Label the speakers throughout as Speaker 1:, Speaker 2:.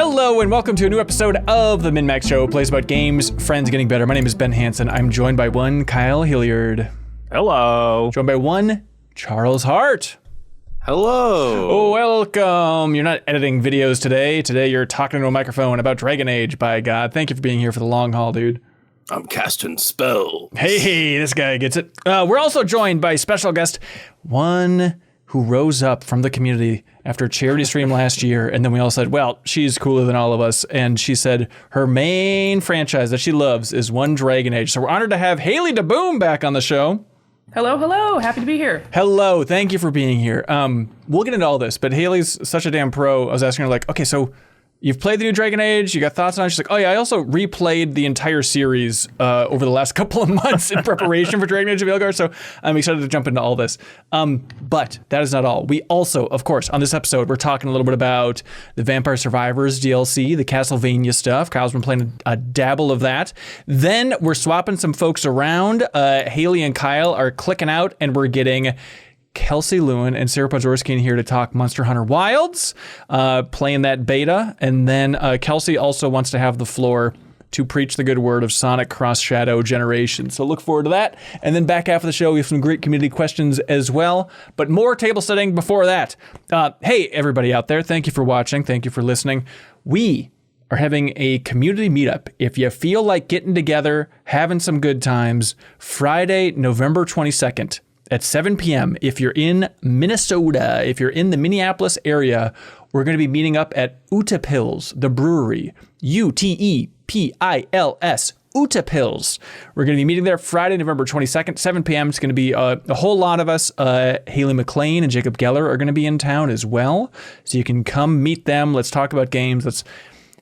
Speaker 1: Hello and welcome to a new episode of the MinnMax Show, plays about games, friends getting better. My name is Ben Hansen. I'm joined by one Kyle Hilliard.
Speaker 2: Hello.
Speaker 1: Joined by one Charles Hart.
Speaker 2: Hello.
Speaker 1: Oh, welcome. You're not editing videos today. Today you're talking to a microphone about Dragon Age, by God. Thank you for being here for the long haul, dude.
Speaker 2: I'm casting spells.
Speaker 1: Hey, this guy gets it. We're also joined by special guest, one who rose up from the community after a charity stream last year, and then we all said, well, she's cooler than all of us, and she said her main franchise that she loves is one Dragon Age. So we're honored to have Haley DeBoom back on the show.
Speaker 3: Hello, hello. Happy to be here.
Speaker 1: Hello. Thank you for being here. We'll get into all this, but Haley's such a damn pro. I was asking her, like, okay, so you've played the new Dragon Age, you got thoughts on it? She's like, oh yeah, I also replayed the entire series over the last couple of months in preparation for Dragon Age of Veilguard, so I'm excited to jump into all this. But that is not all. We also, of course, on this episode, we're talking a little bit about the Vampire Survivors DLC, the Castlevania stuff. Kyle's been playing a dabble of that. Then we're swapping some folks around. Haley and Kyle are clicking out, and we're getting Kelsey Lewin and Sarah Podgorski in here to talk Monster Hunter Wilds, playing that beta. And then Kelsey also wants to have the floor to preach the good word of Sonic Cross Shadow Generation. So look forward to that. And then back half of the show, we have some great community questions as well. But more table setting before that. Hey, everybody out there, thank you for watching. Thank you for listening. We are having a community meetup. If you feel like getting together, having some good times, Friday, November 22nd, at 7 p.m. If you're in Minnesota, if you're in the Minneapolis area, we're going to be meeting up at Utepils, the brewery. Utepils, Utepils. We're going to be meeting there Friday, November 22nd, 7 p.m. It's going to be a whole lot of us. Haley McLean and Jacob Geller are going to be in town as well. So you can come meet them. Let's talk about games. Let's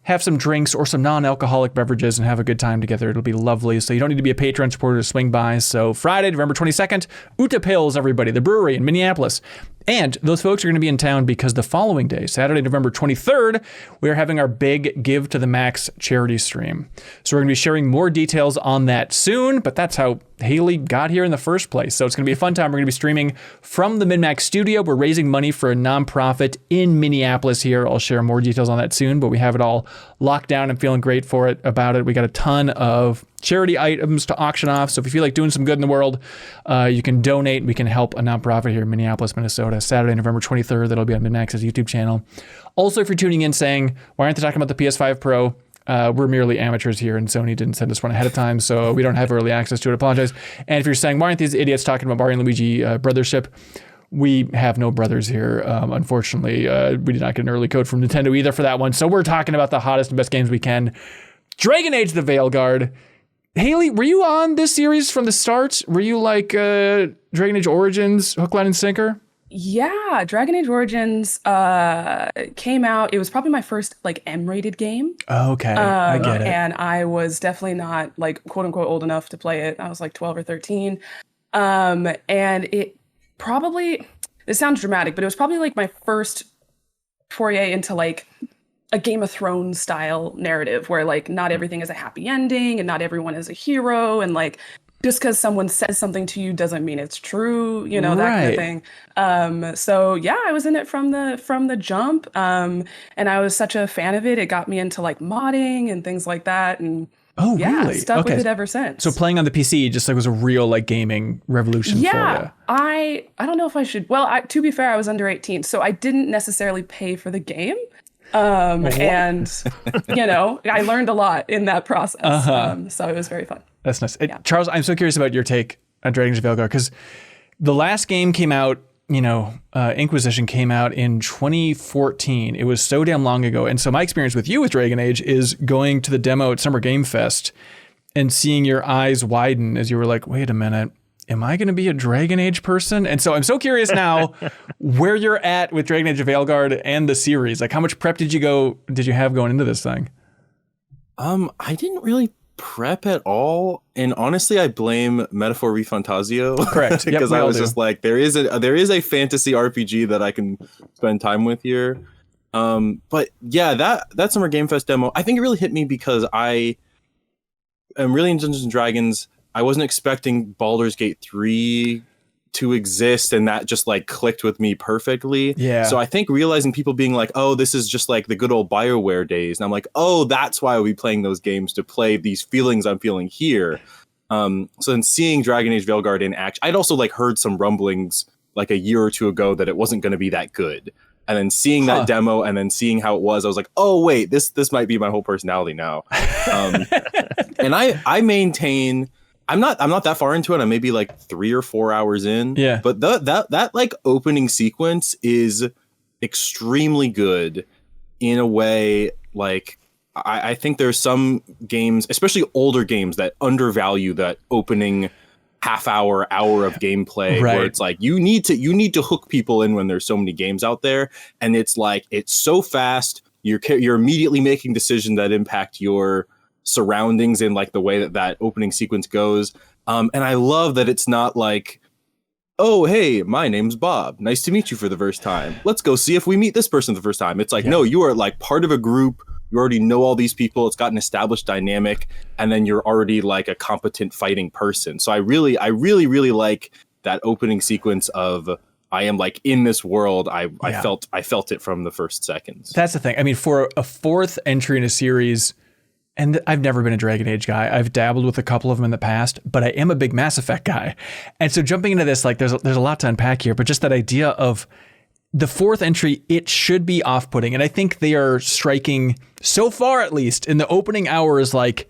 Speaker 1: have some drinks or some non-alcoholic beverages and have a good time together. It'll be lovely. So you don't need to be a Patreon supporter to swing by. So Friday, November 22nd, Utepils, everybody, the brewery in Minneapolis. And those folks are going to be in town because the following day, Saturday, November 23rd, we are having our big Give to the Max charity stream. So we're going to be sharing more details on that soon, but that's how Haley got here in the first place. So it's going to be a fun time. We're going to be streaming from the MinnMax studio. We're raising money for a nonprofit in Minneapolis here. I'll share more details on that soon, but we have it all locked down. I'm feeling great about it. We got a ton of charity items to auction off. So if you feel like doing some good in the world, you can donate. We can help a nonprofit here in Minneapolis, Minnesota. Saturday, November 23rd. That'll be on MinnMax's YouTube channel. Also, if you're tuning in saying, why aren't they talking about the PS5 Pro? We're merely amateurs here, and Sony didn't send us one ahead of time, so we don't have early access to it. I apologize. And if you're saying, why aren't these idiots talking about Mario and Luigi brothership? We have no brothers here. Unfortunately, we did not get an early code from Nintendo either for that one. So we're talking about the hottest and best games we can. Dragon Age the Veilguard. Haley, were you on this series from the start? Were you like Dragon Age Origins, hook, line, and sinker?
Speaker 3: Yeah, Dragon Age Origins came out. It was probably my first like M-rated game.
Speaker 1: Okay, I get it.
Speaker 3: And I was definitely not like quote unquote old enough to play it. I was like 12 or 13. And it probably, this sounds dramatic, but it was probably like my first foray into like a Game of Thrones style narrative where like not everything is a happy ending and not everyone is a hero, and like just because someone says something to you doesn't mean it's true, you know, that kind of thing. So yeah, I was in it from the jump. And I was such a fan of it. It got me into like modding and things like that. And
Speaker 1: really?
Speaker 3: Stuck with it ever since.
Speaker 1: So playing on the PC just like was a real like gaming revolution for you.
Speaker 3: I don't know if I should, to be fair, I was under 18, so I didn't necessarily pay for the game. And you know, I learned a lot in that process. So it was very fun.
Speaker 1: That's nice. Charles, I'm so curious about your take on Dragon Age of Veilguard, because the last game came out, you know, Inquisition came out in 2014. It was so damn long ago. And so my experience with you with Dragon Age is going to the demo at Summer Game Fest and seeing your eyes widen as you were like, wait a minute, am I going to be a Dragon Age person? And so I'm so curious now where you're at with Dragon Age of Veilguard and the series. Like, how much prep did you have going into this thing?
Speaker 2: I didn't really prep at all, and honestly I blame Metaphor Refantasio.
Speaker 1: Correct.
Speaker 2: Because I was just like, there is a fantasy RPG that I can spend time with here. But yeah, that Summer Game Fest demo, I think it really hit me because I am really into Dungeons and Dragons. I wasn't expecting Baldur's Gate 3 to exist, and that just like clicked with me perfectly.
Speaker 1: Yeah.
Speaker 2: So I think realizing people being like, oh, this is just like the good old BioWare days, and I'm like, oh, that's why I'll be playing those games, to play these feelings I'm feeling here. So then seeing Dragon Age Veilguard in action, I'd also like heard some rumblings like a year or two ago that it wasn't going to be that good. And then seeing that demo and then seeing how it was, I was like, oh, wait, this might be my whole personality now. And I maintain, I'm not that far into it. I'm maybe like 3 or 4 hours in.
Speaker 1: Yeah.
Speaker 2: But that like opening sequence is extremely good in a way. Like, I think there's some games, especially older games, that undervalue that opening hour of gameplay,
Speaker 1: right,
Speaker 2: where it's like you need to hook people in when there's so many games out there, and it's like it's so fast, you're immediately making decisions that impact your surroundings in like the way that opening sequence goes. And I love that it's not like, oh, hey, my name's Bob, nice to meet you for the first time, let's go see if we meet this person the first time. It's like, no, you are like part of a group. You already know all these people. It's got an established dynamic, and then you're already like a competent fighting person. So I really like that opening sequence of I am like in this world. I felt it from the first seconds.
Speaker 1: That's the thing. I mean, for a fourth entry in a series, and I've never been a Dragon Age guy. I've dabbled with a couple of them in the past, but I am a big Mass Effect guy. And so jumping into this, like there's a lot to unpack here, but just that idea of the fourth entry, it should be off-putting. And I think they are striking, so far at least, in the opening hours, like,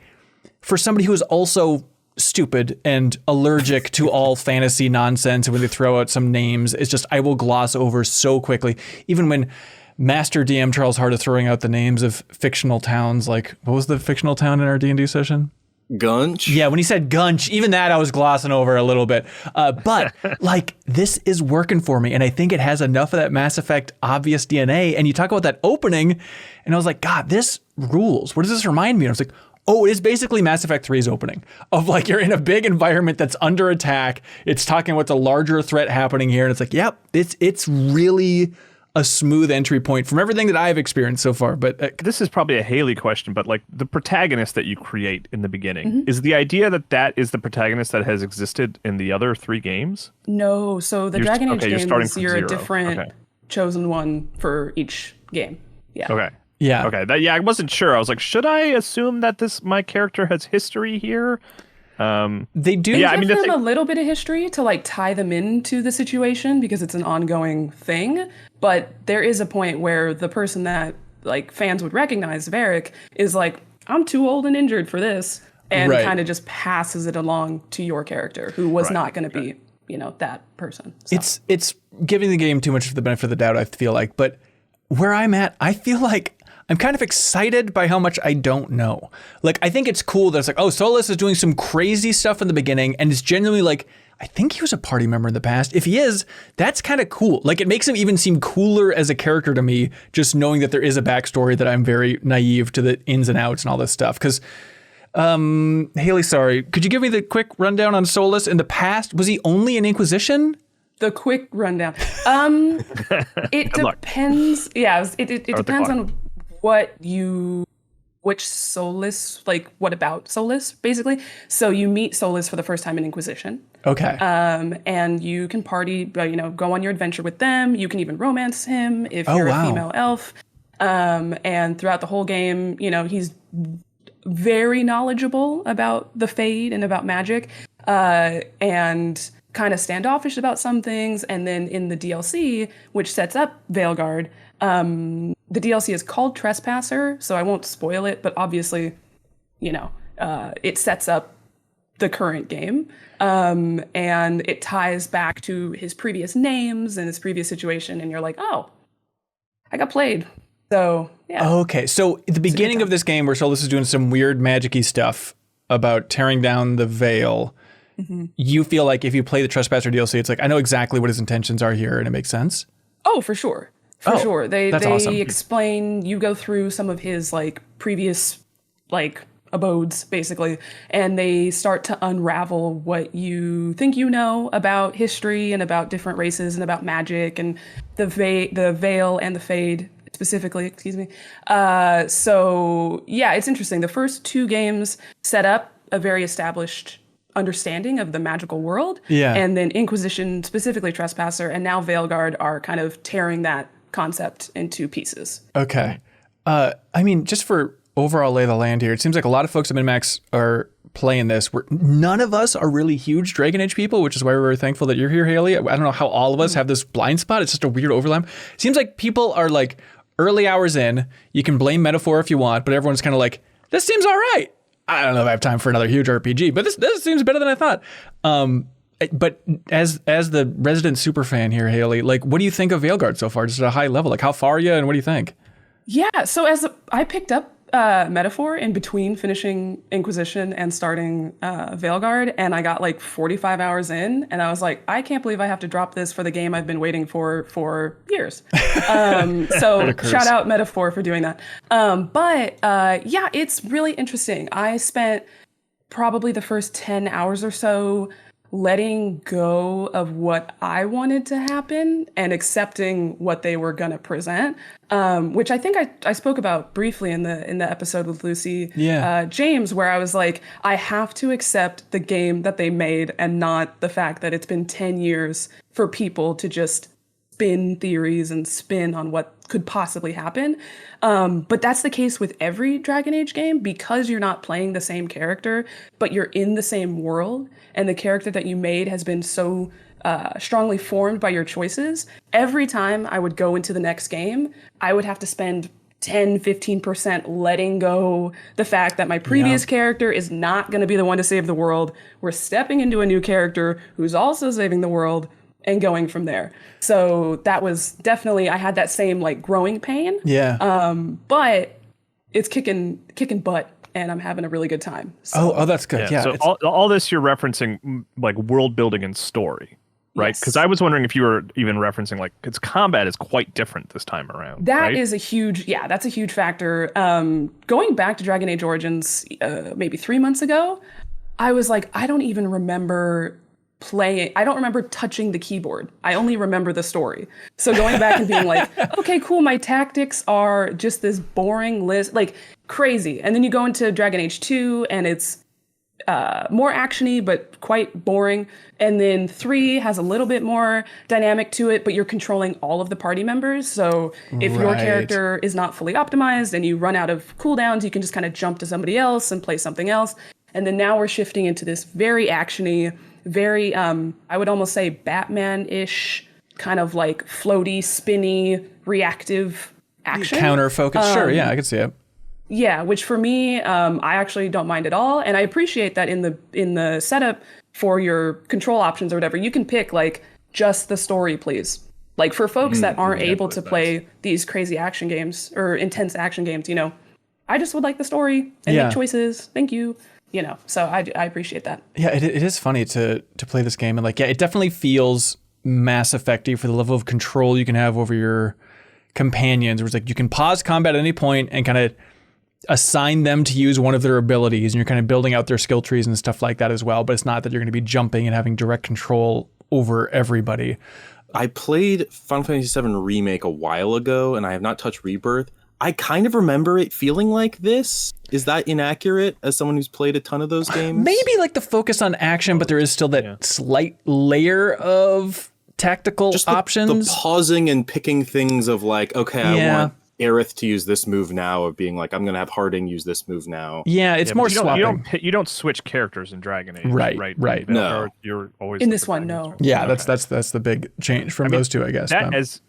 Speaker 1: for somebody who is also stupid and allergic to all fantasy nonsense, and when they throw out some names, it's just, I will gloss over so quickly. Even when Master DM Charles Hart is throwing out the names of fictional towns, like, what was the fictional town in our D&D session?
Speaker 2: Gunch?
Speaker 1: Yeah, when he said Gunch, even that I was glossing over a little bit. But like, this is working for me, and I think it has enough of that Mass Effect obvious DNA. And you talk about that opening, and I was like, God, this rules. What does this remind me? And I was like, oh, it is basically Mass Effect 3's opening of like, you're in a big environment that's under attack. It's talking about the larger threat happening here, and it's like, yep, it's really a smooth entry point from everything that I've experienced so far. But
Speaker 4: this is probably a Haley question, but like the protagonist that you create in the beginning, is the idea that is the protagonist that has existed in the other 3 games?
Speaker 3: No, so the Dragon Age games, you're
Speaker 4: zero.
Speaker 3: a different chosen one for each game. Yeah.
Speaker 4: Okay.
Speaker 1: yeah,
Speaker 4: Okay. I wasn't sure. I was like, should I assume that my character has history here?
Speaker 1: they do.
Speaker 4: Yeah, I mean,
Speaker 3: Give them a little bit of history to like tie them into the situation because it's an ongoing thing. But there is a point where the person that like fans would recognize, Varric, is like, I'm too old and injured for this, and kind of just passes it along to your character, who was not going to be, that person. So.
Speaker 1: It's giving the game too much of the benefit of the doubt, I feel like. But where I'm at, I feel like I'm kind of excited by how much I don't know. Like, I think it's cool that it's like, oh, Solas is doing some crazy stuff in the beginning, and it's genuinely like, I think he was a party member in the past. If he is, that's kind of cool. Like, it makes him even seem cooler as a character to me, just knowing that there is a backstory, that I'm very naive to the ins and outs and all this stuff. Because, Haley, sorry, could you give me the quick rundown on Solas? In the past, was he only an Inquisition?
Speaker 3: The quick rundown. It depends. Yeah, it depends on which Solas, like what about Solas, basically. So you meet Solas for the first time in Inquisition.
Speaker 1: Okay.
Speaker 3: And you can party, go on your adventure with them. You can even romance him if you're a female elf. And throughout the whole game, he's very knowledgeable about the Fade and about magic, and kind of standoffish about some things. And then in the DLC, which sets up Veilguard, the DLC is called Trespasser, so I won't spoil it, but obviously, it sets up the current game, and it ties back to his previous names and his previous situation, and you're like, oh, I got played. So, yeah.
Speaker 1: Okay, so at the beginning of this game where Solas is doing some weird magic-y stuff about tearing down the veil, you feel like if you play the Trespasser DLC, it's like, I know exactly what his intentions are here, and it makes sense?
Speaker 3: Oh, for sure. For sure. They
Speaker 1: awesome.
Speaker 3: explain, you go through some of his like previous like abodes basically, and they start to unravel what you think you know about history and about different races and about magic and the veil and the Fade specifically, excuse me. So yeah, it's interesting. The first 2 games set up a very established understanding of the magical world.
Speaker 1: Yeah.
Speaker 3: And then Inquisition, specifically Trespasser, and now Veilguard are kind of tearing that concept into pieces.
Speaker 1: Okay. I mean, just for overall lay of the land here, it seems like a lot of folks at MinnMax are playing this. None of us are really huge Dragon Age people, which is why we're very thankful that you're here, Haley. I don't know how all of us have this blind spot. It's just a weird overlap. It seems like people are like early hours in. You can blame Metaphor if you want, but everyone's kind of like, this seems all right. I don't know if I have time for another huge RPG, but this seems better than I thought. But as the resident super fan here, Haley, like, what do you think of Veilguard so far, just at a high level? Like, how far are you, and what do you think?
Speaker 3: Yeah, so I picked up Metaphor in between finishing Inquisition and starting Veilguard, and I got like 45 hours in, and I was like, I can't believe I have to drop this for the game I've been waiting for years. So shout out Metaphor for doing that. But yeah, it's really interesting. I spent probably the first 10 hours or so letting go of what I wanted to happen and accepting what they were going to present, which I think I spoke about briefly in the episode with Lucy James, where I was like, I have to accept the game that they made and not the fact that it's been 10 years for people to just spin theories and spin on what could possibly happen. But that's the case with every Dragon Age game, because you're not playing the same character, but you're in the same world, and the character that you made has been so strongly formed by your choices. Every time I would go into the next game, I would have to spend 10-15% letting go the fact that my previous character is not going to be the one to save the world. We're stepping into a new character who's also saving the world, and going from there. So that was definitely, I had that same like growing pain.
Speaker 1: Yeah.
Speaker 3: But it's kicking butt, and I'm having a really good time. So.
Speaker 1: Oh, that's good. Yeah.
Speaker 4: So all this you're referencing like world building and story, right? Because I was wondering if you were even referencing like, its combat is quite different this time around.
Speaker 3: That is that's a huge factor. Going back to Dragon Age Origins maybe 3 months ago, I was like, I don't even remember playing. I don't remember touching the keyboard. I only remember the story. So going back and being like, okay, cool, my tactics are just this boring list, like crazy. And then you go into Dragon Age 2 and it's more actiony, but quite boring. And then 3 has a little bit more dynamic to it, but you're controlling all of the party members. So if your character is not fully optimized and you run out of cooldowns, you can just kind of jump to somebody else and play something else. And then now we're shifting into this very actiony, very, I would almost say Batman-ish, kind of like floaty, spinny, reactive action.
Speaker 1: Counter-focused, sure, yeah, I can see it.
Speaker 3: Yeah, which for me, I actually don't mind at all. And I appreciate that in the setup for your control options or whatever, you can pick like just the story, please. Like for folks that aren't able to play these crazy action games or intense action games, you know, I just would like the story and make choices. Thank you. You know, so I appreciate that.
Speaker 1: Yeah, it is funny to play this game, and like, yeah, it definitely feels Mass Effect-y for the level of control you can have over your companions. Where it's like you can pause combat at any point and kind of assign them to use one of their abilities, and you're kind of building out their skill trees and stuff like that as well. But it's not that you're going to be jumping and having direct control over everybody.
Speaker 2: I played Final Fantasy VII Remake a while ago, and I have not touched Rebirth. I kind of remember it feeling like this. Is that inaccurate as someone who's played a ton of those games?
Speaker 1: Maybe like the focus on action, but there is still that slight layer of tactical options.
Speaker 2: The pausing and picking things of like, okay, I want Aerith to use this move now, or being like, I'm going to have Harding use this move now.
Speaker 1: Yeah, it's more swapping.
Speaker 4: You don't switch characters in Dragon Age.
Speaker 1: Right.
Speaker 2: No.
Speaker 4: You're always
Speaker 3: in this one, no.
Speaker 1: Yeah, that's the big change from those two, I guess.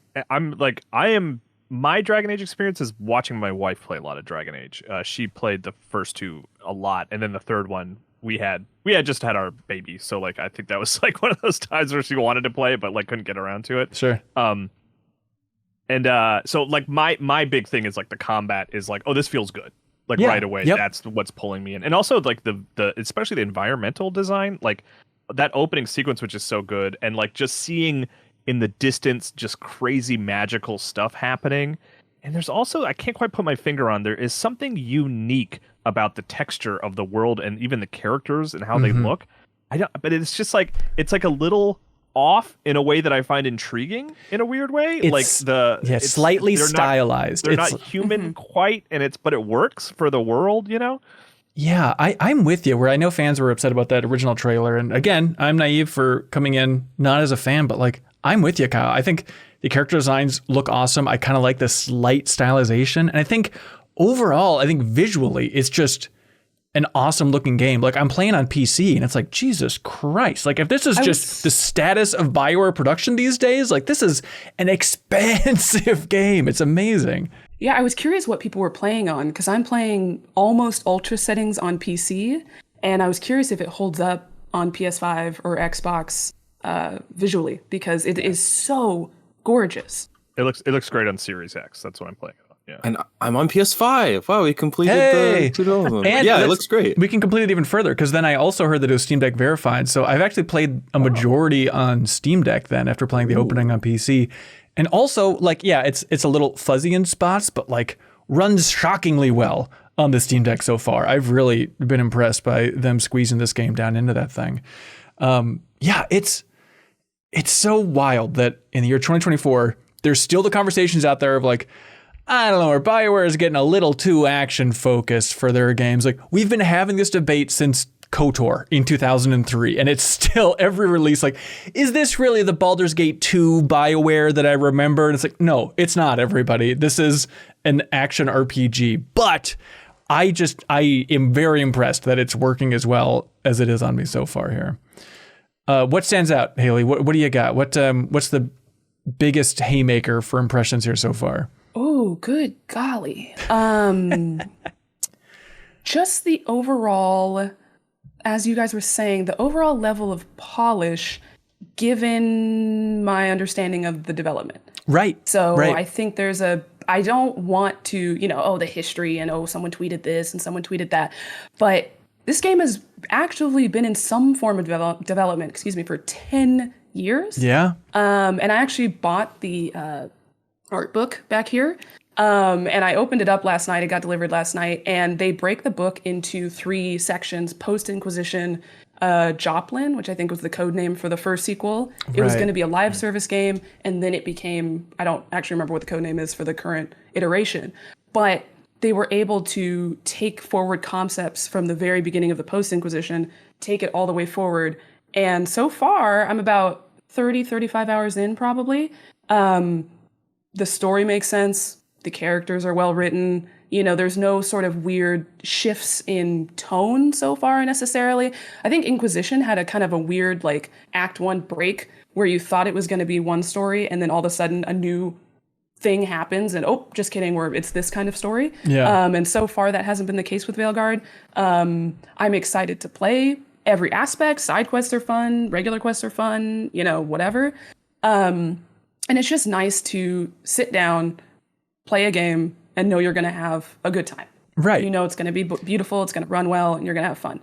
Speaker 4: My Dragon Age experience is watching my wife play a lot of Dragon Age. She played the first two a lot, and then the third one we had just had our baby, so like I think that was like one of those times where she wanted to play it but like couldn't get around to it.
Speaker 1: Sure.
Speaker 4: So like my big thing is like the combat is like, oh, this feels good. Like right away, that's what's pulling me in. And also like the especially the environmental design, like that opening sequence, which is so good, and like just seeing in the distance just crazy magical stuff happening. And there's also, I can't quite put my finger on, there is something unique about the texture of the world and even the characters and how they look. But it's just like, it's like a little off in a way that I find intriguing in a weird way.
Speaker 1: It's, it's slightly stylized.
Speaker 4: They're not human quite, but it works for the world, you know?
Speaker 1: Yeah, I'm with you, where I know fans were upset about that original trailer. And again, I'm naive for coming in not as a fan, but like, I'm with you, Kyle. I think the character designs look awesome. I kind of like the slight stylization. And I think overall, I think visually, it's just an awesome looking game. Like, I'm playing on PC and it's like, Jesus Christ. Like, if this is just the status of BioWare production these days, like, this is an expansive game. It's amazing.
Speaker 3: Yeah, I was curious what people were playing on, because I'm playing almost ultra settings on PC, and I was curious if it holds up on PS5 or Xbox visually, because it is so gorgeous.
Speaker 4: It looks great on Series X. That's what I'm playing on. Yeah.
Speaker 2: And I'm on PS5. Wow, we completed the
Speaker 1: And
Speaker 2: yeah, it looks great.
Speaker 1: We can complete it even further, because then I also heard that it was Steam Deck verified. So I've actually played a majority on Steam Deck then after playing the opening on PC. And also, like, yeah, it's a little fuzzy in spots, but like runs shockingly well on the Steam Deck so far. I've really been impressed by them squeezing this game down into that thing. Yeah, it's so wild that in the year 2024, there's still the conversations out there of like, I don't know, where BioWare is getting a little too action focused for their games. Like, we've been having this debate since KOTOR in 2003, and it's still every release like, is this really the Baldur's Gate 2 BioWare that I remember? And it's like, no, it's not, everybody. This is an action RPG, but I am very impressed that it's working as well as it is on me so far here. What stands out, Haley? What do you got? What's the biggest haymaker for impressions here so far?
Speaker 3: Oh, good golly. Just the overall, as you guys were saying, the overall level of polish, given my understanding of the development.
Speaker 1: Right.
Speaker 3: So
Speaker 1: right.
Speaker 3: I think I don't want to, the history and, someone tweeted this and someone tweeted that. But this game has actually been in some form of development, for 10 years.
Speaker 1: Yeah.
Speaker 3: And I actually bought the art book back here. And I opened it up last night. It got delivered last night. And they break the book into 3 sections: post-Inquisition, Joplin, which I think was the code name for the first sequel. It was going to be a live service game. And then it became, I don't actually remember what the code name is for the current iteration. But they were able to take forward concepts from the very beginning of the post-Inquisition, take it all the way forward. And so far, I'm about 35 hours in probably. The story makes sense. The characters are well written. There's no sort of weird shifts in tone so far necessarily. I think Inquisition had a kind of a weird like Act 1 break where you thought it was going to be one story and then all of a sudden a new thing happens and just kidding, where it's this kind of story.
Speaker 1: Yeah.
Speaker 3: And so far that hasn't been the case with Veilguard. I'm excited to play every aspect. Side quests are fun, regular quests are fun, whatever. And it's just nice to sit down, play a game, and know you're going to have a good time.
Speaker 1: Right.
Speaker 3: It's going to be beautiful, it's going to run well, and you're going to have fun.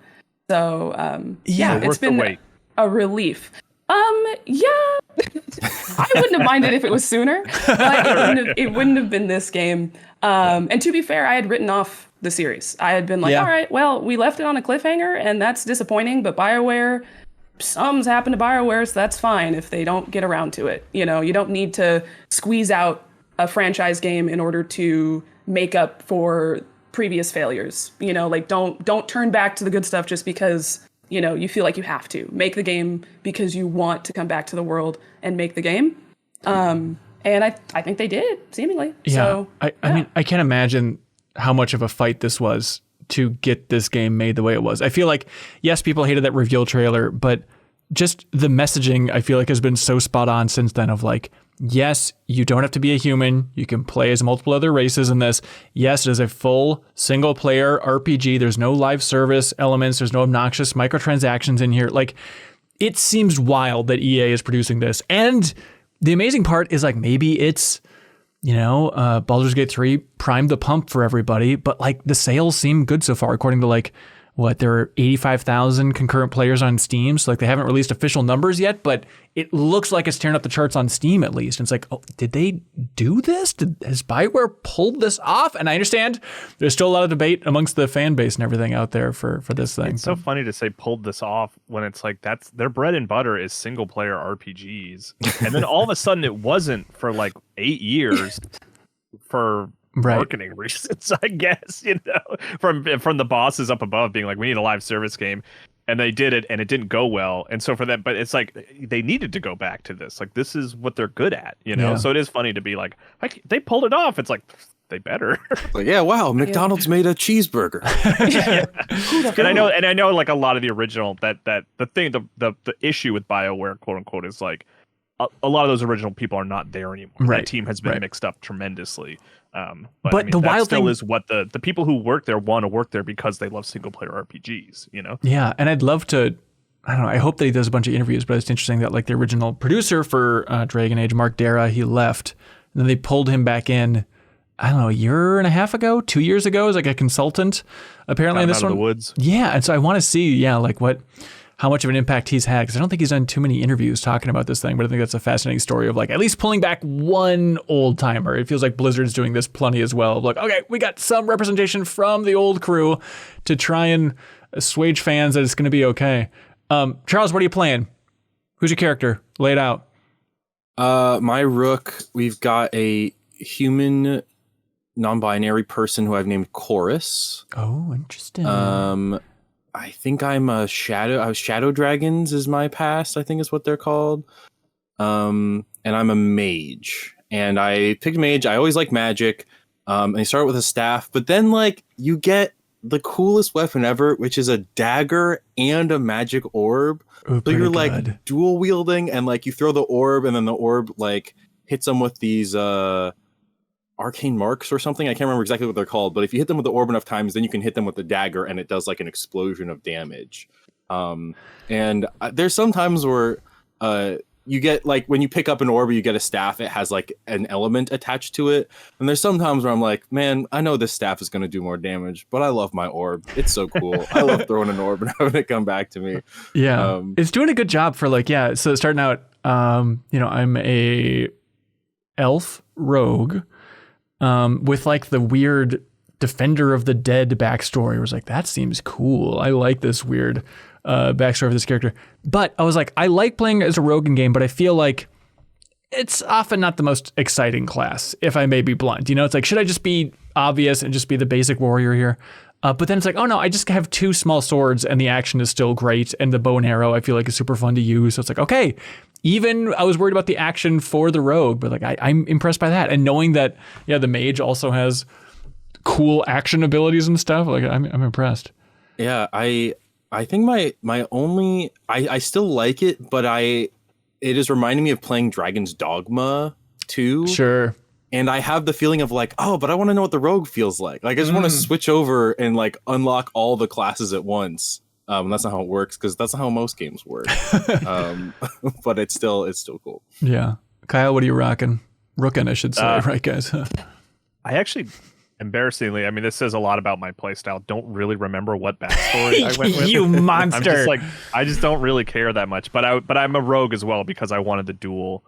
Speaker 3: So,
Speaker 1: yeah,
Speaker 3: it's been a relief. Yeah, I wouldn't have minded if it was sooner, but it wouldn't have been this game. And to be fair, I had written off the series. I had been like, all right, well, we left it on a cliffhanger, and that's disappointing, but BioWare, something's happened to BioWare, so that's fine if they don't get around to it. You don't need to squeeze out a franchise game in order to make up for previous failures. Don't turn back to the good stuff just because you feel like you have to. Make the game because you want to come back to the world and make the game. And I think they did, seemingly.
Speaker 1: Yeah.
Speaker 3: So,
Speaker 1: I mean, I can't imagine how much of a fight this was to get this game made the way it was. I feel like, yes, people hated that reveal trailer, but just the messaging, I feel like, has been so spot on since then of like, yes, you don't have to be a human. You can play as multiple other races in this. Yes, it is a full single player RPG. There's no live service elements. There's no obnoxious microtransactions in here. Like, it seems wild that EA is producing this. And the amazing part is like, maybe it's, Baldur's Gate 3 primed the pump for everybody, but like the sales seem good so far, according to like, there are 85,000 concurrent players on Steam. So like they haven't released official numbers yet, but it looks like it's tearing up the charts on Steam at least. And it's like, oh, did they do this? Has BioWare pulled this off? And I understand there's still a lot of debate amongst the fan base and everything out there for this thing.
Speaker 4: It's so funny to say pulled this off when it's like that's their bread and butter is single player RPGs. And then all of a sudden it wasn't for like 8 years for marketing reasons, I guess, from the bosses up above being like, we need a live service game. And they did it, and it didn't go well. And so for that, but it's like they needed to go back to this. Like, this is what they're good at, Yeah. So it is funny to be like, they pulled it off. It's like, they better.
Speaker 2: Like, yeah, wow, McDonald's made a cheeseburger.
Speaker 4: And I know, like a lot of the original that the thing, the issue with BioWare, quote unquote, is like a lot of those original people are not there anymore.
Speaker 1: Right.
Speaker 4: That team has been mixed up tremendously.
Speaker 1: But
Speaker 4: I mean,
Speaker 1: the wild
Speaker 4: still
Speaker 1: thing
Speaker 4: is what the people who work there want to work there because they love single player RPGs,
Speaker 1: Yeah, and I'd love to. I don't know. I hope that he does a bunch of interviews, but it's interesting that like the original producer for Dragon Age, Mark Dara, he left, and then they pulled him back in. I don't know, a year and a half ago, 2 years ago, as like a consultant. Apparently, in this one,
Speaker 4: the woods.
Speaker 1: Yeah, and so I want to see, like how much of an impact he's had, because I don't think he's done too many interviews talking about this thing, but I think that's a fascinating story of like at least pulling back one old timer. It feels like Blizzard's doing this plenty as well. Like, okay, we got some representation from the old crew to try and assuage fans that it's going to be okay. Charles, what are you playing? Who's your character? Lay it out.
Speaker 2: My rook, we've got a human non-binary person who I've named Chorus.
Speaker 1: Oh, interesting.
Speaker 2: I think I'm a Shadow Dragons is my past, I think is what they're called. And I'm a mage. And I picked mage. I always like magic. And I start with a staff, but then like you get the coolest weapon ever, which is a dagger and a magic orb.
Speaker 1: Ooh,
Speaker 2: so you're
Speaker 1: good.
Speaker 2: like dual wielding, and like you throw the orb, and then the orb like hits them with these arcane marks or something. I can't remember exactly what they're called, but if you hit them with the orb enough times, then you can hit them with the dagger, and it does like an explosion of damage. And there's some times where you get like when you pick up an orb, you get a staff. It has like an element attached to it, and there's some times where I'm like, man, I know this staff is going to do more damage, but I love my orb. It's so cool. I love throwing an orb and having it come back to me.
Speaker 1: Yeah, it's doing a good job for like So starting out, I'm a elf rogue. With like the weird Defender of the Dead backstory. I was like, that seems cool. I like this weird backstory of this character. But I was like, I like playing as a rogue in game, but I feel like it's often not the most exciting class, if I may be blunt. It's like, should I just be obvious and just be the basic warrior here? But then it's like, oh no, I just have two small swords and the action is still great. And the bow and arrow I feel like is super fun to use. So it's like, okay, even I was worried about the action for the rogue, but like I'm impressed by that. And knowing that, the mage also has cool action abilities and stuff, like I'm impressed.
Speaker 2: Yeah, I think my only I still like it, but it is reminding me of playing Dragon's Dogma 2.
Speaker 1: Sure.
Speaker 2: And I have the feeling of like, oh, but I want to know what the rogue feels like. Like I just want to switch over and like unlock all the classes at once. That's not how it works, because that's not how most games work. But it's still cool.
Speaker 1: Yeah. Kyle, what are you rocking? Rookin', I should say, right, guys?
Speaker 4: I actually, embarrassingly, I mean, this says a lot about my playstyle. Don't really remember what backstory I went with.
Speaker 1: You monster!
Speaker 4: I'm just like, I just don't really care that much. But I'm a rogue as well because I wanted the dual.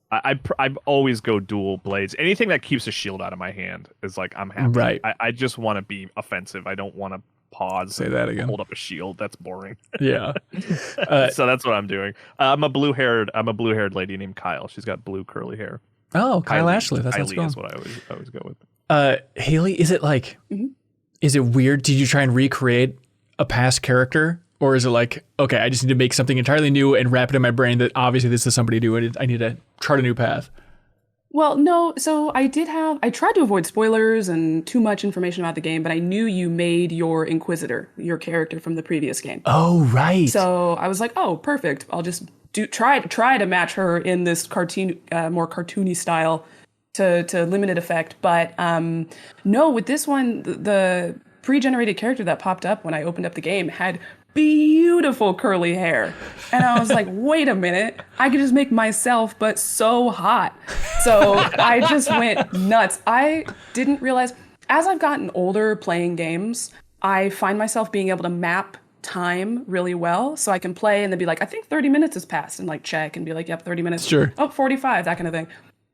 Speaker 4: I always go dual blades. Anything that keeps a shield out of my hand is like, I'm happy.
Speaker 1: Right.
Speaker 4: I just want to be offensive. I don't want to pause.
Speaker 1: Say that again.
Speaker 4: Hold up a shield. That's boring.
Speaker 1: Yeah.
Speaker 4: So that's what I'm doing. I'm a blue-haired lady named Kyle. She's got blue curly hair.
Speaker 1: Oh, Kyle Ashley. That's
Speaker 4: Kylie is what I always go with.
Speaker 1: Haley, is it like, is it weird? Did you try and recreate a past character? Or is it like, okay, I just need to make something entirely new and wrap it in my brain that obviously this is somebody new and I need to chart a new path?
Speaker 3: Well, no. So I tried to avoid spoilers and too much information about the game, but I knew you made your Inquisitor, your character from the previous game.
Speaker 1: Oh, right.
Speaker 3: So I was like, oh, perfect. I'll just try to match her in this cartoon, more cartoony style to limited effect. But no, with this one, the pre-generated character that popped up when I opened up the game had beautiful curly hair. And I was like, wait a minute, I could just make myself, but so hot. So I just went nuts. I didn't realize, as I've gotten older playing games, I find myself being able to map time really well. So I can play and then be like, I think 30 minutes has passed, and like check and be like, yep, 30 minutes.
Speaker 1: Sure.
Speaker 3: Oh, 45, that kind of thing.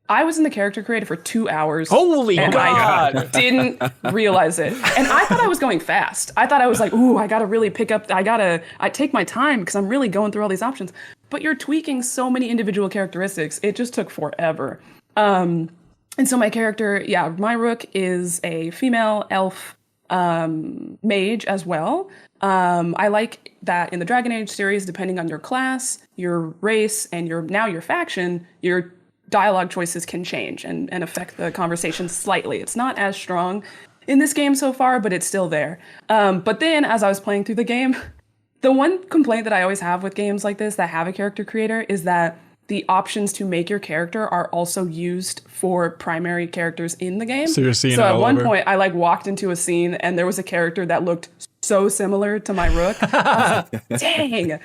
Speaker 3: I was in the character creator for 2 hours.
Speaker 1: Holy
Speaker 3: and
Speaker 1: God!
Speaker 3: I didn't realize it. And I thought I was going fast. I thought I was like, ooh, I gotta really pick up, I take my time because I'm really going through all these options. But you're tweaking so many individual characteristics. It just took forever. And so my character, my rook is a female elf mage as well. I like that in the Dragon Age series, depending on your class, your race, and your faction, your dialogue choices can change and affect the conversation slightly. It's not as strong in this game so far, but it's still there. But then as I was playing through the game, the one complaint that I always have with games like this that have a character creator is that the options to make your character are also used for primary characters in the game.
Speaker 1: So you're seeing
Speaker 3: So
Speaker 1: it
Speaker 3: at
Speaker 1: all
Speaker 3: one
Speaker 1: over.
Speaker 3: point, I walked into a scene and there was a character that looked so similar to my rook. I was like, dang.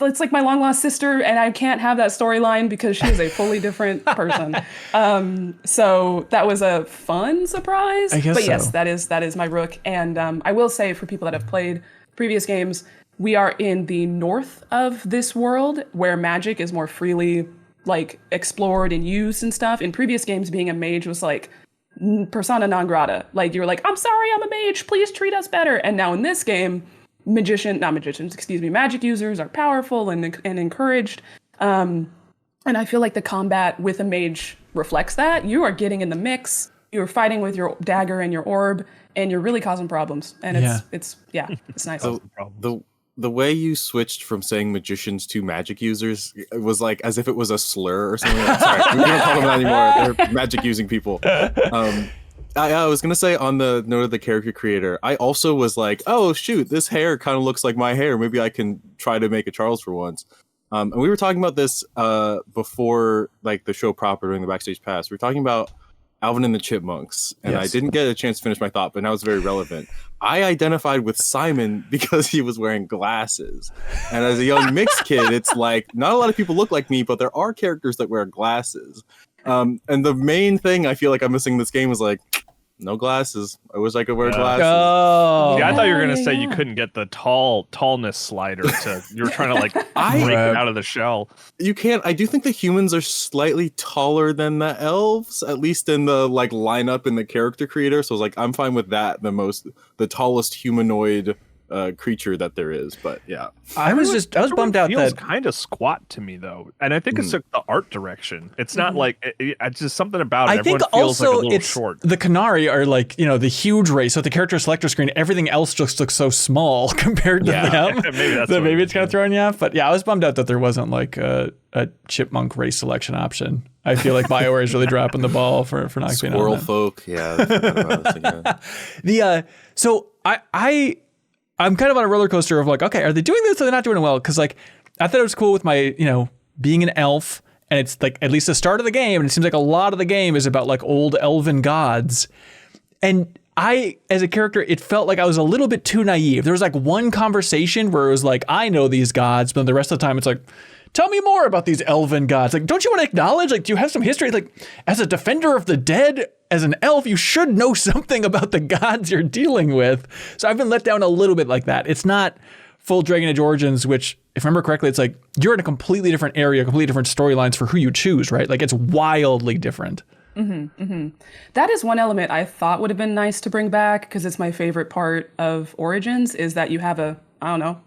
Speaker 3: It's like my long lost sister, and I can't have that storyline because she is a fully different person. So that was a fun surprise.
Speaker 1: I guess
Speaker 3: but yes,
Speaker 1: so.
Speaker 3: that is my rook. And I will say, for people that have played previous games, we are in the north of this world where magic is more freely explored and used and stuff. In previous games, being a mage was persona non grata. You were like, I'm sorry, I'm a mage, please treat us better. And now in this game, magic users are powerful and encouraged. And I feel like the combat with a mage reflects that. You are getting in the mix. You're fighting with your dagger and your orb, and you're really causing problems. And it's nice.
Speaker 2: So the way you switched from saying magicians to magic users was as if it was a slur or something. Sorry, we don't call them that anymore. They're magic using people. I was going to say, on the note of the character creator, I also was like, oh, shoot, this hair kind of looks like my hair. Maybe I can try to make a Charles for once. And we were talking about this before the show proper during the Backstage Pass. We were talking about Alvin and the Chipmunks, and
Speaker 1: Yes.
Speaker 2: I didn't get a chance to finish my thought, but now it's very relevant. I identified with Simon because he was wearing glasses. And as a young mixed kid, it's not a lot of people look like me, but there are characters that wear glasses. And the main thing I feel like I'm missing in this game was no glasses. I wish I could wear glasses.
Speaker 1: Oh.
Speaker 4: Yeah, I thought you were gonna say you
Speaker 3: yeah.
Speaker 4: couldn't get the tallness slider to. You were trying to break
Speaker 2: I-
Speaker 4: it out of the shell.
Speaker 2: You can't. I do think the humans are slightly taller than the elves, at least in the lineup in the character creator. So I'm fine with that. The tallest humanoid creature that there is. But yeah,
Speaker 1: I was bummed out
Speaker 4: feels
Speaker 1: that
Speaker 4: kind of squat to me though, and I think it's the art direction. It's not it's just something about it.
Speaker 1: I think
Speaker 4: Everyone feels
Speaker 1: also
Speaker 4: a little
Speaker 1: it's
Speaker 4: short.
Speaker 1: the Canary are the huge race. So at the character selector screen, everything else just looks so small compared to them.
Speaker 4: Maybe that's
Speaker 1: that
Speaker 4: what
Speaker 1: maybe
Speaker 4: it
Speaker 1: it's kind of throwing you off. But yeah, I was bummed out that there wasn't a chipmunk race selection option. I feel like BioWare is really dropping the ball for not being on
Speaker 2: squirrel
Speaker 1: that.
Speaker 2: folk. Yeah, I forgot about this again.
Speaker 1: So I'm kind of on a roller coaster of okay, are they doing this or they're not doing it well? Because I thought it was cool with my being an elf, and it's at least the start of the game, and it seems like a lot of the game is about old elven gods, and I, as a character, it felt like I was a little bit too naive. There was one conversation where it was I know these gods, but the rest of the time it's tell me more about these elven gods. Don't you want to acknowledge? Do you have some history? As a defender of the dead, as an elf, you should know something about the gods you're dealing with. So I've been let down a little bit like that. It's not full Dragon Age Origins, which, if I remember correctly, it's you're in a completely different area, completely different storylines for who you choose, right? It's wildly different.
Speaker 3: That is one element I thought would have been nice to bring back, because it's my favorite part of Origins, is that you have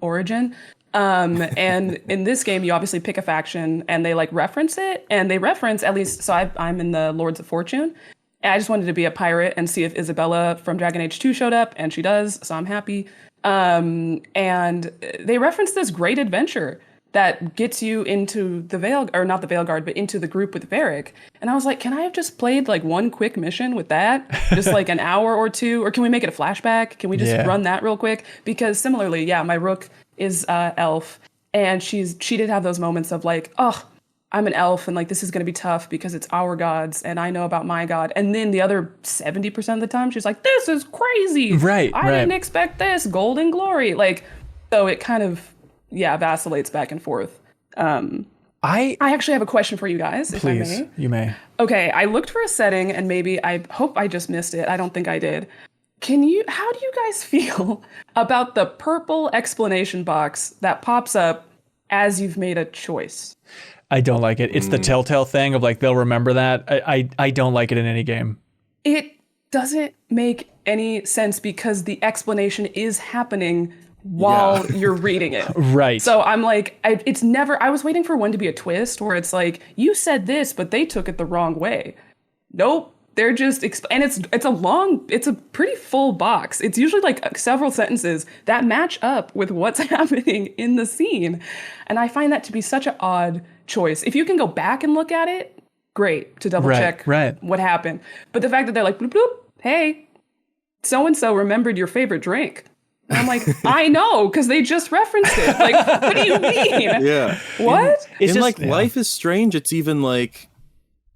Speaker 3: origin. And in this game, you obviously pick a faction and they reference it, and they reference, at least, so I'm in the Lords of Fortune. And I just wanted to be a pirate and see if Isabella from Dragon Age 2 showed up, and she does, so I'm happy. And they reference this great adventure that gets you into the not the Veilguard, but into the group with Varric. And I was like, can I have just played one quick mission with that? Just an hour or two? Or can we make it a flashback? Can we just run that real quick? Because similarly, my rook is elf, and she did have those moments of I'm an elf, and this is going to be tough because it's our gods and I know about my god. And then the other 70% of the time she's like, this is crazy.
Speaker 1: Right.
Speaker 3: I didn't expect this. Golden glory. So it kind of, vacillates back and forth. I actually have a question for you guys, if I
Speaker 1: Please,
Speaker 3: may.
Speaker 1: you may.
Speaker 3: Okay, I looked for a setting, and maybe, I hope I just missed it. I don't think I did. How do you guys feel about the purple explanation box that pops up as you've made a choice?
Speaker 1: I don't like it. It's the Telltale thing of they'll remember that. I don't like it in any game.
Speaker 3: It doesn't make any sense because the explanation is happening while you're reading it.
Speaker 1: Right.
Speaker 3: So I'm it's never, I was waiting for one to be a twist where it's you said this, but they took it the wrong way. Nope. They're just and it's a pretty full box. It's usually like several sentences that match up with what's happening in the scene. And I find that to be such an odd choice. If you can go back and look at it, great, to double check what happened. But the fact that they're like, bloop, bloop, hey, so-and-so remembered your favorite drink. And I'm like, I know, because they just referenced it. Like, what do you mean?
Speaker 2: Yeah.
Speaker 3: What?
Speaker 2: It's just, like, Life is Strange, it's even like,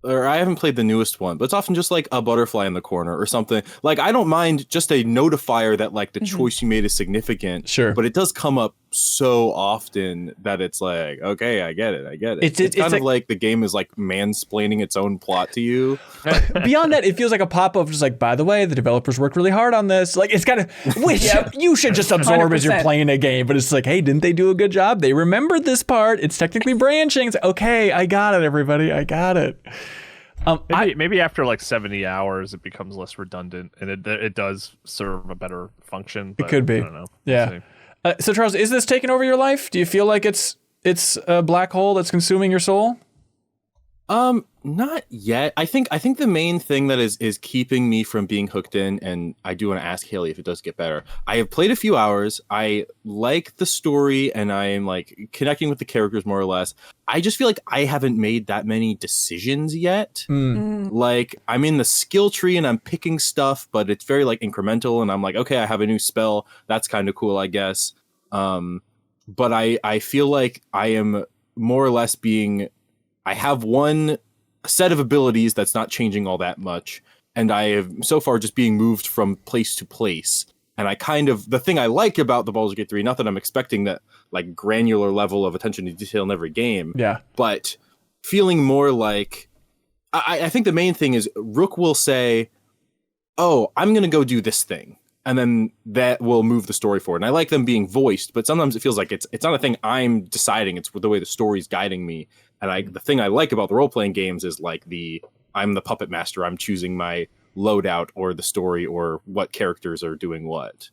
Speaker 2: or I haven't played the newest one, but it's often just like a butterfly in the corner or something. Like, I don't mind just a notifier that like the choice you made is significant.
Speaker 1: Sure.
Speaker 2: But it does come up so often that it's like, okay, I get it. It's kind of like the game is like mansplaining its own plot to you.
Speaker 1: Beyond that, it feels like a pop-up just like, by the way, the developers worked really hard on this. Like, it's got to, which you should just absorb 100%. As you're playing a game. But it's like, hey, didn't they do a good job? They remembered this part. It's technically branching. It's like, okay, I got it, everybody. I got it.
Speaker 4: Maybe after like 70 hours, it becomes less redundant and it does serve a better function. But
Speaker 1: it could be.
Speaker 4: I don't know.
Speaker 1: Yeah. So Charles, is this taking over your life? Do you feel like it's a black hole that's consuming your soul?
Speaker 2: Not yet. I think the main thing that is keeping me from being hooked in, and I do want to ask Haley if it does get better. I have played a few hours. I like the story and I am like connecting with the characters more or less. I just feel like I haven't made that many decisions yet. Like, I'm in the skill tree and I'm picking stuff, but it's very like incremental and I'm like, okay, I have a new spell. That's kind of cool, I guess. But I feel like I am more or less I have one set of abilities that's not changing all that much. And I have so far just being moved from place to place. And the thing I like about the Baldur's Gate 3, not that I'm expecting that like granular level of attention to detail in every game. Yeah. But feeling more like, I think the main thing is Rook will say, oh, I'm going to go do this thing. And then that will move the story forward. And I like them being voiced, but sometimes it feels like it's not a thing I'm deciding. It's the way the story's guiding me. And the thing I like about the role-playing games is like I'm the puppet master. I'm choosing my loadout or the story or what characters are doing what.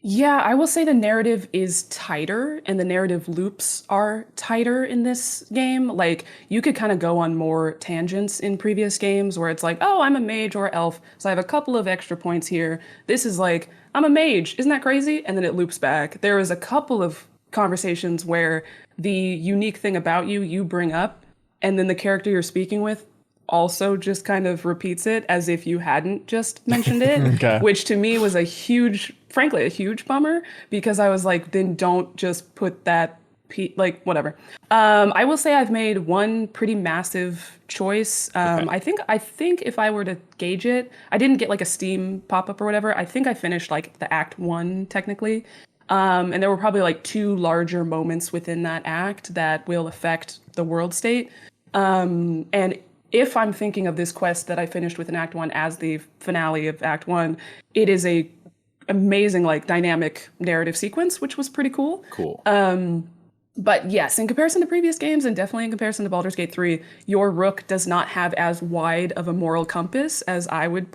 Speaker 3: Yeah, I will say the narrative is tighter and the narrative loops are tighter in this game. Like, you could kind of go on more tangents in previous games where it's like, oh, I'm a mage or elf, so I have a couple of extra points here. This is like, I'm a mage. Isn't that crazy? And then it loops back. There was a couple of conversations where the unique thing about you bring up, and then the character you're speaking with also just kind of repeats it as if you hadn't just mentioned it, which to me was frankly a huge bummer, because I was like, then don't just put that whatever. I will say I've made one pretty massive choice. I think if I were to gauge it, I didn't get like a Steam pop-up or whatever. I think I finished like the Act 1 technically. And there were probably like 2 larger moments within that act that will affect the world state. And if I'm thinking of this quest that I finished with in Act 1 as the finale of Act 1, it is a amazing, like, dynamic narrative sequence, which was pretty cool. But yes, in comparison to previous games, and definitely in comparison to Baldur's Gate 3, your Rook does not have as wide of a moral compass as I would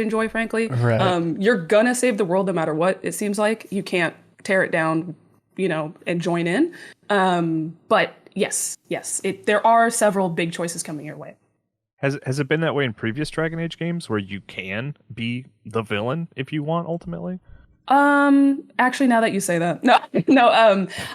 Speaker 3: enjoy, frankly. Right. You're gonna save the world no matter what, it seems like. You can't tear it down, and join in. But yes, there are several big choices coming your way.
Speaker 4: Has it been that way in previous Dragon Age games where you can be the villain if you want, ultimately?
Speaker 3: Actually, now that you say that, no,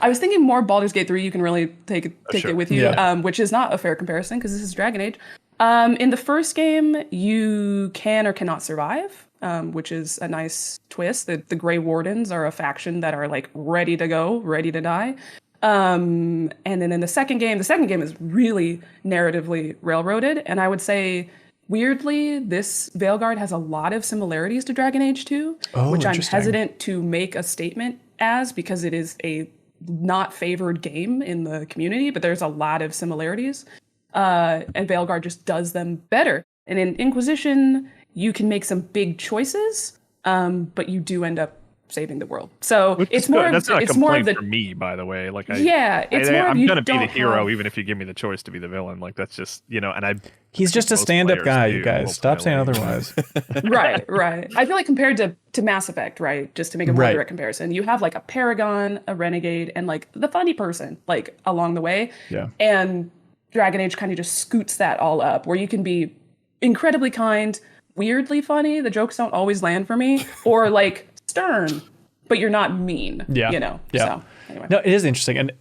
Speaker 3: I was thinking more Baldur's Gate 3, you can really take it with you, which is not a fair comparison because this is Dragon Age. In the first game, you can or cannot survive, which is a nice twist. The Grey Wardens are a faction that are like ready to go, ready to die. And then in the second game is really narratively railroaded, and I would say, weirdly, this Veilguard has a lot of similarities to Dragon Age 2, which I'm hesitant to make a statement as, because it is a not favored game in the community, but there's a lot of similarities. And Veilguard just does them better. And in Inquisition, you can make some big choices, but you do end up saving the world. So it's more.
Speaker 4: That's not a
Speaker 3: it's
Speaker 4: complaint
Speaker 3: more of the,
Speaker 4: for me, by the way. Like,
Speaker 3: I'm
Speaker 4: gonna be the hero even if you give me the choice to be the villain. Like, that's just and
Speaker 1: he's just a stand-up guy. You guys stop saying otherwise.
Speaker 3: Right. I feel like compared to Mass Effect, right? Just to make a more direct comparison, you have like a paragon, a renegade, and like the funny person like along the way. Yeah. And Dragon Age kind of just scoots that all up, where you can be incredibly kind, weirdly funny. The jokes don't always land for me, or like stern, but you're not mean.
Speaker 1: Yeah.
Speaker 3: So anyway.
Speaker 1: No, it is interesting, and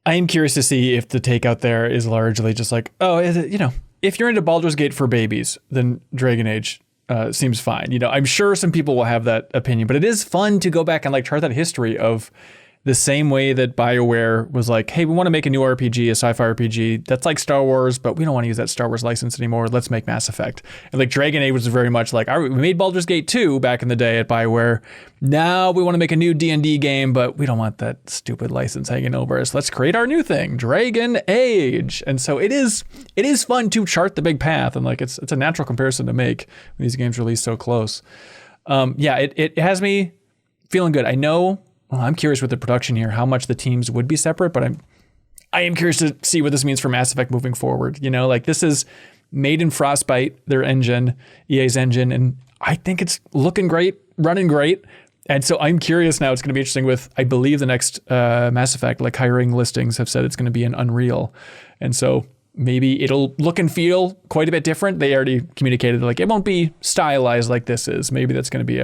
Speaker 1: I am curious to see if the take out there is largely just like, oh, is it, if you're into Baldur's Gate for babies, then Dragon Age seems fine. I'm sure some people will have that opinion, but it is fun to go back and like chart that history of the same way that BioWare was like, hey, we want to make a new RPG, a sci-fi RPG that's like Star Wars, but we don't want to use that Star Wars license anymore. Let's make Mass Effect. And like Dragon Age was very much like, all right, we made Baldur's Gate 2 back in the day at BioWare. Now we want to make a new D&D game, but we don't want that stupid license hanging over us. Let's create our new thing, Dragon Age. And so it is fun to chart the big path, and like it's a natural comparison to make when these games release so close. It has me feeling good. I know. Well, I'm curious with the production here, how much the teams would be separate, but I am curious to see what this means for Mass Effect moving forward. Like this is made in Frostbite, their engine, EA's engine, and I think it's looking great, running great. And so I'm curious now. It's going to be interesting with, I believe the next Mass Effect, like hiring listings have said it's going to be an Unreal. And so maybe it'll look and feel quite a bit different. They already communicated like it won't be stylized like this is. Maybe that's going to be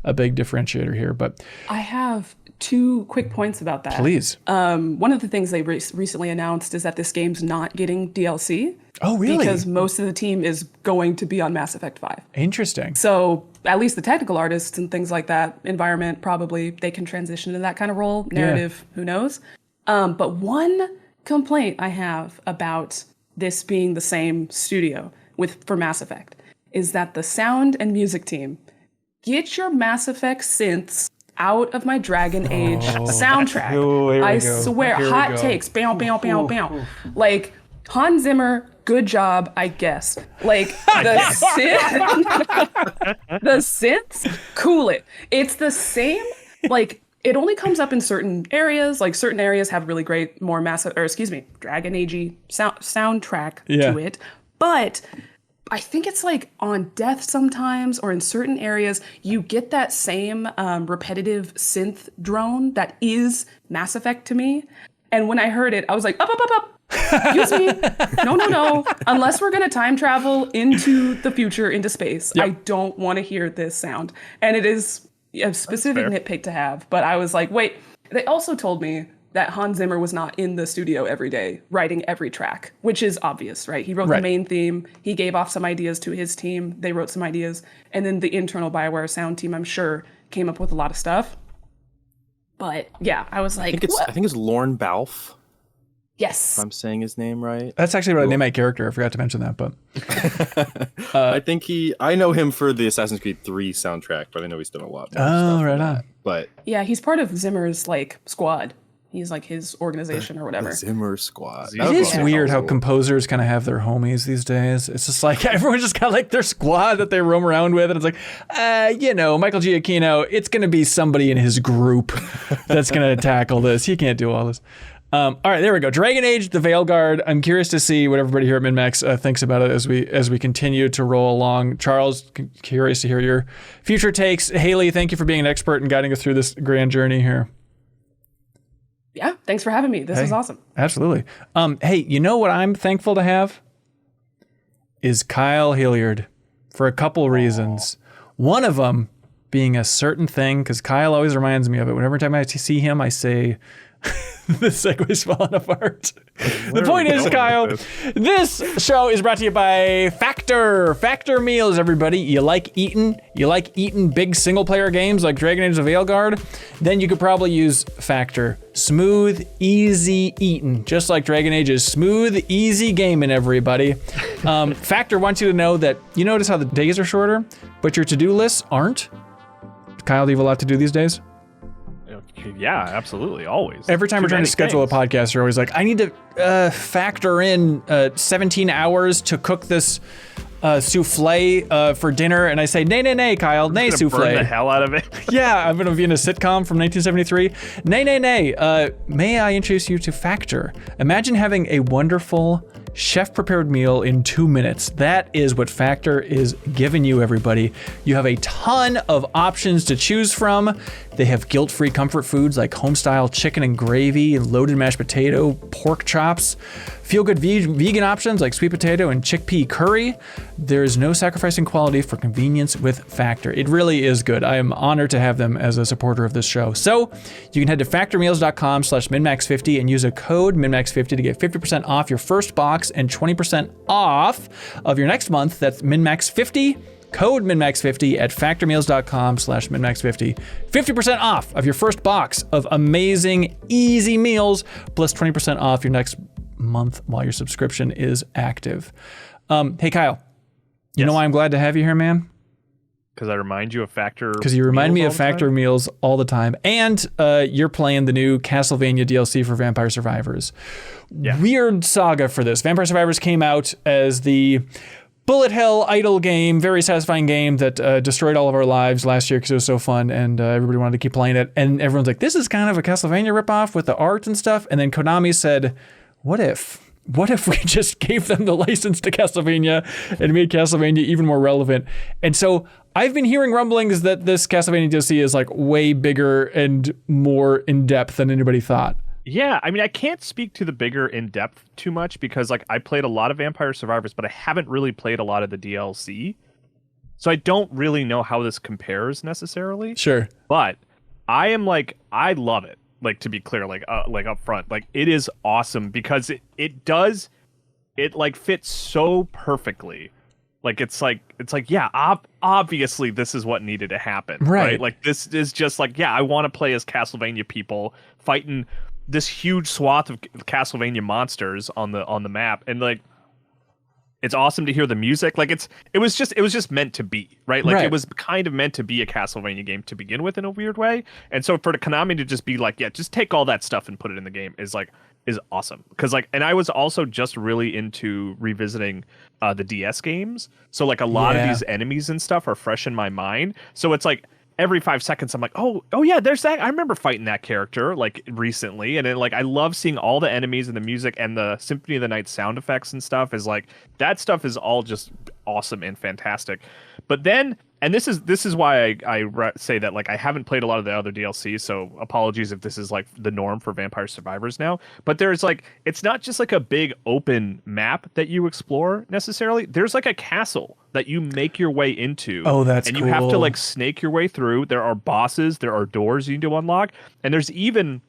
Speaker 1: a big differentiator here. But
Speaker 3: I have 2 quick points about that.
Speaker 1: Please.
Speaker 3: One of the things they recently announced is that this game's not getting DLC.
Speaker 1: Oh, really?
Speaker 3: Because most of the team is going to be on Mass Effect 5.
Speaker 1: Interesting.
Speaker 3: So at least the technical artists and things like that, environment, probably they can transition to that kind of role. Narrative, who knows? But one complaint I have about this being the same studio for Mass Effect is that the sound and music team, get your Mass Effect synths out of my Dragon Age soundtrack. I swear, hot takes, bam, bam, bam, bam. Like Hans Zimmer, good job, I guess. Like the synths, cool it. It's the same, like it only comes up in certain areas. Like certain areas have really great, more Dragon Age-y soundtrack to it. But I think it's like on Death sometimes, or in certain areas, you get that same repetitive synth drone that is Mass Effect to me. And when I heard it, I was like, up. Excuse me. No. Unless we're going to time travel into the future, into space, I don't want to hear this sound. And it is a specific nitpick to have. But I was like, wait, they also told me that Hans Zimmer was not in the studio every day writing every track, which is obvious, right? He wrote the main theme. He gave off some ideas to his team. They wrote some ideas. And then the internal BioWare sound team, I'm sure, came up with a lot of stuff. But yeah, I was like,
Speaker 2: I think it's Lorne Balfe.
Speaker 3: Yes.
Speaker 2: If I'm saying his name right.
Speaker 1: That's actually what I named my character. I forgot to mention that, but
Speaker 2: I know him for the Assassin's Creed 3 soundtrack, but I know he's done a lot more
Speaker 1: stuff. Right on.
Speaker 2: But
Speaker 3: yeah, he's part of Zimmer's like squad. He's like his organization or whatever.
Speaker 2: The Zimmer squad.
Speaker 1: It is weird how composers kind of have their homies these days. It's just like everyone's just got like their squad that they roam around with. And it's like, Michael Giacchino, it's going to be somebody in his group that's going to tackle this. He can't do all this. All right, there we go. Dragon Age, the Veilguard. I'm curious to see what everybody here at MinnMax thinks about it as we continue to roll along. Charles, curious to hear your future takes. Haley, thank you for being an expert and guiding us through this grand journey here.
Speaker 3: Yeah, thanks for having me. This is awesome.
Speaker 1: Absolutely. Hey, you know what I'm thankful to have? Is Kyle Hilliard for a couple reasons. One of them being a certain thing, because Kyle always reminds me of it. Whenever time I see him, I say... The segue's falling apart. The point is, Kyle, this show is brought to you by Factor. Factor meals, everybody. You like eating big single-player games like Dragon Age: The Veilguard? Then you could probably use Factor. Smooth, easy eating, just like Dragon Age is smooth, easy gaming, everybody. Factor wants you to know that you notice how the days are shorter, but your to-do lists aren't. Kyle, do you have a lot to do these days?
Speaker 4: Yeah, absolutely. Always.
Speaker 1: Every time we're trying to schedule a podcast, you're always like, I need to factor in 17 hours to cook this souffle for dinner. And I say, nay, Kyle, nay, souffle.
Speaker 4: Burn the hell out of it.
Speaker 1: Yeah, I'm going to be in a sitcom from 1973. Nay. May I introduce you to Factor? Imagine having a wonderful, chef-prepared meal in 2 minutes. That is what Factor is giving you, everybody. You have a ton of options to choose from. They have guilt-free comfort foods like home-style chicken and gravy, loaded mashed potato, pork chops, feel-good vegan options like sweet potato and chickpea curry. There's no sacrificing quality for convenience with Factor. It really is good. I am honored to have them as a supporter of this show. So you can head to factormeals.com/MinnMax50 and use a code MinnMax50 to get 50% off your first box and 20% off of your next month. That's MinnMax50. Code MinnMax50 at factormeals.com/MinnMax50. 50% off of your first box of amazing, easy meals, plus 20% off your next month while your subscription is active. Hey, Kyle, you know why I'm glad to have you here, man?
Speaker 4: Because I remind you of Factor.
Speaker 1: Because you remind me of Factor meals all the time. And you're playing the new Castlevania DLC for Vampire Survivors. Yeah. Weird saga for this. Vampire Survivors came out as the bullet hell idle game, very satisfying game that destroyed all of our lives last year because it was so fun and everybody wanted to keep playing it. And everyone's like, this is kind of a Castlevania ripoff with the art and stuff. And then Konami said, what if we just gave them the license to Castlevania and made Castlevania even more relevant? And so I've been hearing rumblings that this Castlevania DLC is like way bigger and more in depth than anybody thought.
Speaker 4: Yeah, I mean, I can't speak to the bigger in depth too much because like I played a lot of Vampire Survivors, but I haven't really played a lot of the DLC. So I don't really know how this compares necessarily.
Speaker 1: Sure.
Speaker 4: But I love it. Like, to be clear, like up front, like it is awesome because it fits so perfectly. Like it's like yeah, obviously this is what needed to happen, right? Like this is just like, yeah, I want to play as Castlevania people fighting this huge swath of Castlevania monsters on the map, and like it's awesome to hear the music. Like it was just meant to be, right? Like it was kind of meant to be a Castlevania game to begin with in a weird way. And so for the Konami to just be like, yeah, just take all that stuff and put it in the game is awesome. Cause like, and I was also just really into revisiting the DS games. So like a lot of these enemies and stuff are fresh in my mind. So it's like every 5 seconds I'm like, oh yeah, there's that. I remember fighting that character like recently. And then like, I love seeing all the enemies and the music and the Symphony of the Night sound effects and stuff is like, that stuff is all just awesome and fantastic. But then, and this is why I say that like I haven't played a lot of the other DLC, so apologies if this is like the norm for Vampire Survivors now. But there's like, it's not just like a big open map that you explore necessarily. There's like a castle that you make your way into.
Speaker 1: Oh, that's
Speaker 4: cool.
Speaker 1: And
Speaker 4: you have to like snake your way through. There are bosses, there are doors you need to unlock, and there's even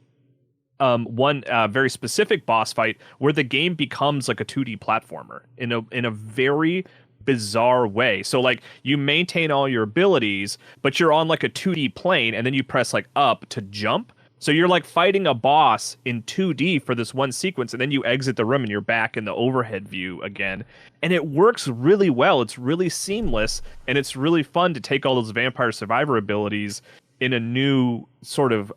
Speaker 4: one very specific boss fight where the game becomes like a 2D platformer in a very bizarre way. So like you maintain all your abilities, but you're on like a 2D plane, and then you press like up to jump. So you're like fighting a boss in 2D for this one sequence, and then you exit the room and you're back in the overhead view again. And it works really well. It's really seamless, and it's really fun to take all those Vampire Survivor abilities in a new sort of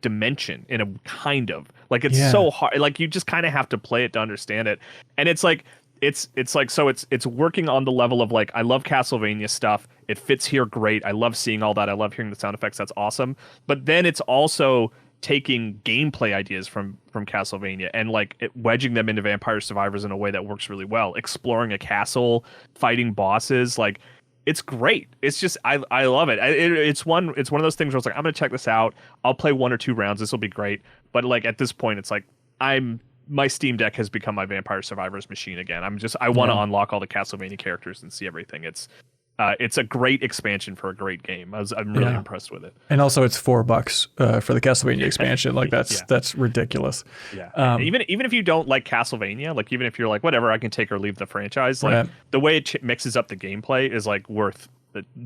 Speaker 4: dimension, in a kind of like, it's so hard. Like you just kind of have to play it to understand it. And it's like, it's like, so it's working on the level of like, I love Castlevania stuff. It fits here great. I love seeing all that. I love hearing the sound effects. That's awesome. But then it's also taking gameplay ideas from Castlevania and like wedging them into Vampire Survivors in a way that works really well. Exploring a castle, fighting bosses, like it's great. It's just, I love it. It's one of those things where it's like, I'm gonna check this out. I'll play 1 or 2 rounds. This will be great. But like at this point, it's like my Steam Deck has become my Vampire Survivors machine again. I want to unlock all the Castlevania characters and see everything. It's a great expansion for a great game. I'm really impressed with it.
Speaker 1: And also it's $4 for the Castlevania expansion. Like that's ridiculous.
Speaker 4: Yeah. Even if you don't like Castlevania, like even if you're like, whatever, I can take or leave the franchise, like the way it mixes up the gameplay is like worth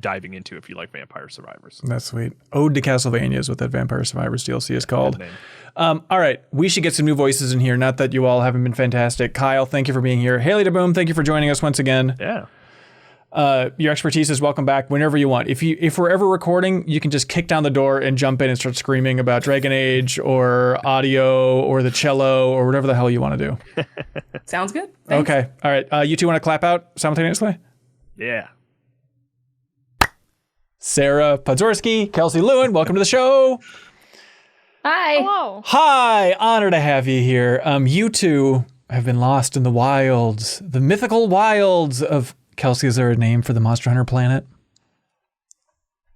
Speaker 4: diving into if you like Vampire Survivors.
Speaker 1: That's sweet. Ode to Castlevania is what that Vampire Survivors DLC is called. All right, we should get some new voices in here. Not that you all haven't been fantastic. Kyle, thank you for being here. Haley DeBoom, thank you for joining us once again.
Speaker 4: Yeah.
Speaker 1: Your expertise is welcome back whenever you want. If we're ever recording, you can just kick down the door and jump in and start screaming about Dragon Age or audio or the cello or whatever the hell you want to do.
Speaker 3: Sounds good. Thanks.
Speaker 1: Okay. All right. You two want to clap out simultaneously?
Speaker 4: Yeah.
Speaker 1: Sarah Podzorski, Kelsey Lewin, welcome to the show.
Speaker 5: Hi.
Speaker 6: Hello.
Speaker 1: Hi. Honor to have you here. You two have been lost in the wilds, the mythical wilds of Kelsey. Is there a name for the Monster Hunter planet?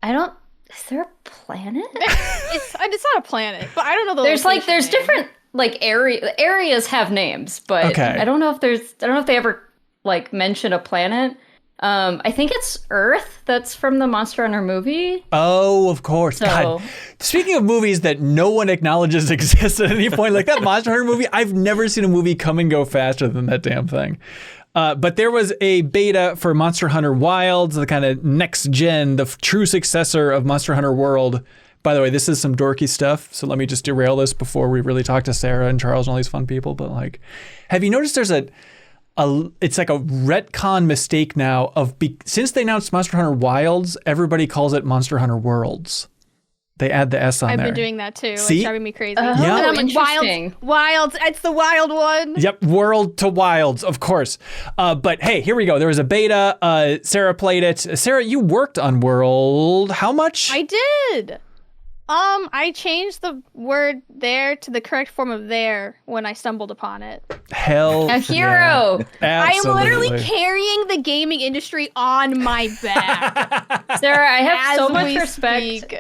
Speaker 5: Is there a planet?
Speaker 6: It's not a planet, but I don't know the
Speaker 5: There's
Speaker 6: location name.
Speaker 5: different areas have names, but
Speaker 1: Okay.
Speaker 5: I don't know if they ever like mention a planet. I think it's Earth. That's from the Monster Hunter movie.
Speaker 1: Oh, of course.
Speaker 5: So-
Speaker 1: God. Speaking of movies that no one acknowledges exist at any point, like that Monster Hunter movie, I've never seen a movie come and go faster than that damn thing. But there was a beta for Monster Hunter Wilds, the kind of next gen, the true successor of Monster Hunter World. By the way, this is some dorky stuff, so let me just derail this before we really talk to Sarah and Charles and all these fun people. But like, have you noticed there's it's like a retcon mistake now since they announced Monster Hunter Wilds, everybody calls it Monster Hunter Worlds. They add the S on
Speaker 6: I've
Speaker 1: there.
Speaker 6: been doing that too.
Speaker 1: See?
Speaker 6: It's driving me crazy.
Speaker 1: Yeah.
Speaker 6: And I'm like,
Speaker 5: Interesting.
Speaker 6: wilds. It's the wild one.
Speaker 1: Yep, World to Wilds, of course. But hey, here we go. There was a beta. Sarah played it. Sarah, you worked on World. How much?
Speaker 6: I did. I changed the word there to the correct form of there when I stumbled upon it.
Speaker 1: Hell,
Speaker 5: A hero.
Speaker 1: Yeah,
Speaker 6: I am literally
Speaker 1: absolutely.
Speaker 6: carrying the gaming industry on my back.
Speaker 5: Sarah, I have so
Speaker 6: as
Speaker 5: much
Speaker 6: we
Speaker 5: respect
Speaker 6: speak.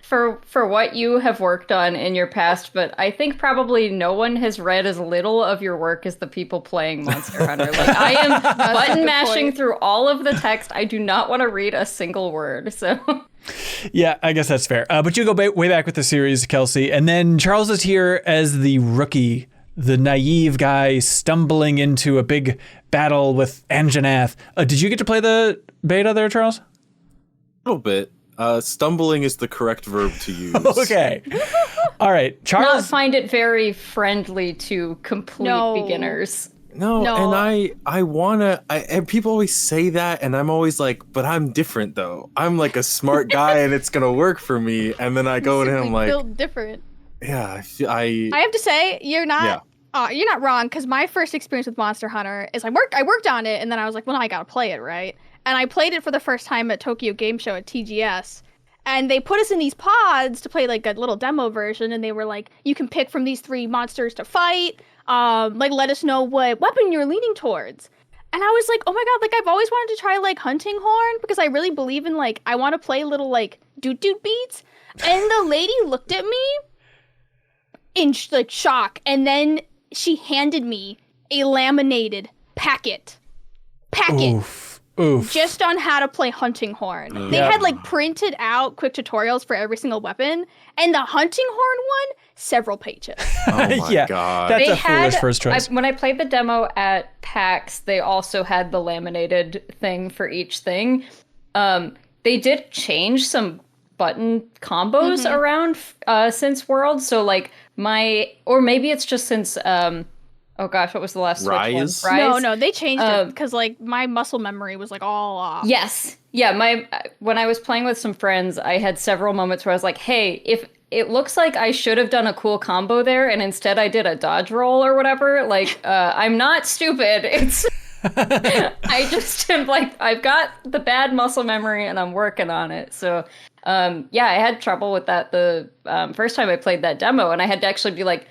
Speaker 5: for what you have worked on in your past, but I think probably no one has read as little of your work as the people playing Monster Hunter. Like, I am button mashing
Speaker 6: point.
Speaker 5: through all of the text. I do not want to read a single word. So
Speaker 1: Yeah, I guess that's fair. But you go way back with the series, Kelsey. And then Charles is here as the rookie, the naive guy stumbling into a big battle with Anjanath. Did you get to play the beta there, Charles?
Speaker 2: A little bit. Stumbling is the correct verb to use.
Speaker 1: Okay. All right.
Speaker 5: not
Speaker 1: Charles.
Speaker 5: find it very friendly to complete
Speaker 6: No.
Speaker 5: beginners.
Speaker 2: No,
Speaker 6: No.
Speaker 2: and I wanna, and people always say that, and I'm always like, but I'm different though. I'm like a smart guy, and it's gonna work for me. And then I go to him
Speaker 6: Simply
Speaker 2: like,
Speaker 6: built different.
Speaker 2: yeah,
Speaker 6: I have to say, you're not wrong, because my first experience with Monster Hunter is I worked on it, and then I was like, well, now I gotta play it, right? And I played it for the first time at Tokyo Game Show at TGS. And they put us in these pods to play like a little demo version, and they were like, you can pick from these 3 monsters to fight. Like, let us know what weapon you're leaning towards. And I was like, oh my god, like, I've always wanted to try like hunting horn, because I really believe in like, I want to play little like doot beats. And the lady looked at me in like shock, and then she handed me a laminated packet
Speaker 1: Oof.
Speaker 6: just on how to play hunting horn. They
Speaker 1: Yeah.
Speaker 6: had like printed out quick tutorials for every single weapon, and the hunting horn one, several pages.
Speaker 2: oh my
Speaker 1: Yeah,
Speaker 2: god.
Speaker 1: that's a foolish first choice.
Speaker 5: When I played the demo at PAX, they also had the laminated thing for each thing. They did change some button combos around since World. So like or maybe it's just since oh gosh, what was the last Switch
Speaker 2: Rise?
Speaker 5: one?
Speaker 6: No, they changed it because like my muscle memory was like all off.
Speaker 5: Yes. Yeah, when I was playing with some friends, I had several moments where I was like, hey, if it looks like I should have done a cool combo there and instead I did a dodge roll or whatever, like, I'm not stupid. It's I just am like, I've got the bad muscle memory and I'm working on it. So yeah, I had trouble with that the first time I played that demo, and I had to actually be like,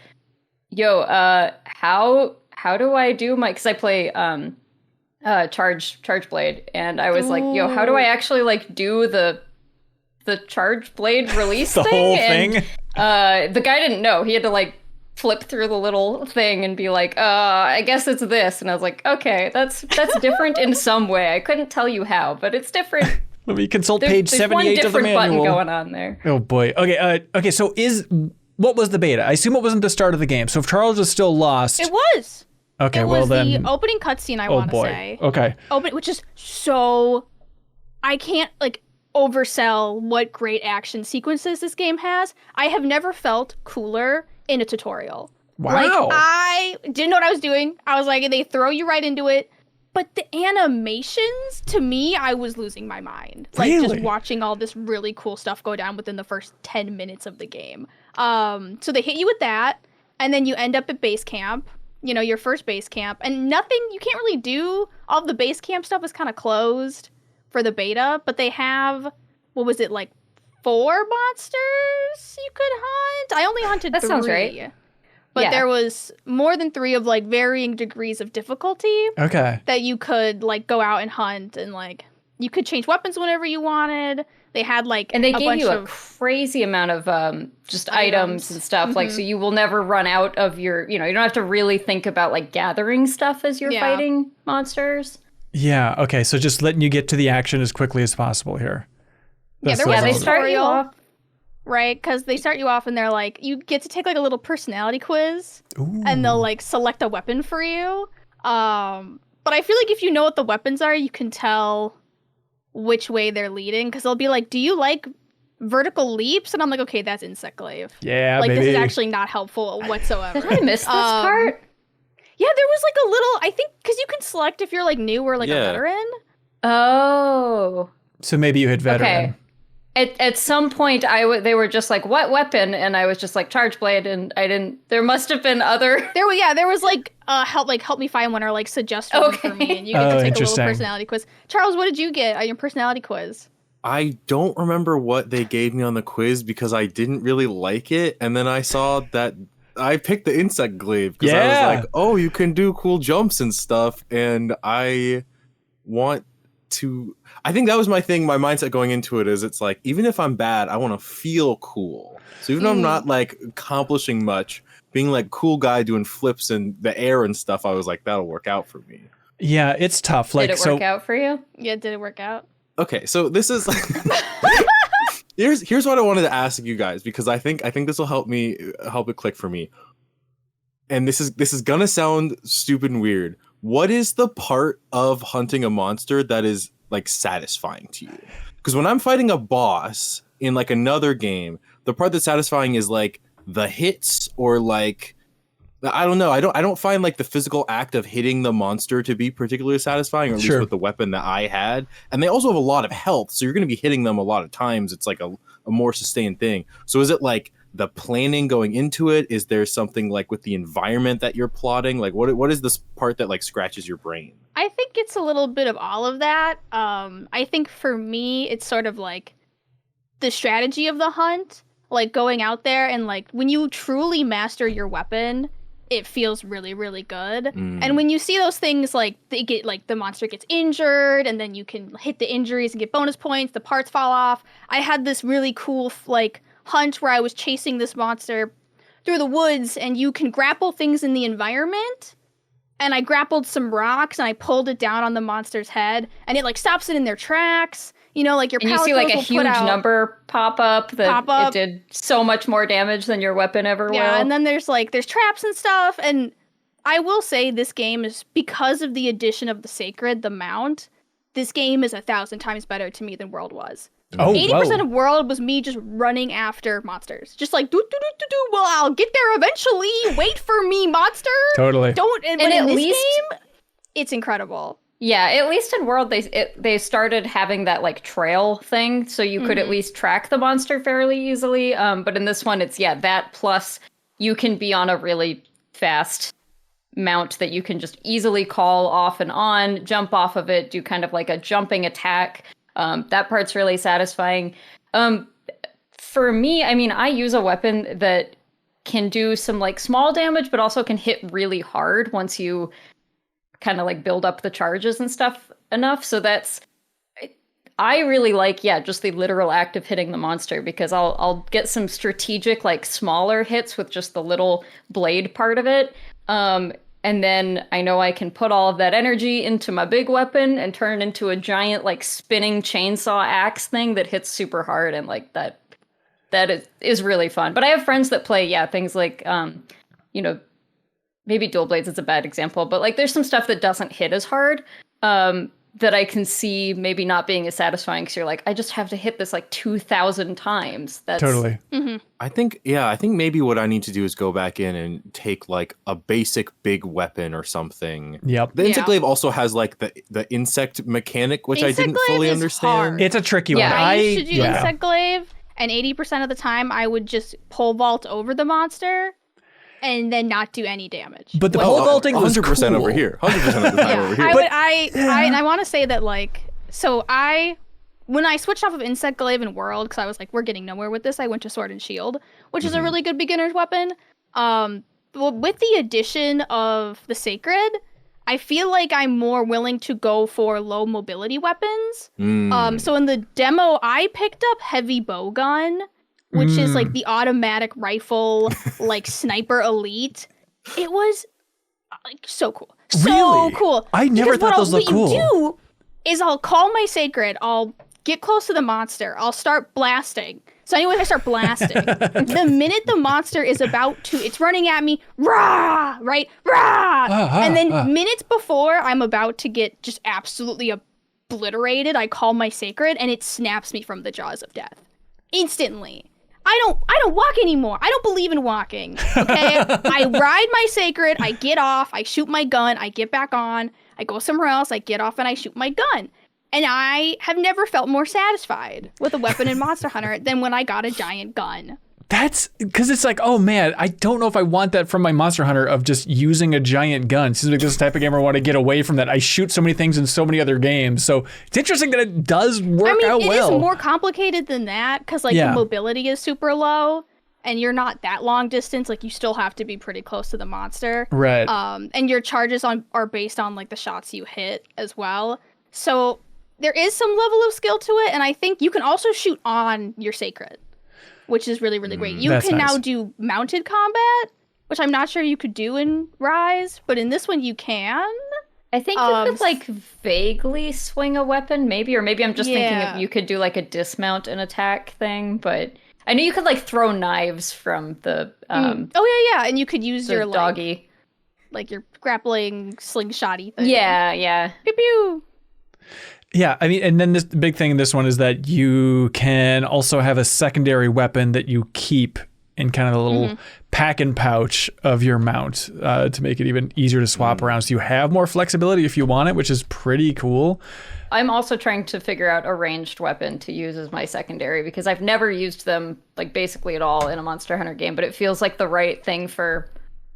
Speaker 5: yo, how do I do my, because I play charge blade, and I was like, yo, how do I actually like do the charge blade release
Speaker 1: The
Speaker 5: thing?
Speaker 1: whole thing?
Speaker 5: And the guy didn't know. He had to like flip through the little thing and be like, I guess it's this. And I was like, okay, that's different in some way. I couldn't tell you how, but it's different.
Speaker 1: Let me consult
Speaker 5: There's
Speaker 1: page
Speaker 5: one
Speaker 1: 78 of the
Speaker 5: different button
Speaker 1: manual.
Speaker 5: going on there.
Speaker 1: Oh boy. Okay. So what was the beta? I assume it wasn't the start of the game. So if Charles is still lost.
Speaker 6: It was.
Speaker 1: Okay.
Speaker 6: It
Speaker 1: Well
Speaker 6: was
Speaker 1: then.
Speaker 6: the opening cutscene, I
Speaker 1: Oh
Speaker 6: want to
Speaker 1: boy.
Speaker 6: say.
Speaker 1: Okay.
Speaker 6: Which is so, I can't like oversell what great action sequences this game has. I have never felt cooler in a tutorial.
Speaker 1: Wow.
Speaker 6: Like, I didn't know what I was doing. I was like, they throw you right into it. But the animations, to me, I was losing my mind. Like,
Speaker 1: Really?
Speaker 6: just watching all this really cool stuff go down within the first 10 minutes of the game. So they hit you with that, and then you end up at base camp, you know, your first base camp, and nothing, you can't really do, all of the base camp stuff is kind of closed for the beta, but they have, what was it, like 4 monsters you could hunt? I only hunted
Speaker 5: That
Speaker 6: 3.
Speaker 5: sounds right.
Speaker 6: but there was more than 3 of like varying degrees of difficulty.
Speaker 1: Okay.
Speaker 6: That you could like go out and hunt, and like you could change weapons whenever you wanted. They had like
Speaker 5: and they
Speaker 6: a
Speaker 5: gave
Speaker 6: bunch
Speaker 5: you a
Speaker 6: of
Speaker 5: crazy amount of just items and stuff. Like, so you will never run out of your, you don't have to really think about like gathering stuff as you're fighting monsters.
Speaker 1: Yeah. Okay. So just letting you get to the action as quickly as possible here.
Speaker 6: That's
Speaker 5: they start you off.
Speaker 6: Right, because they start you off and they're like, you get to take like a little personality quiz.
Speaker 1: Ooh.
Speaker 6: And they'll like select a weapon for you. But I feel like if you know what the weapons are, you can tell which way they're leading, because they'll be like, do you like vertical leaps? And I'm like, okay, that's insect glaive.
Speaker 1: Yeah,
Speaker 6: like
Speaker 1: baby.
Speaker 6: This is actually not helpful whatsoever.
Speaker 5: Did I miss this part?
Speaker 6: Yeah, there was like a little, I think, because you can select if you're like new or like a veteran.
Speaker 5: Oh.
Speaker 1: So maybe you hit veteran.
Speaker 5: Okay. At some point, they were just like, what weapon? And I was just like, charge blade, and I didn't. There must have been other.
Speaker 6: There was like help me find one, or like suggest one for me, and you get to take a little personality quiz. Charles, what did you get on your personality quiz?
Speaker 2: I don't remember what they gave me on the quiz because I didn't really like it, and then I saw that I picked the insect glaive because I was like, oh, you can do cool jumps and stuff, and I want to. I think that was my thing. My mindset going into it is it's like, even if I'm bad, I want to feel cool. So even though I'm not like accomplishing much, being like cool guy doing flips in the air and stuff, I was like, that'll work out for me.
Speaker 1: Yeah, it's tough. Like,
Speaker 5: did it work out for you?
Speaker 6: Yeah, did it work out?
Speaker 2: Okay, so this is here's what I wanted to ask you guys, because I think this will help it click for me. And this is gonna sound stupid and weird. What is the part of hunting a monster that is like satisfying to you? Because when I'm fighting a boss in like another game, the part that's satisfying is like the hits, or like, I don't know. I don't find like the physical act of hitting the monster to be particularly satisfying, or at least with the weapon that I had. And they also have a lot of health, so you're going to be hitting them a lot of times. It's like a more sustained thing. So is it like the planning going into it? Is there something like with the environment that you're plotting? Like what is this part that like scratches your brain?
Speaker 6: I think it's a little bit of all of that. I think for me, it's sort of like the strategy of the hunt, like going out there and like when you truly master your weapon, it feels really, really good. And when you see those things, like they get like the monster gets injured and then you can hit the injuries and get bonus points, the parts fall off. I had this really cool like hunt where I was chasing this monster through the woods, and you can grapple things in the environment. And I grappled some rocks and I pulled it down on the monster's head, and it like stops it in their tracks. You know, like your power.
Speaker 5: And you see like a huge number pop up it did so much more damage than your weapon ever will.
Speaker 6: Yeah, and then there's traps and stuff. And I will say this game is, because of the addition of the sacred, the mount, this game is 1,000 times better to me than World was. 80% of World was me just running after monsters. Just like, do. Well, I'll get there eventually. Wait for me, monster.
Speaker 1: Totally.
Speaker 6: Don't. And in this game, it's incredible.
Speaker 5: Yeah, at least in World, they started having that like trail thing, so you could at least track the monster fairly easily. But in this one, it's that plus you can be on a really fast mount that you can just easily call off and on, jump off of it, do kind of like a jumping attack. That part's really satisfying. For me, I mean, I use a weapon that can do some like small damage, but also can hit really hard once you kind of like build up the charges and stuff enough. So I really like, just the literal act of hitting the monster, because I'll get some strategic, like smaller hits with just the little blade part of it. And then I know I can put all of that energy into my big weapon and turn it into a giant like spinning chainsaw axe thing that hits super hard, and like that is really fun. But I have friends that play things like maybe dual blades is a bad example, but like there's some stuff that doesn't hit as hard that I can see maybe not being as satisfying, because you're like, I just have to hit this like 2,000 times. That's
Speaker 1: totally.
Speaker 2: I think maybe what I need to do is go back in and take like a basic big weapon or something.
Speaker 1: Yep.
Speaker 2: The insect glaive also has like the insect mechanic, which I didn't fully understand.
Speaker 6: Hard.
Speaker 1: It's a tricky one.
Speaker 6: I used to do insect glaive, and 80% of the time I would just pole vault over the monster and then not do any damage.
Speaker 1: But the pole vaulting was
Speaker 2: 100%
Speaker 1: cool.
Speaker 2: over here. 100% of the time over here.
Speaker 6: I want to say that like, so when I switched off of Insect Glaive in World, because I was like, we're getting nowhere with this, I went to Sword and Shield, which is a really good beginner's weapon. with the addition of the Sacred, I feel like I'm more willing to go for low mobility weapons. So in the demo, I picked up Heavy Bowgun, which is like the automatic rifle, like Sniper Elite. It was like so cool. So cool.
Speaker 1: I never thought those looked cool.
Speaker 6: What you do is I'll call my Sacred, I'll get close to the monster, I'll start blasting. So anyway, I start blasting. The minute the monster is it's running at me, rah, right, rah, and then minutes before I'm about to get just absolutely obliterated, I call my Sacred, and it snaps me from the jaws of death instantly. I don't walk anymore. I don't believe in walking. Okay, I ride my Sacred, I get off, I shoot my gun, I get back on, I go somewhere else, I get off, and I shoot my gun. And I have never felt more satisfied with a weapon in Monster Hunter than when I got a giant gun.
Speaker 1: That's because it's like, oh man, I don't know if I want that from my Monster Hunter of just using a giant gun. Seems like this type of game I want to get away from that. I shoot so many things in so many other games. So it's interesting that it does work out well.
Speaker 6: It is more complicated than that because the mobility is super low and you're not that long distance. Like you still have to be pretty close to the monster.
Speaker 1: Right.
Speaker 6: And your charges are based on like the shots you hit as well. So there is some level of skill to it, and I think you can also shoot on your Sacred, which is really, really great. You can now do mounted combat, which I'm not sure you could do in Rise, but in this one you can.
Speaker 5: I think you could like vaguely swing a weapon, maybe, or maybe I'm just thinking of you could do like a dismount and attack thing, but I knew you could like throw knives from the
Speaker 6: and you could use your
Speaker 5: doggy,
Speaker 6: like your grappling slingshotty thing.
Speaker 5: Yeah.
Speaker 6: Pew pew.
Speaker 1: Yeah, I mean, and then the big thing in this one is that you can also have a secondary weapon that you keep in kind of the little pack and pouch of your mount to make it even easier to swap around. So you have more flexibility if you want it, which is pretty cool.
Speaker 5: I'm also trying to figure out a ranged weapon to use as my secondary because I've never used them like basically at all in a Monster Hunter game, but it feels like the right thing for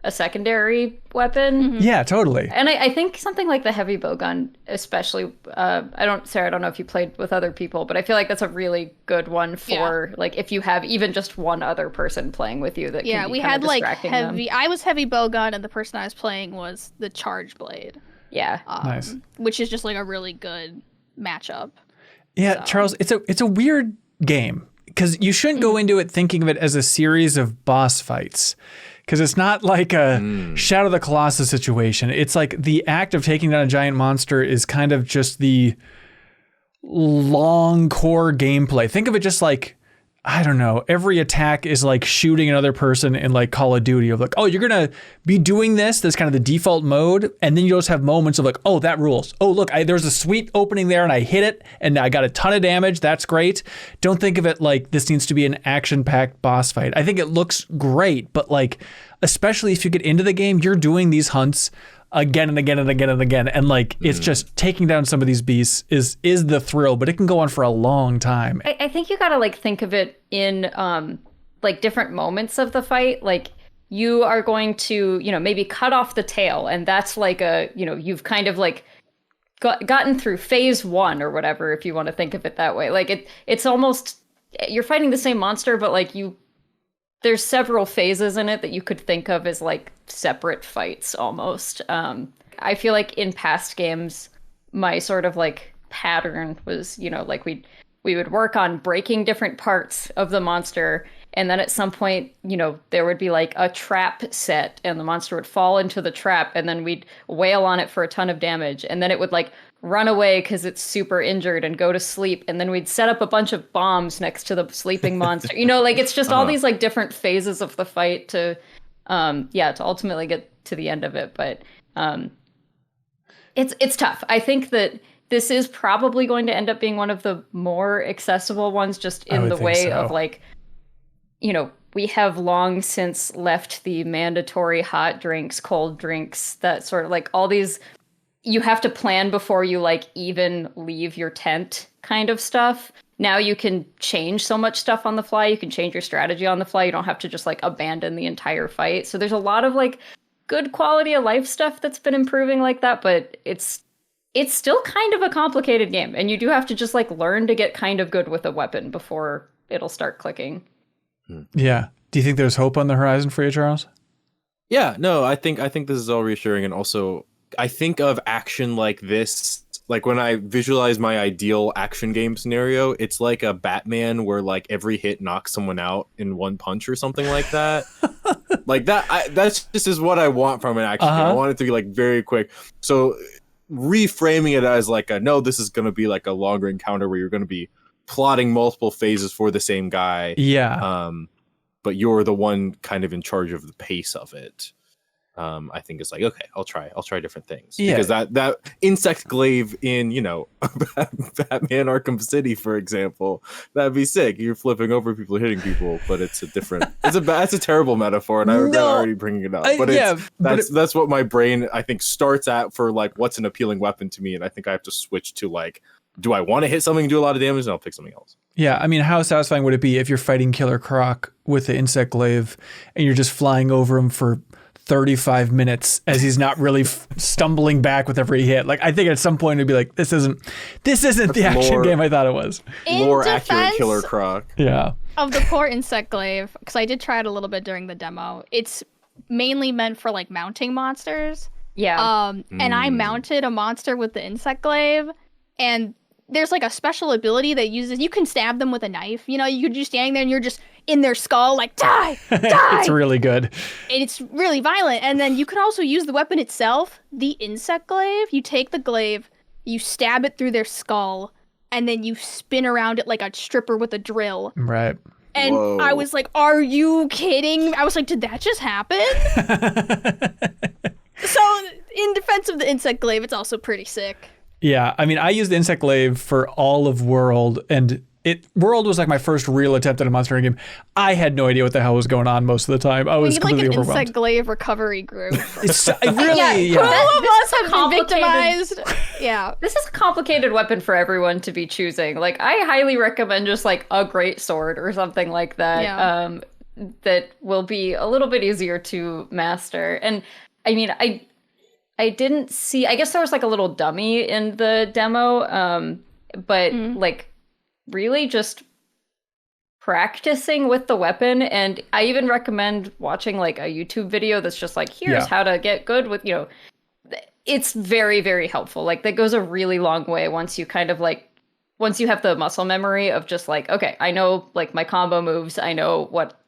Speaker 5: a secondary weapon.
Speaker 1: Yeah, totally.
Speaker 5: And I think something like the heavy bowgun, especially, Sarah, I don't know if you played with other people, but I feel like that's a really good one for like if you have even just one other person playing with you that can be
Speaker 6: we
Speaker 5: kind
Speaker 6: had
Speaker 5: of
Speaker 6: like
Speaker 5: heavy.
Speaker 6: I was heavy bowgun, and the person I was playing was the charge blade.
Speaker 5: Yeah,
Speaker 1: nice.
Speaker 6: Which is just like a really good matchup.
Speaker 1: Yeah, so. Charles, it's a weird game because you shouldn't go into it thinking of it as a series of boss fights. Because it's not like a Shadow of the Colossus situation. It's like the act of taking down a giant monster is kind of just the long core gameplay. Think of it just like, I don't know, every attack is like shooting another person in like Call of Duty of like, oh, you're going to be doing this. That's kind of the default mode. And then you just have moments of like, oh, that rules. Oh, look, there's a sweet opening there and I hit it and I got a ton of damage. That's great. Don't think of it like this needs to be an action-packed boss fight. I think it looks great, but like, especially if you get into the game, you're doing these hunts again and again and again and again. And like, it's just taking down some of these beasts is the thrill, but it can go on for a long time.
Speaker 5: I think you gotta like think of it in like different moments of the fight. Like you are going to, maybe cut off the tail. And that's like you've kind of like gotten through phase 1 or whatever, if you want to think of it that way. Like it's almost, you're fighting the same monster, but like there's several phases in it that you could think of as like separate fights almost. I feel like in past games, my sort of like pattern was, like we would work on breaking different parts of the monster. And then at some point, there would be like a trap set and the monster would fall into the trap and then we'd wail on it for a ton of damage. And then it would like run away because it's super injured and go to sleep. And then we'd set up a bunch of bombs next to the sleeping monster. Like it's just all these like different phases of the fight to ultimately get to the end of it. But it's tough. I think that this is probably going to end up being one of the more accessible ones just in the way of like, we have long since left the mandatory hot drinks, cold drinks, that sort of like all these, you have to plan before you like even leave your tent kind of stuff. Now you can change so much stuff on the fly. You can change your strategy on the fly. You don't have to just like abandon the entire fight. So there's a lot of like good quality of life stuff that's been improving like that, but it's still kind of a complicated game. And you do have to just like learn to get kind of good with a weapon before it'll start clicking.
Speaker 1: Yeah. Do you think there's hope on the horizon for you, Charles?
Speaker 2: Yeah, no, I think this is all reassuring, and also I think of action like this, like when I visualize my ideal action game scenario, it's like a Batman where like every hit knocks someone out in one punch or something like that. Like that's just is what I want from an action game. I want it to be like very quick. So reframing it as like no, this is going to be like a longer encounter where you're going to be plotting multiple phases for the same guy.
Speaker 1: Yeah.
Speaker 2: But you're the one kind of in charge of the pace of it. I think it's like, okay, I'll try different things.
Speaker 1: Yeah.
Speaker 2: Because that insect glaive in, Batman Arkham City, for example, that'd be sick. You're flipping over people, hitting people, but it's a terrible metaphor, and I regret already bringing it up. But that's what my brain, I think, starts at for like what's an appealing weapon to me, and I think I have to switch to like, do I want to hit something and do a lot of damage? And I'll pick something else.
Speaker 1: Yeah, I mean, how satisfying would it be if you're fighting Killer Croc with the insect glaive and you're just flying over him for 35 minutes as he's not really stumbling back with every hit? Like, I think at some point it'd be like, this isn't the action game I thought it was.
Speaker 2: More accurate Killer Croc.
Speaker 1: Yeah.
Speaker 6: Of the poor insect glaive, because I did try it a little bit during the demo. It's mainly meant for like mounting monsters.
Speaker 5: Yeah.
Speaker 6: And I mounted a monster with the insect glaive, and there's like a special ability that uses, you can stab them with a knife. You could just standing there and you're just in their skull like, die, die.
Speaker 1: It's really good.
Speaker 6: And it's really violent. And then you can also use the weapon itself, the insect glaive. You take the glaive, you stab it through their skull, and then you spin around it like a stripper with a drill.
Speaker 1: Right.
Speaker 6: And
Speaker 2: Whoa.
Speaker 6: I was like, are you kidding? I was like, did that just happen? So in defense of the insect glaive, it's also pretty sick.
Speaker 1: Yeah, I mean, I used the insect glaive for all of World, and World was like my first real attempt at a Monster Hunter game. I had no idea what the hell was going on most of the time. I was completely
Speaker 6: like an
Speaker 1: overwhelmed.
Speaker 6: insect glaive recovery group.
Speaker 1: It's really,
Speaker 6: Two of us have been victimized. Yeah.
Speaker 5: This is a complicated weapon for everyone to be choosing. Like, I highly recommend just like a great sword or something like that.
Speaker 6: Yeah.
Speaker 5: That will be a little bit easier to master. And I mean, I didn't see, I guess there was like a little dummy in the demo, but like really just practicing with the weapon. And I even recommend watching like a YouTube video that's just like, here's how to get good with, it's very, very helpful. Like that goes a really long way once you kind of like, once you have the muscle memory of just like, okay, I know like my combo moves, I know what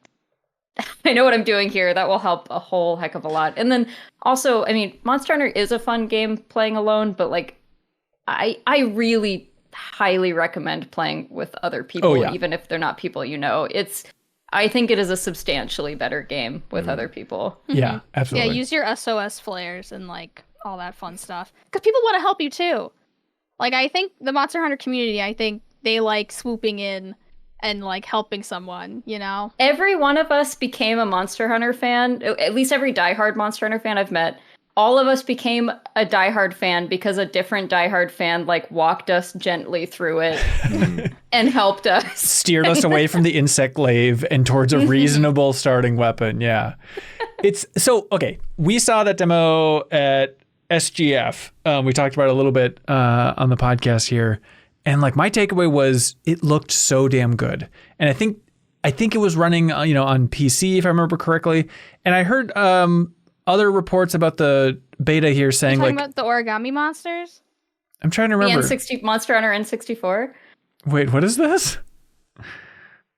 Speaker 5: I'm doing here. That will help a whole heck of a lot. And then also, I mean, Monster Hunter is a fun game playing alone, but like, I really highly recommend playing with other people, even if they're not people you know. I think it is a substantially better game with other people.
Speaker 1: Yeah, absolutely.
Speaker 6: Yeah, use your SOS flares and like all that fun stuff. Because people want to help you too. Like, I think the Monster Hunter community, I think they like swooping in and like helping someone, Every one of us became a Monster Hunter fan. At least every diehard Monster Hunter fan I've met. All of us became a diehard fan because a different diehard fan like walked us gently through it and helped us.
Speaker 1: Steered us away from the insect glaive and towards a reasonable starting weapon. Yeah. Okay. We saw that demo at SGF. We talked about it a little bit on the podcast here. And like my takeaway was it looked so damn good. And I think it was running, on PC, if I remember correctly. And I heard other reports about the beta here saying
Speaker 6: like about the origami monsters.
Speaker 1: I'm trying to remember.
Speaker 5: The Monster Hunter N64.
Speaker 1: Wait, what is this?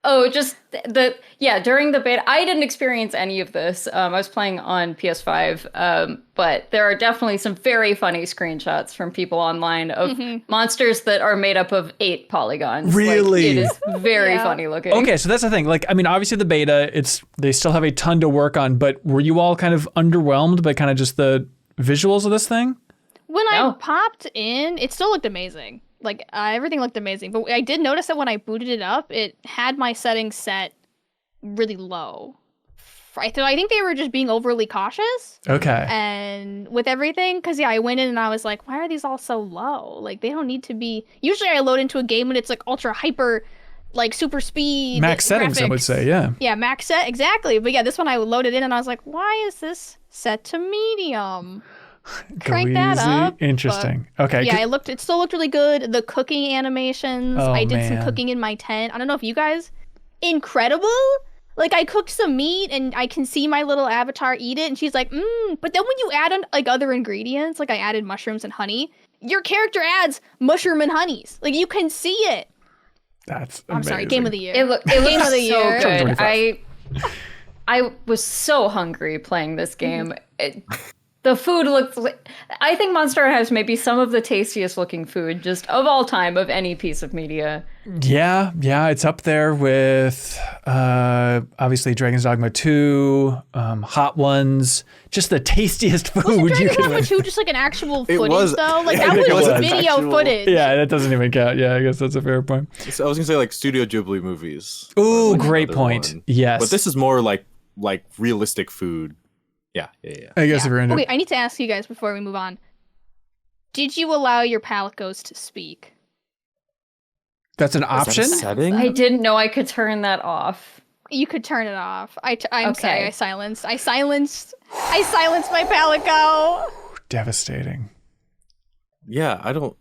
Speaker 5: Oh, just during the beta, I didn't experience any of this. I was playing on PS5, but there are definitely some very funny screenshots from people online of monsters that are made up of 8 polygons.
Speaker 1: Really?
Speaker 5: Like, it is very funny looking.
Speaker 1: Okay, so that's the thing. Like, I mean, obviously the beta, they still have a ton to work on, but were you all kind of underwhelmed by kind of just the visuals of this thing?
Speaker 6: When I popped in, it still looked amazing. Like, everything looked amazing. But I did notice that when I booted it up, it had my settings set really low. I think they were just being overly cautious.
Speaker 1: Okay.
Speaker 6: And with everything, because, I went in and I was like, why are these all so low? Like, they don't need to be... Usually I load into a game when it's, like, ultra hyper, like, super speed
Speaker 1: max settings, I would say, yeah.
Speaker 6: Yeah, max set, exactly. But, yeah, this one I loaded in and I was like, why is this set to medium? Crank that up.
Speaker 1: Interesting. Okay.
Speaker 6: Yeah, it still looked really good. The cooking animations. I did some cooking in my tent. I don't know if you guys, incredible. Like, I cooked some meat and I can see my little avatar eat it, and she's like, But then when you add on, like, other ingredients, like I added mushrooms and honey, your character adds mushroom and honeys. Like, you can see it.
Speaker 1: That's
Speaker 6: I'm sorry,
Speaker 1: amazing.
Speaker 6: Game of the Year.
Speaker 5: It looked
Speaker 6: Game
Speaker 5: so
Speaker 6: of the Year.
Speaker 5: good. I was so hungry playing this game. The food looked I think Monster Hunter has maybe some of the tastiest looking food just of all time of any piece of media.
Speaker 1: Yeah, it's up there with obviously Dragon's Dogma 2, Hot Ones, just the tastiest food
Speaker 6: Wasn't
Speaker 1: you
Speaker 6: Dragon's
Speaker 1: can
Speaker 6: Dogma 2 just like an actual footage
Speaker 2: was.
Speaker 6: though? Like
Speaker 2: Yeah,
Speaker 6: that
Speaker 2: I think it
Speaker 6: was
Speaker 2: was
Speaker 6: video
Speaker 2: actual-
Speaker 6: footage.
Speaker 1: Yeah, that doesn't even count. Yeah, I guess that's a fair point.
Speaker 2: So I was gonna say like Studio Ghibli movies.
Speaker 1: Ooh,
Speaker 2: Like
Speaker 1: great
Speaker 2: another
Speaker 1: point.
Speaker 2: one.
Speaker 1: Yes.
Speaker 2: But this is more like realistic food. Yeah.
Speaker 1: I guess if you're into
Speaker 6: Okay, I need to ask you guys before we move on. Did you allow your palette ghost to speak?
Speaker 1: that's an
Speaker 2: Is that a
Speaker 1: option?
Speaker 2: setting?
Speaker 5: I didn't know I could turn that off.
Speaker 6: You could turn it off. I'm
Speaker 5: Okay.
Speaker 6: sorry, I silenced my palette go.
Speaker 1: Devastating.
Speaker 2: Yeah, I don't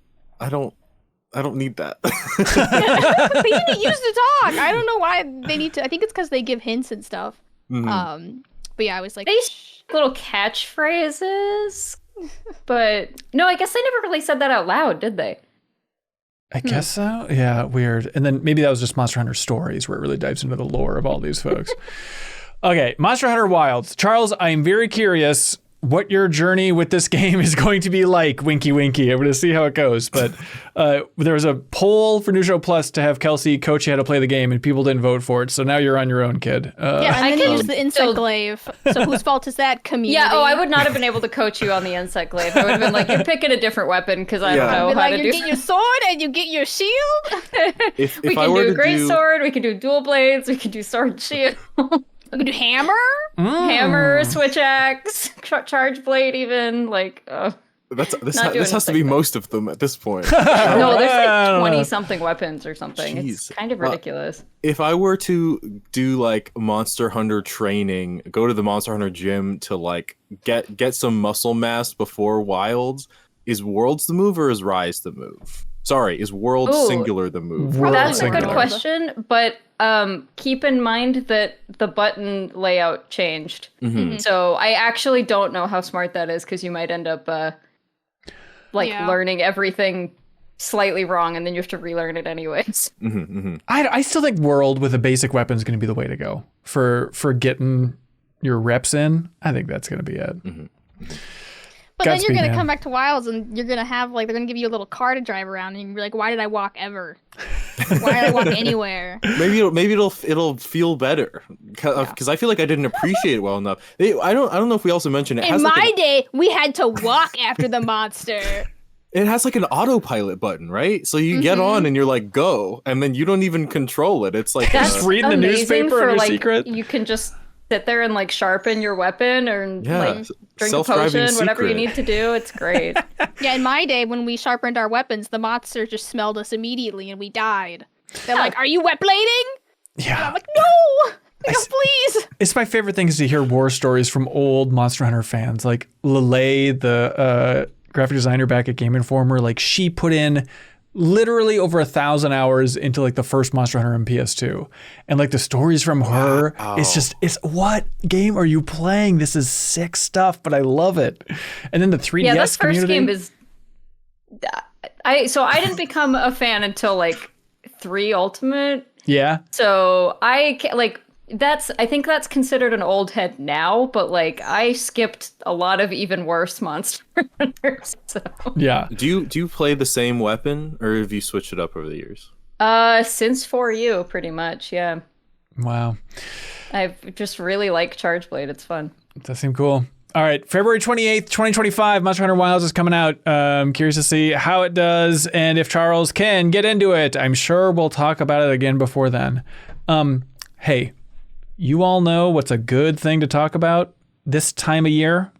Speaker 2: need that.
Speaker 6: They didn't use to talk. I don't know why they need to. I think it's because they give hints and stuff.
Speaker 2: Mhm.
Speaker 6: But yeah, I was like,
Speaker 5: They little catchphrases. But no, I guess they never really said that out loud, did they?
Speaker 1: I guess so. Yeah, weird. And then maybe that was just Monster Hunter Stories where it really dives into the lore of all these folks. Okay, Monster Hunter Wilds. Charles, I'm very curious what your journey with this game is going to be like. Winky, winky. I'm going to see how it goes. But there was a poll for New Show Plus to have Kelsey coach you how to play the game, and people didn't vote for it. So now you're on your own, kid.
Speaker 6: yeah, and
Speaker 5: I
Speaker 6: then
Speaker 5: can
Speaker 6: you use the insect glaive. So whose fault is that? Community.
Speaker 5: Yeah, I would not have been able to coach you on the insect glaive. I would have been like, you're picking a different weapon because I don't know
Speaker 6: Be
Speaker 5: how
Speaker 6: like,
Speaker 5: to
Speaker 6: you
Speaker 5: do
Speaker 6: get your sword and you get your shield.
Speaker 2: If
Speaker 5: We
Speaker 2: I
Speaker 5: can
Speaker 2: were
Speaker 5: do
Speaker 2: to
Speaker 5: great
Speaker 2: do
Speaker 5: sword, we can do dual blades, we can do sword and shield,
Speaker 6: You can do hammer.
Speaker 5: hammer, switch axe, charge blade even, like,
Speaker 2: this
Speaker 5: Not doing
Speaker 2: has to be
Speaker 5: insect
Speaker 2: most of them at this point.
Speaker 5: no, there's
Speaker 1: I don't
Speaker 5: like
Speaker 1: know.
Speaker 5: 20-something weapons or something. It's
Speaker 2: Jeez.
Speaker 5: kind of ridiculous.
Speaker 2: If I were to do like Monster Hunter training, go to the Monster Hunter gym to like get some muscle mass before Wilds, is Worlds the move or is Rise the move? Sorry, is Worlds
Speaker 5: Ooh.
Speaker 2: singular the move?
Speaker 1: World
Speaker 5: That's a good
Speaker 1: singular.
Speaker 5: question, but keep in mind that the button layout changed.
Speaker 2: Mhm.
Speaker 5: So I actually don't know how smart that is because you might end up
Speaker 6: Yeah.
Speaker 5: learning everything slightly wrong and then you have to relearn it anyways.
Speaker 1: I still think World with a basic weapon is going to be the way to go for getting your reps in. I think that's going to be it.
Speaker 6: But then
Speaker 1: Godspeed,
Speaker 6: you're gonna
Speaker 1: man.
Speaker 6: come back to Wilds and you're gonna have like they're gonna give you a little car to drive around and you're like, why did I walk ever? Why did I walk anywhere?
Speaker 2: Maybe it'll feel better because I feel like I didn't appreciate it well enough. I don't know if we also mentioned it.
Speaker 6: In
Speaker 2: has like
Speaker 6: my day, we had to walk after the monster.
Speaker 2: it has like an autopilot button, right? So you get on and you're like go, and then you don't even control it. It's like
Speaker 5: That's
Speaker 1: reading the
Speaker 5: amazing
Speaker 1: newspaper
Speaker 5: for
Speaker 1: under
Speaker 5: like
Speaker 1: secret.
Speaker 5: you can just sit there and like sharpen your weapon or like drink a
Speaker 2: self-driving
Speaker 5: potion, whatever you
Speaker 2: secret.
Speaker 5: need to do. It's great.
Speaker 6: Yeah, in my day, when we sharpened our weapons, the monster just smelled us immediately and we died. They're like, are you wet blading? And
Speaker 1: Yeah.
Speaker 6: I'm like, no! Please!
Speaker 1: It's my favorite thing is to hear war stories from old Monster Hunter fans. Like Lele, the graphic designer back at Game Informer, like she put in literally over 1,000 hours into like the first Monster Hunter on PS2. And like the stories from her, it's what game are you playing? This is sick stuff, but I love it. And then the 3DS
Speaker 5: Yeah, this first
Speaker 1: community.
Speaker 5: game is. I didn't become a fan until like 3 Ultimate.
Speaker 1: Yeah.
Speaker 5: So I think that's considered an old head now, but like I skipped a lot of even worse Monster Hunters. So.
Speaker 1: Yeah.
Speaker 2: Do you play the same weapon or have you switched it up over the years?
Speaker 5: Since 4U, pretty much, yeah.
Speaker 1: Wow.
Speaker 5: I've just really liked Charge Blade. It's fun.
Speaker 1: Does seem cool. All right, February 28th, 2025, Monster Hunter Wilds is coming out. Curious to see how it does and if Charles can get into it. I'm sure we'll talk about it again before then. Hey, you all know what's a good thing to talk about this time of year?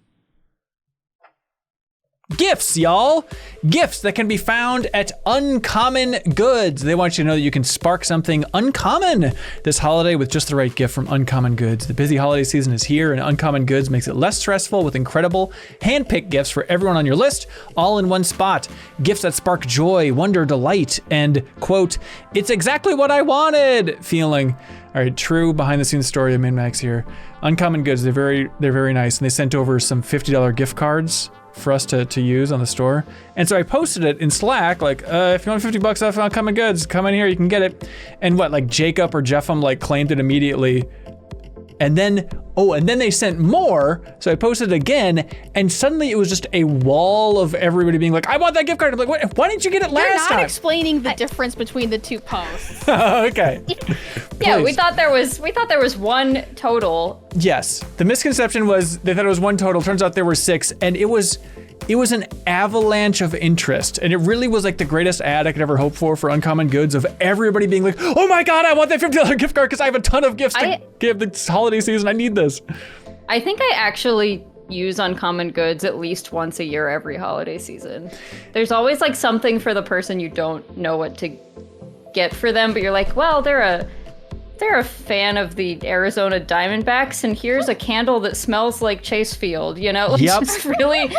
Speaker 1: Gifts, y'all. Gifts that can be found at Uncommon Goods. They want you to know that you can spark something uncommon this holiday with just the right gift from Uncommon Goods. The busy holiday season is here, and Uncommon Goods makes it less stressful with incredible hand-picked gifts for everyone on your list, all in one spot. Gifts that spark joy, wonder, delight, and, quote, it's exactly what I wanted feeling. All right, true behind the scenes story of MinnMax here. Uncommon Goods, they're very nice, and they sent over some $50 gift cards for us to use on the store. And so I posted it in Slack, like, if you want $50 off Uncommon Goods, come in here, you can get it. And what, like Jacob or Jeffem like claimed it immediately. And then they sent more, so I posted it again, and suddenly it was just a wall of everybody being like, I want that gift card. I'm like, why didn't you get it last time?
Speaker 6: You're not explaining the difference between the two posts.
Speaker 1: Okay.
Speaker 5: Yeah, we thought there was one total.
Speaker 1: Yes, the misconception was they thought it was one total. Turns out there were 6, and it was an avalanche of interest, and it really was like the greatest ad I could ever hope for Uncommon Goods, of everybody being like, oh my god, I want that $50 gift card because I have a ton of gifts to give this holiday season. I need this.
Speaker 5: I think I actually use Uncommon Goods at least once a year every holiday season. There's always like something for the person you don't know what to get for them, but you're like, well, they're a fan of the Arizona Diamondbacks, and here's a candle that smells like Chase Field, you know?
Speaker 1: Yep.
Speaker 5: It's really...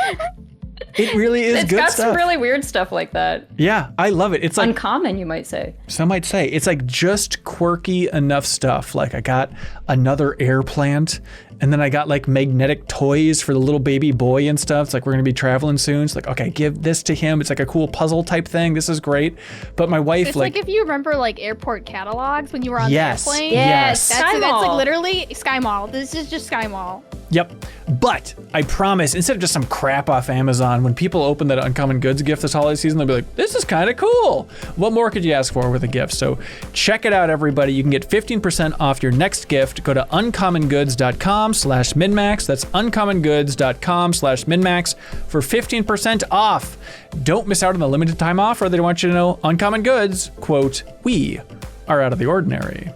Speaker 1: It really is good stuff.
Speaker 5: It's got some really weird stuff like that.
Speaker 1: Yeah, I love it. It's like
Speaker 5: uncommon, you might say.
Speaker 1: Some might say. It's like just quirky enough stuff. Like I got another air plant, and then I got like magnetic toys for the little baby boy and stuff. It's like, we're gonna be traveling soon. It's like, okay, give this to him. It's like a cool puzzle type thing. This is great. But my wife,
Speaker 6: it's like if you remember like airport catalogs when you were on the airplane.
Speaker 1: Yes.
Speaker 6: That's like literally Sky Mall. This is just Sky Mall.
Speaker 1: Yep. But I promise, instead of just some crap off Amazon, when people open that Uncommon Goods gift this holiday season, they'll be like, this is kind of cool. What more could you ask for with a gift? So check it out, everybody. You can get 15% off your next gift. Go to uncommongoods.com/MinnMax. That's uncommongoods.com/MinnMax for 15% off. Don't miss out on the limited time offer. They want you to know Uncommon Goods, quote, we are out of the ordinary.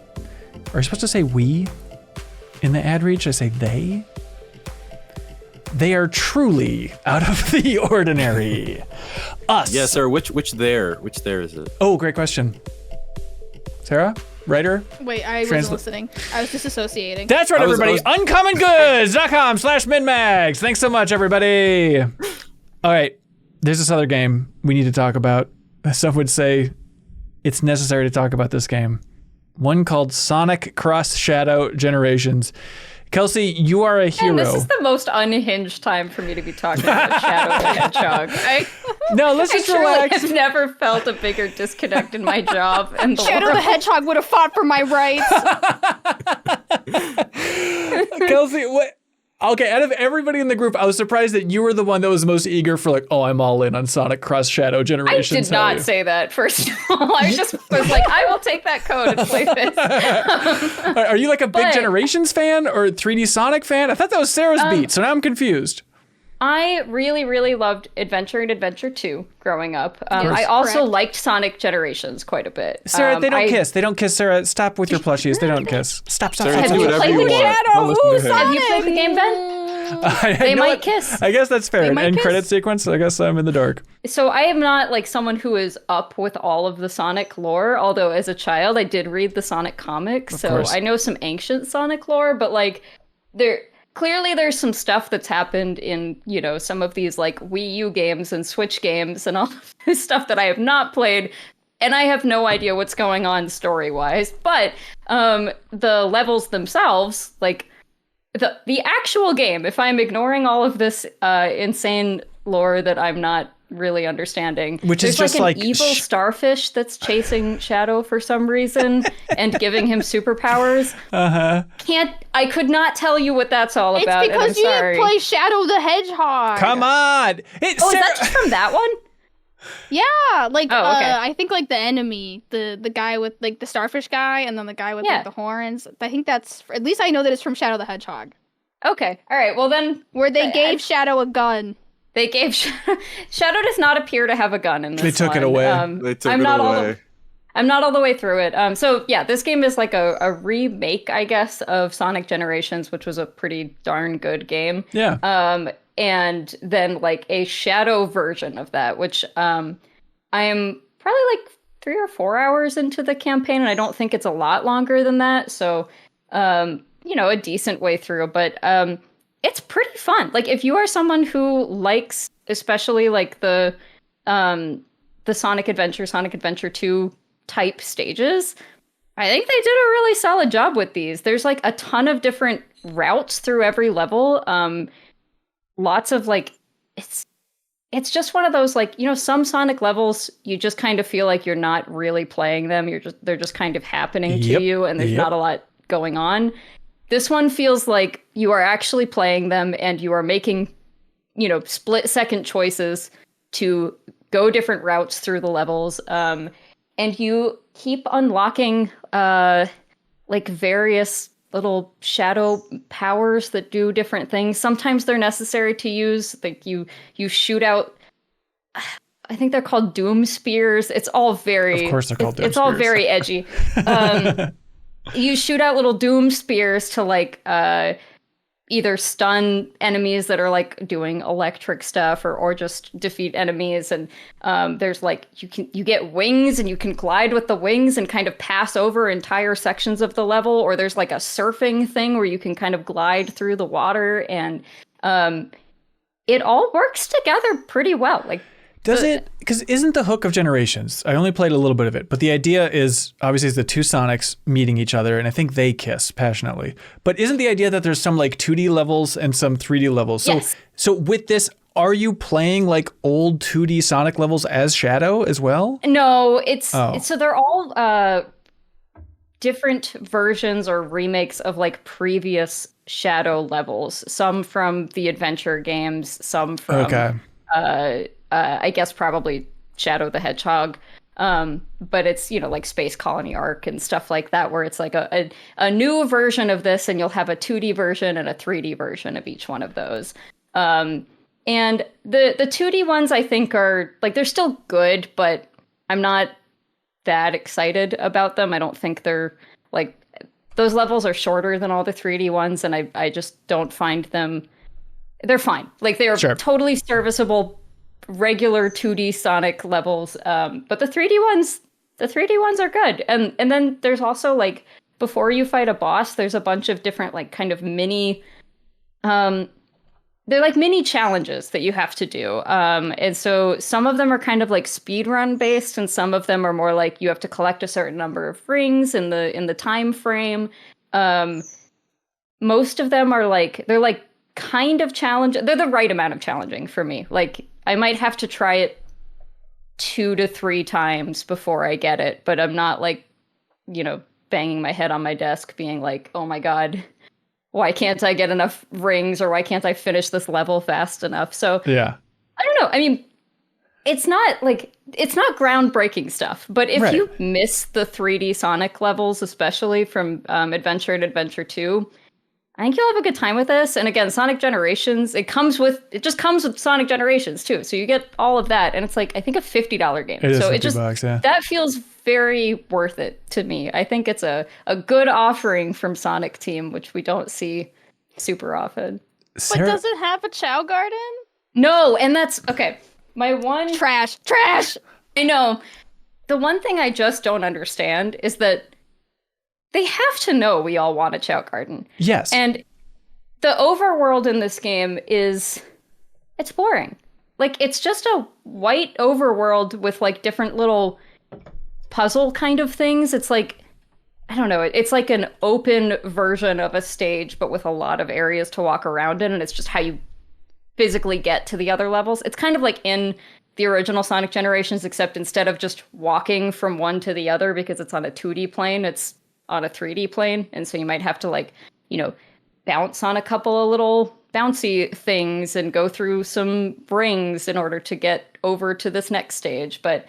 Speaker 1: Are you supposed to say we in the ad read? Should I say they? They are truly out of the ordinary. Us.
Speaker 2: Yes, sir. Which there is it?
Speaker 1: Oh, great question. Sarah, writer?
Speaker 6: Wait, I wasn't listening. I was disassociating.
Speaker 1: That's right, everybody. Uncommongoods.com/MinnMax. Thanks so much, everybody. All right, there's this other game we need to talk about. Some would say it's necessary to talk about this game. One called Sonic Cross Shadow Generations. Kelsey, you are a hero.
Speaker 5: And this is the most unhinged time for me to be talking about Shadow the Hedgehog.
Speaker 1: No, let's just relax.
Speaker 5: I've never felt a bigger disconnect in my job. And
Speaker 6: Shadow the Hedgehog would have fought for my rights.
Speaker 1: Kelsey, what? Okay, out of everybody in the group, I was surprised that you were the one that was most eager for like, oh, I'm all in on Sonic Cross Shadow Generations.
Speaker 5: I did not say that, first of all. I just was like, I will take that code and play this.
Speaker 1: Are you like a big Generations fan or 3D Sonic fan? I thought that was Sarah's beat, so now I'm confused.
Speaker 5: I really, really loved Adventure and Adventure 2 growing up.
Speaker 1: Yes,
Speaker 5: I also liked Sonic Generations quite a bit.
Speaker 1: Sarah, they don't kiss. They don't kiss, Sarah. Stop with your plushies. They don't kiss. Stop.
Speaker 2: Sarah,
Speaker 5: Have you played the game? Have you played the game, Ben? They might kiss.
Speaker 1: I guess that's fair. And credit sequence, I guess I'm in the dark.
Speaker 5: So I am not like someone who is up with all of the Sonic lore, although as a child I did read the Sonic comics, so I know some ancient Sonic lore, but like clearly there's some stuff that's happened in, you know, some of these like Wii U games and Switch games and all of this stuff that I have not played, and I have no idea what's going on story-wise. But the levels themselves, like the actual game, if I'm ignoring all of this insane lore that I'm not really understing,
Speaker 1: which is
Speaker 5: there's
Speaker 1: just
Speaker 5: like an evil starfish that's chasing Shadow for some reason and giving him superpowers. I could not tell you what that's all about.
Speaker 6: It's because you didn't play Shadow the Hedgehog.
Speaker 1: Come on.
Speaker 5: Is that just from that one?
Speaker 6: Yeah, like
Speaker 5: okay.
Speaker 6: I think like the enemy, the guy with like the starfish guy, and then the guy with like the horns. I think that's, at least I know that it's from Shadow the Hedgehog.
Speaker 5: Okay, all right. Well then,
Speaker 6: where they gave Shadow a gun.
Speaker 5: They gave Shadow does not appear to have a gun in this.
Speaker 1: They took it away.
Speaker 2: They took it away.
Speaker 5: I'm not all the way through it. So yeah, this game is like a remake, I guess, of Sonic Generations, which was a pretty darn good game.
Speaker 1: Yeah.
Speaker 5: And then like a Shadow version of that, which I am probably like 3 or 4 hours into the campaign, and I don't think it's a lot longer than that. So, you know, a decent way through, but it's pretty fun. Like if you are someone who likes, especially like the Sonic Adventure 2 type stages, I think they did a really solid job with these. There's like a ton of different routes through every level. Lots of like, it's just one of those like, some Sonic levels, you just kind of feel like you're not really playing them. They're just kind of happening to you, and there's not a lot going on. This one feels like you are actually playing them, and you are making, split second choices to go different routes through the levels. And you keep unlocking like various little shadow powers that do different things. Sometimes they're necessary to use. Like you shoot out, I think they're called Doom Spears. It's all very,
Speaker 1: of course they're called Doom
Speaker 5: It's
Speaker 1: Spears.
Speaker 5: all very edgy. You shoot out little Doom Spears to like either stun enemies that are like doing electric stuff or just defeat enemies. And there's like you get wings, and you can glide with the wings and kind of pass over entire sections of the level. Or there's like a surfing thing where you can kind of glide through the water, and it all works together pretty well. Like,
Speaker 1: does it? Because isn't the hook of Generations? I only played a little bit of it, but the idea is obviously it's the two Sonics meeting each other, and I think they kiss passionately. But isn't the idea that there's some like 2D levels and some 3D levels? So,
Speaker 5: yes.
Speaker 1: So with this, are you playing like old 2D Sonic levels as Shadow as well?
Speaker 5: No, so they're all different versions or remakes of like previous Shadow levels. Some from the adventure games, some from I guess probably Shadow the Hedgehog. But it's, like Space Colony Arc and stuff like that, where it's like a new version of this, and you'll have a 2D version and a 3D version of each one of those. And the 2D ones I think are like, they're still good, but I'm not that excited about them. I don't think they're like, those levels are shorter than all the 3D ones, and I just don't find them, they're fine. Like they are totally serviceable regular 2D Sonic levels, but the 3D ones are good. And then there's also like, before you fight a boss, there's a bunch of different like kind of mini they're like mini challenges that you have to do, and so some of them are kind of like speed run based, and some of them are more like you have to collect a certain number of rings in the time frame. Most of them are like, they're like kind of challenge, they're the right amount of challenging for me. Like I might have to try it 2 to 3 times before I get it, but I'm not like, banging my head on my desk being like, oh my God, why can't I get enough rings, or why can't I finish this level fast enough? So yeah, I don't know. I mean, it's not groundbreaking stuff, but if you miss the 3D Sonic levels, especially from Adventure and Adventure 2, I think you'll have a good time with this. And again, Sonic Generations, it just comes with Sonic Generations too. So you get all of that, and it's like, I think a $50 game.
Speaker 1: It is
Speaker 5: so
Speaker 1: $50, yeah.
Speaker 5: That feels very worth it to me. I think it's a good offering from Sonic Team, which we don't see super often.
Speaker 6: But does it have a Chow Garden?
Speaker 5: No, and that's okay. My one
Speaker 6: trash.
Speaker 5: I know. The one thing I just don't understand is that they have to know we all want a Chow Garden.
Speaker 1: Yes.
Speaker 5: And the overworld in this game it's boring. Like, it's just a white overworld with like different little puzzle kind of things. It's like, I don't know, it's like an open version of a stage, but with a lot of areas to walk around in, and it's just how you physically get to the other levels. It's kind of like in the original Sonic Generations, except instead of just walking from one to the other because it's on a 2D plane, it's on a 3D plane. And so you might have to like, bounce on a couple of little bouncy things and go through some rings in order to get over to this next stage. But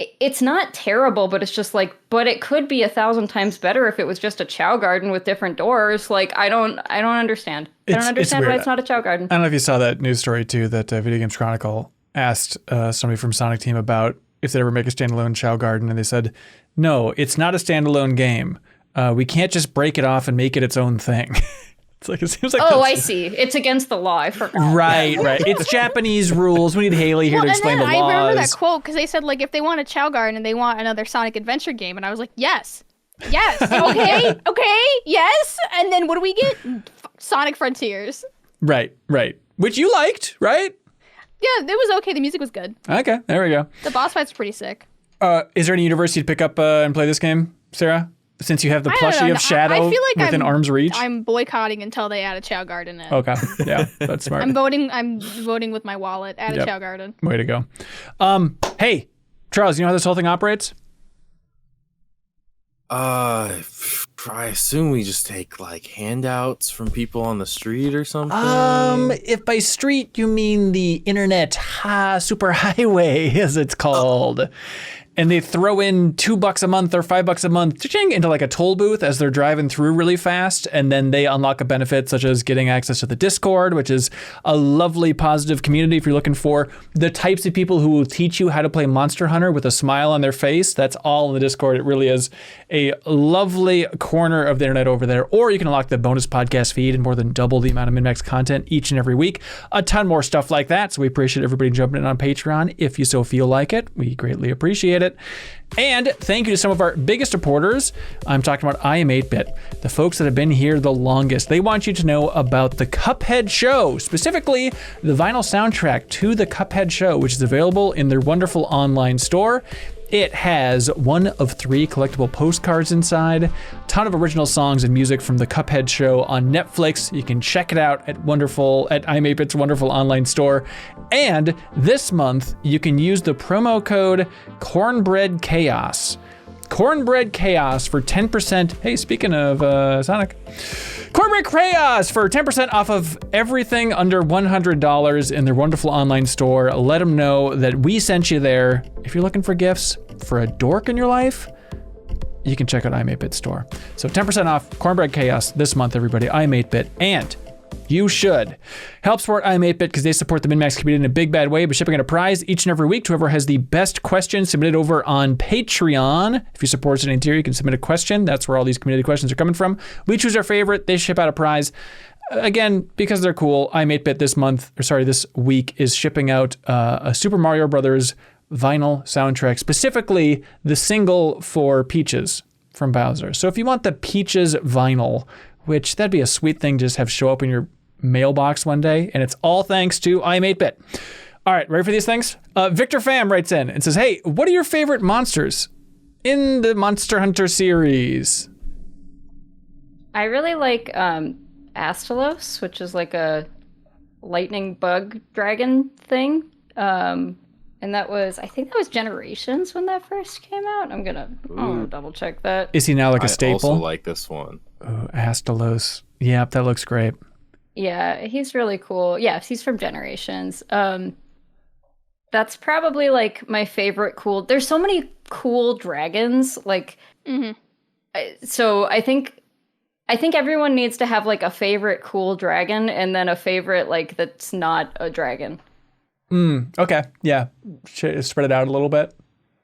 Speaker 5: it's not terrible, but it's just like, but it could be 1,000 times better if it was just a Chow Garden with different doors. Like, I don't understand. I don't understand why it's not a Chow Garden.
Speaker 1: I don't know if you saw that news story too, that Video Games Chronicle asked somebody from Sonic Team about if they'd ever make a standalone Chow Garden, and they said, no, it's not a standalone game. We can't just break it off and make it its own thing. It's like, it seems like
Speaker 5: I see. It's against the law. I forgot.
Speaker 1: Right. It's Japanese rules. We need Haley here to explain the laws.
Speaker 6: I remember that quote because they said, like, if they want a Chow Garden and they want another Sonic Adventure game, and I was like, yes, okay, yes. And then what do we get? Sonic Frontiers.
Speaker 1: Right. Which you liked, right?
Speaker 6: Yeah, it was okay. The music was good.
Speaker 1: Okay, there we go.
Speaker 6: The boss fights are pretty sick.
Speaker 1: Is there any university to pick up and play this game, Sarah? Since you have the plushie of Shadow
Speaker 6: I feel like
Speaker 1: within arm's reach?
Speaker 6: I'm boycotting until they add a Chow Garden in.
Speaker 1: Okay, yeah, that's smart.
Speaker 6: I'm voting with my wallet. Add a Chow Garden.
Speaker 1: Way to go. Hey, Charles, you know how this whole thing operates?
Speaker 7: I assume we just take like handouts from people on the street or something.
Speaker 1: If by street you mean the internet superhighway, as it's called. And they throw in $2 a month or $5 a month into like a toll booth as they're driving through really fast. And then they unlock a benefit such as getting access to the Discord, which is a lovely, positive community if you're looking for the types of people who will teach you how to play Monster Hunter with a smile on their face. That's all in the Discord. It really is a lovely corner of the internet over there. Or you can unlock the bonus podcast feed and more than double the amount of MinnMax content each and every week. A ton more stuff like that. So we appreciate everybody jumping in on Patreon if you so feel like it. We greatly appreciate it. And thank you to some of our biggest supporters. I'm talking about I Am 8-Bit, the folks that have been here the longest. They want you to know about the Cuphead show, specifically the vinyl soundtrack to the Cuphead show, which is available in their wonderful online store. It has 1 of 3 collectible postcards inside, a ton of original songs and music from the Cuphead show on Netflix. You can check it out at I Am 8-Bit's wonderful online store. And this month, you can use the promo code Cornbread Chaos. Cornbread Chaos for 10%. Hey, speaking of Sonic. Cornbread Chaos for 10% off of everything under $100 in their wonderful online store. Let them know that we sent you there. If you're looking for gifts for a dork in your life, you can check out I Am 8-Bit store. So 10% off Cornbread Chaos this month, everybody. I Am 8-Bit. And you should help support I Am 8-Bit because they support the MinnMax community in a big bad way by shipping out a prize each and every week to whoever has the best question submitted over on Patreon. If you support us in any tier, you can submit a question. That's where all these community questions are coming from. We choose our favorite. They ship out a prize. Again, because they're cool, I Am 8-Bit this week is shipping out a Super Mario Brothers vinyl soundtrack, specifically the single for Peaches from Bowser. So if you want the Peaches vinyl, which that'd be a sweet thing to just have show up in your mailbox one day, and it's all thanks to I Am 8-Bit. All right, ready for these things? Victor Pham writes in and says, hey, what are your favorite monsters in the Monster Hunter series?
Speaker 5: I really like Astalos, which is like a lightning bug dragon thing. And I think that was Generations when that first came out. I'm gonna double check that.
Speaker 1: Is he now like a staple?
Speaker 7: I also like this one.
Speaker 1: Astalos. Yep, that looks great.
Speaker 5: Yeah, he's really cool. Yeah, he's from Generations. That's probably like my favorite cool. There's so many cool dragons. Like, so I think everyone needs to have like a favorite cool dragon and then a favorite like that's not a dragon.
Speaker 1: Okay. Yeah. Spread it out a little bit.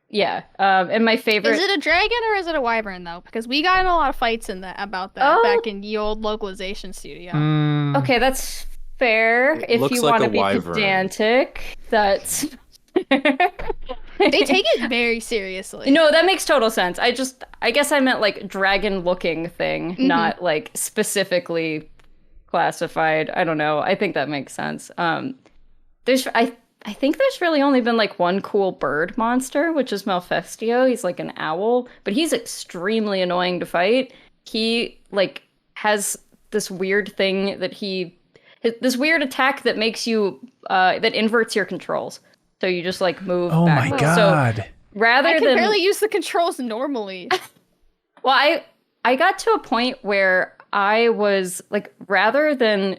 Speaker 5: Yeah. And my favorite.
Speaker 6: Is it a dragon or is it a wyvern though? Because we got in a lot of fights about that back in the old localization studio.
Speaker 5: Okay, that's fair. If you want to be pedantic, that's.
Speaker 6: They take it very seriously.
Speaker 5: No, that makes total sense. I guess I meant like dragon-looking thing, not like specifically classified. I don't know. I think that makes sense. I think there's really only been like one cool bird monster, which is Malfestio. He's like an owl, but he's extremely annoying to fight. He like has this weird thing this weird attack that makes you that inverts your controls. So you just like move.
Speaker 1: Oh
Speaker 5: backwards.
Speaker 1: My God!
Speaker 5: So I
Speaker 6: can barely use the controls normally.
Speaker 5: Well, I got to a point where I was like, rather than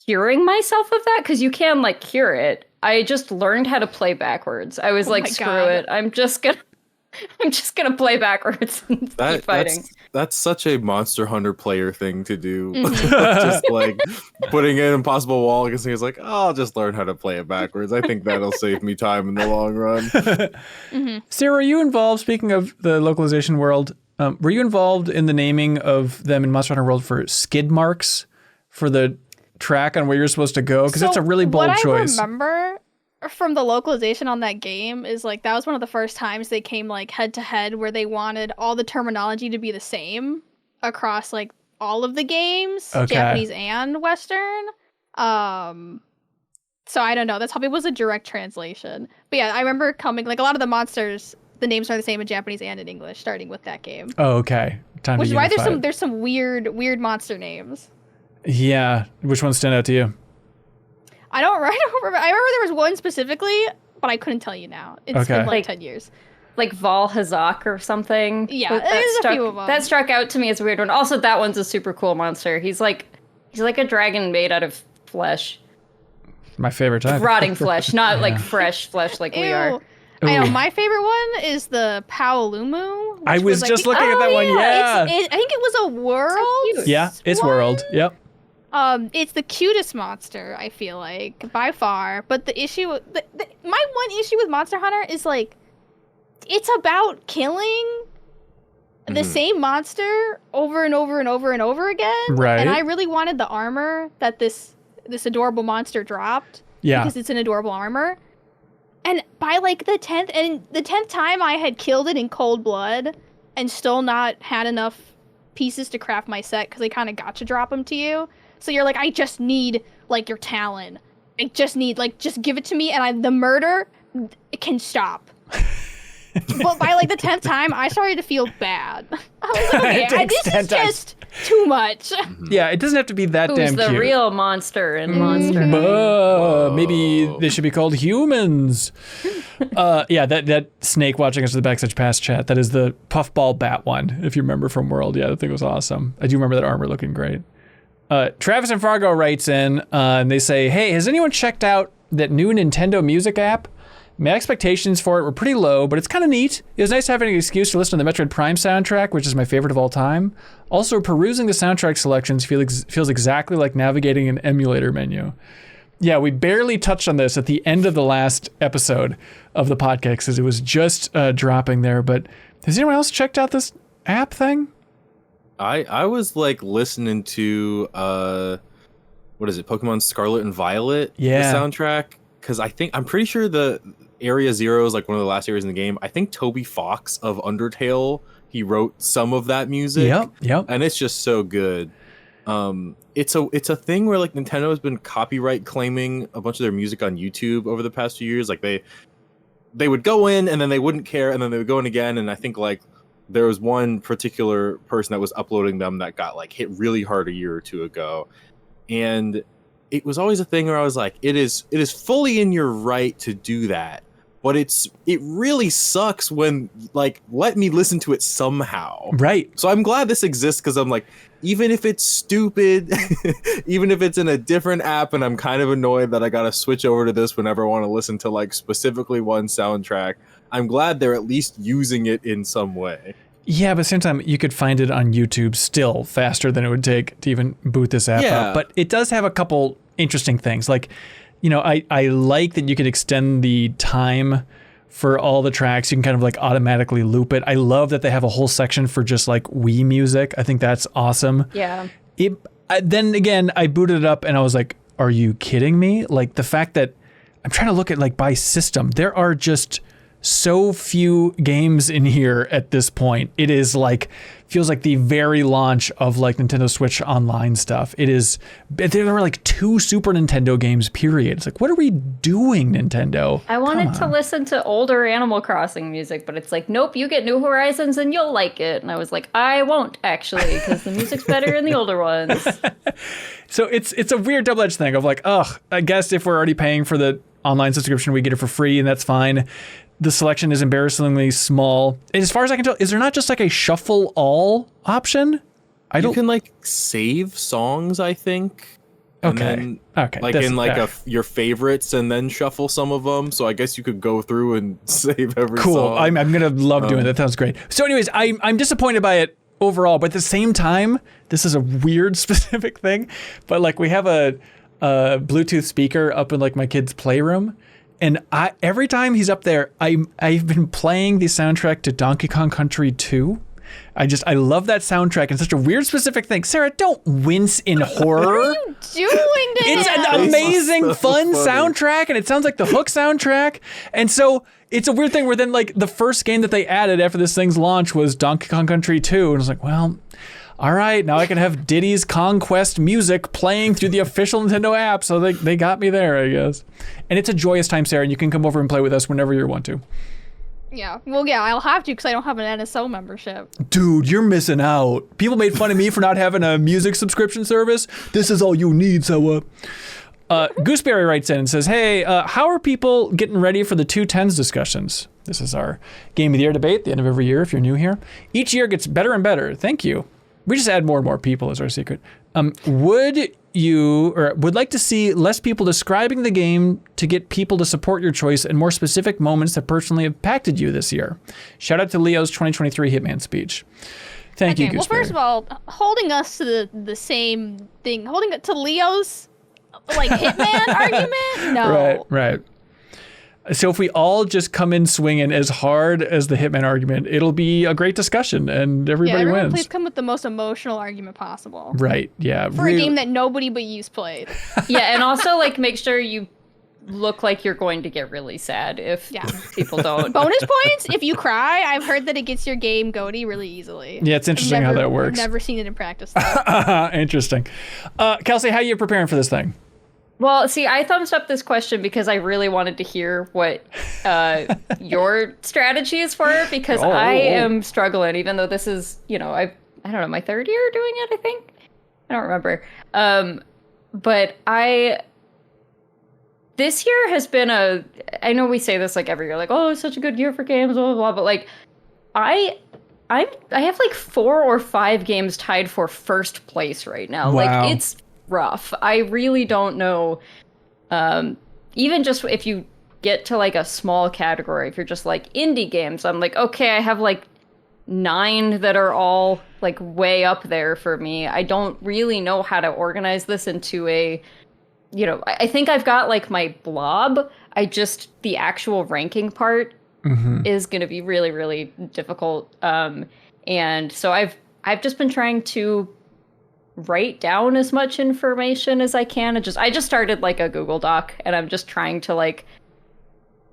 Speaker 5: curing myself of that, because you can like cure it, I just learned how to play backwards. I was like, screw it. I'm just gonna play backwards and keep fighting.
Speaker 7: That's such a Monster Hunter player thing to do. Just like putting in impossible wall against me is like, I'll just learn how to play it backwards. I think that'll save me time in the long run.
Speaker 1: Sarah, are you involved, speaking of the localization world, were you involved in the naming of them in Monster Hunter World for skid marks for the track on where you're supposed to go? Because that's a really bold choice.
Speaker 6: What I remember from the localization on that game is like that was one of the first times they came like head to head where they wanted all the terminology to be the same across like all of the games, Japanese and Western. So I don't know. That's probably was a direct translation. But yeah, I remember coming, like a lot of the monsters, the names are the same in Japanese and in English, starting with that game.
Speaker 1: Oh, okay. Time
Speaker 6: Which
Speaker 1: to
Speaker 6: is why
Speaker 1: unify it.
Speaker 6: there's some weird monster names.
Speaker 1: Yeah. Which ones stand out to you?
Speaker 6: I don't remember. I remember there was one specifically, but I couldn't tell you now. It's
Speaker 1: Okay.
Speaker 6: been like
Speaker 5: Like-
Speaker 6: 10 years.
Speaker 5: Like Val Hazak or something.
Speaker 6: Yeah, there's a few of 'em.
Speaker 5: That struck out to me as a weird one. Also, that one's a super cool monster. He's like a dragon made out of flesh.
Speaker 1: My favorite type.
Speaker 5: Rotting flesh, not like fresh flesh like we are.
Speaker 6: Ew. I know
Speaker 1: Ooh.
Speaker 6: my favorite one is the Paolumu.
Speaker 1: I was
Speaker 6: I
Speaker 1: just
Speaker 6: think-
Speaker 1: looking at that one. Yeah.
Speaker 6: I think it was a world.
Speaker 5: cute.
Speaker 1: Yeah, it's
Speaker 6: one.
Speaker 1: World. Yep.
Speaker 6: It's the cutest monster, I feel like, by far. But the issue, my one issue with Monster Hunter is like, it's about killing the same monster over and over and over and over again.
Speaker 1: Right.
Speaker 6: And I really wanted the armor that this adorable monster dropped.
Speaker 1: Yeah.
Speaker 6: Because it's an adorable armor. And by like the 10th time I had killed it in cold blood and still not had enough pieces to craft my set because they kind of got to drop them to you. So you're like, I just need like your talon. I just need like, just give it to me and the murder it can stop. But by like the 10th time, I started to feel bad. I was like,
Speaker 1: It
Speaker 6: okay,
Speaker 1: takes
Speaker 6: this
Speaker 1: 10
Speaker 6: is
Speaker 1: times.
Speaker 6: just too much.
Speaker 1: Yeah, it doesn't have to be that
Speaker 5: Who's
Speaker 1: damn
Speaker 5: the
Speaker 1: cute.
Speaker 5: real monster in Monster Hunter?
Speaker 1: Maybe they should be called humans. Yeah, that snake watching us in the Backstage Pass chat, that is the puffball bat one, if you remember from World. Yeah, that thing was awesome. I do remember that armor looking great. Travis and Fargo writes in, and they say, hey, has anyone checked out that new Nintendo Music app? My expectations for it were pretty low, but it's kind of neat. It was nice having an excuse to listen to the Metroid Prime soundtrack, which is my favorite of all time. Also, perusing the soundtrack selections feels exactly like navigating an emulator menu. Yeah, we barely touched on this at the end of the last episode of the podcast because it was just dropping there. But has anyone else checked out this app thing?
Speaker 7: I was like listening to what is it, Pokemon Scarlet and Violet,
Speaker 1: Yeah.
Speaker 7: the soundtrack, because I'm pretty sure the Area Zero is like one of the last areas in the game. I think Toby Fox of Undertale, he wrote some of that music.
Speaker 1: Yep.
Speaker 7: And it's just so good. It's a thing where like Nintendo has been copyright claiming a bunch of their music on YouTube over the past few years. Like they would go in and then they wouldn't care and then they would go in again, and I think like there was one particular person that was uploading them that got like hit really hard a year or two ago. And it was always a thing where I was like, it is fully in your right to do that, but it really sucks when like, let me listen to it somehow.
Speaker 1: Right.
Speaker 7: So I'm glad this exists because I'm like, even if it's stupid, even if it's in a different app and I'm kind of annoyed that I got to switch over to this whenever I want to listen to like specifically one soundtrack, I'm glad they're at least using it in some way.
Speaker 1: Yeah, but at the same time, you could find it on YouTube still faster than it would take to even boot this app
Speaker 7: Yeah.
Speaker 1: up. But it does have a couple interesting things. Like, you know, I like that you could extend the time for all the tracks. You can kind of like automatically loop it. I love that they have a whole section for just like Wii music. I think that's awesome.
Speaker 5: Yeah.
Speaker 1: Then again, I booted it up and I was like, are you kidding me? Like the fact that I'm trying to look at like by system, there are just so few games in here at this point. It is like, feels like the very launch of like Nintendo Switch Online stuff. There were like 2 Super Nintendo games, period. It's like, what are we doing, Nintendo?
Speaker 5: I wanted to listen to older Animal Crossing music, but it's like, nope, you get New Horizons and you'll like it. And I was like, I won't actually, because the music's better in the older ones.
Speaker 1: So it's a weird double-edged thing of like, ugh, I guess if we're already paying for the online subscription, we get it for free and that's fine. The selection is embarrassingly small. And as far as I can tell, is there not just like a shuffle all option?
Speaker 7: You can like save songs, I think. And
Speaker 1: Okay.
Speaker 7: then,
Speaker 1: Okay.
Speaker 7: Like
Speaker 1: that's-
Speaker 7: in like
Speaker 1: yeah.
Speaker 7: your favorites and then shuffle some of them. So I guess you could go through and save every
Speaker 1: Cool.
Speaker 7: song.
Speaker 1: I'm gonna love doing that. That sounds great. So, anyways, I'm disappointed by it overall, but at the same time, this is a weird specific thing. But like, we have a Bluetooth speaker up in like my kid's playroom, and every time he's up there, I've been playing the soundtrack to Donkey Kong Country 2. I love that soundtrack, and such a weird specific thing. Sarah, don't wince in horror.
Speaker 6: What are you doing to
Speaker 1: It's
Speaker 6: him?
Speaker 1: an amazing,
Speaker 7: So
Speaker 1: fun
Speaker 7: funny.
Speaker 1: soundtrack, and it sounds like the Hook soundtrack. And so it's a weird thing where then like the first game that they added after this thing's launch was Donkey Kong Country 2, and I was like, well, all right, now I can have Diddy's Conquest music playing through the official Nintendo app. So they got me there, I guess. And it's a joyous time, Sarah, and you can come over and play with us whenever you want to.
Speaker 6: Yeah. Well, yeah, I'll have to because I don't have an NSO membership.
Speaker 1: Dude, you're missing out. People made fun of me for not having a music subscription service. This is all you need, so Gooseberry writes in and says, hey, how are people getting ready for the 210s discussions? This is our Game of the Year debate, the end of every year if you're new here. Each year gets better and better. Thank you. We just add more and more people is our secret. Would like to see less people describing the game to get people to support your choice and more specific moments that personally impacted you this year? Shout out to Leo's 2023 Hitman speech. Thank you, Gooseberry.
Speaker 6: Well, first of all, holding us to the same thing, holding it to Leo's Hitman argument? No.
Speaker 1: Right. So if we all just come in swinging as hard as the Hitman argument, it'll be a great discussion and everybody wins.
Speaker 6: Please come with the most emotional argument possible.
Speaker 1: Right, yeah.
Speaker 6: For a game that nobody but you's played.
Speaker 5: Yeah, and also make sure you look like you're going to get really sad if people don't.
Speaker 6: Bonus points if you cry. I've heard that it gets your game goaty really easily.
Speaker 1: Yeah, it's interesting how that works.
Speaker 6: I've never seen it in practice though.
Speaker 1: Interesting. Kelsey, how are you preparing for this thing?
Speaker 5: Well, see, I thumbs up this question because I really wanted to hear what your strategy is for it, because I am struggling, even though this is, I don't know, my third year doing it, I think. I don't remember. But this year has been I know we say this every year, it's such a good year for games, blah, blah, blah, but I have 4 or 5 games tied for first place right now.
Speaker 1: Wow.
Speaker 5: It's rough. I really don't know. Even just if you get to a small category, if you're just indie games, I'm okay, I have 9 that are all way up there for me. I don't really know how to organize this into I think I've got my blob. The actual ranking part is going to be really, really difficult. And so I've just been trying to write down as much information as I can. I just started a Google Doc, and I'm just trying to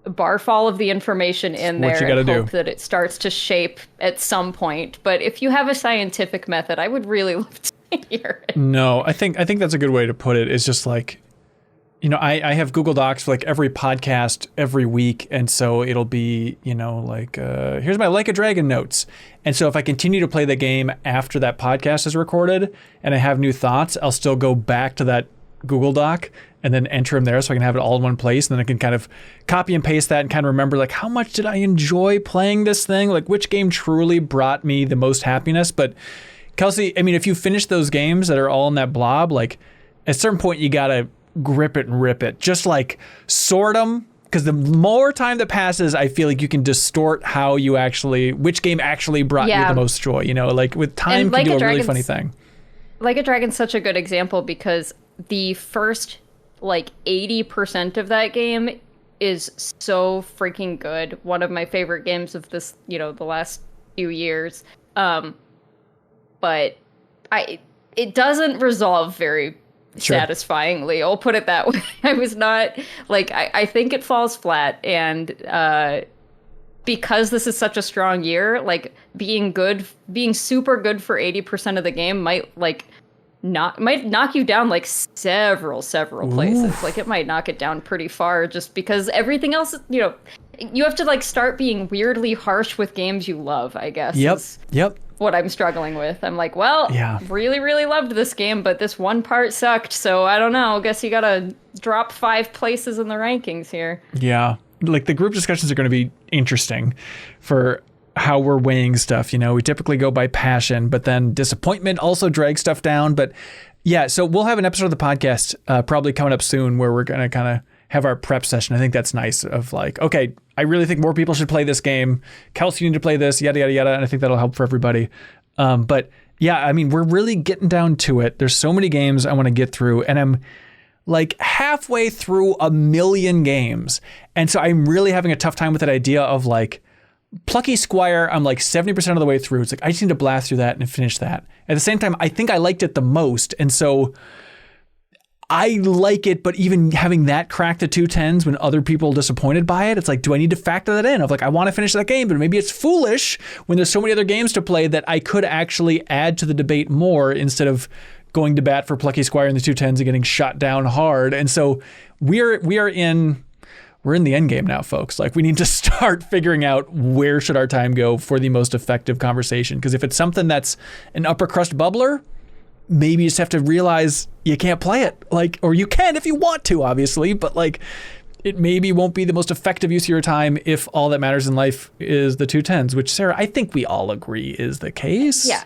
Speaker 5: barf all of the information in there and hope that it starts to shape at some point. But if you have a scientific method, I would really love to hear it.
Speaker 1: No, I think that's a good way to put it. It's just I have Google Docs for every podcast every week, and so it'll be, here's my Like a Dragon notes. And so if I continue to play the game after that podcast is recorded and I have new thoughts, I'll still go back to that Google Doc and then enter them there so I can have it all in one place. And then I can kind of copy and paste that and kind of remember how much did I enjoy playing this thing? Which game truly brought me the most happiness? But Kelsey, if you finish those games that are all in that blob, at a certain point you got to grip it and rip it. Just sort them, because the more time that passes, I feel you can distort how you which game actually brought you the most joy. With time can do a really funny thing.
Speaker 5: Like a Dragon's such a good example because the first 80% of that game is so freaking good. One of my favorite games of this, the last few years. But it doesn't resolve very satisfyingly. I'll put it that way. I was not I think it falls flat, and because this is such a strong year, being super good for 80% of the game might knock you down several places.
Speaker 1: Oof.
Speaker 5: It might knock it down pretty far, just because everything else, you have to start being weirdly harsh with games you love, I guess.
Speaker 1: Yep.
Speaker 5: What I'm struggling with. I'm really, really loved this game, but this one part sucked, so I don't know. I guess you gotta drop 5 places in the rankings here.
Speaker 1: Yeah. The group discussions are going to be interesting for how we're weighing stuff. We typically go by passion, but then disappointment also drags stuff down. But yeah, so we'll have an episode of the podcast probably coming up soon where we're going to kind of have our prep session. I think that's nice of okay, I really think more people should play this game. Kelsey, you need to play this, yada, yada, yada. And I think that'll help for everybody. But yeah, we're really getting down to it. There's so many games I want to get through, and I'm halfway through 1 million games. And so I'm really having a tough time with that idea of Plucky Squire, I'm 70% of the way through. It's I just need to blast through that and finish that. At the same time, I think I liked it the most. And so I like it, but even having that crack to 210s when other people are disappointed by it, it's like, do I need to factor that in? Of like, I want to finish that game, but maybe it's foolish when there's so many other games to play that I could actually add to the debate more instead of going to bat for Plucky Squire in the 210s and getting shot down hard. And so we're in the end game now, folks. Like, we need to start figuring out where should our time go for the most effective conversation. Because if it's something that's an upper crust bubbler, maybe you just have to realize you can't play it. Like, or you can if you want to, obviously, but like, it maybe won't be the most effective use of your time if all that matters in life is the 210s, which, Sarah, I think we all agree is the case.
Speaker 5: Yeah.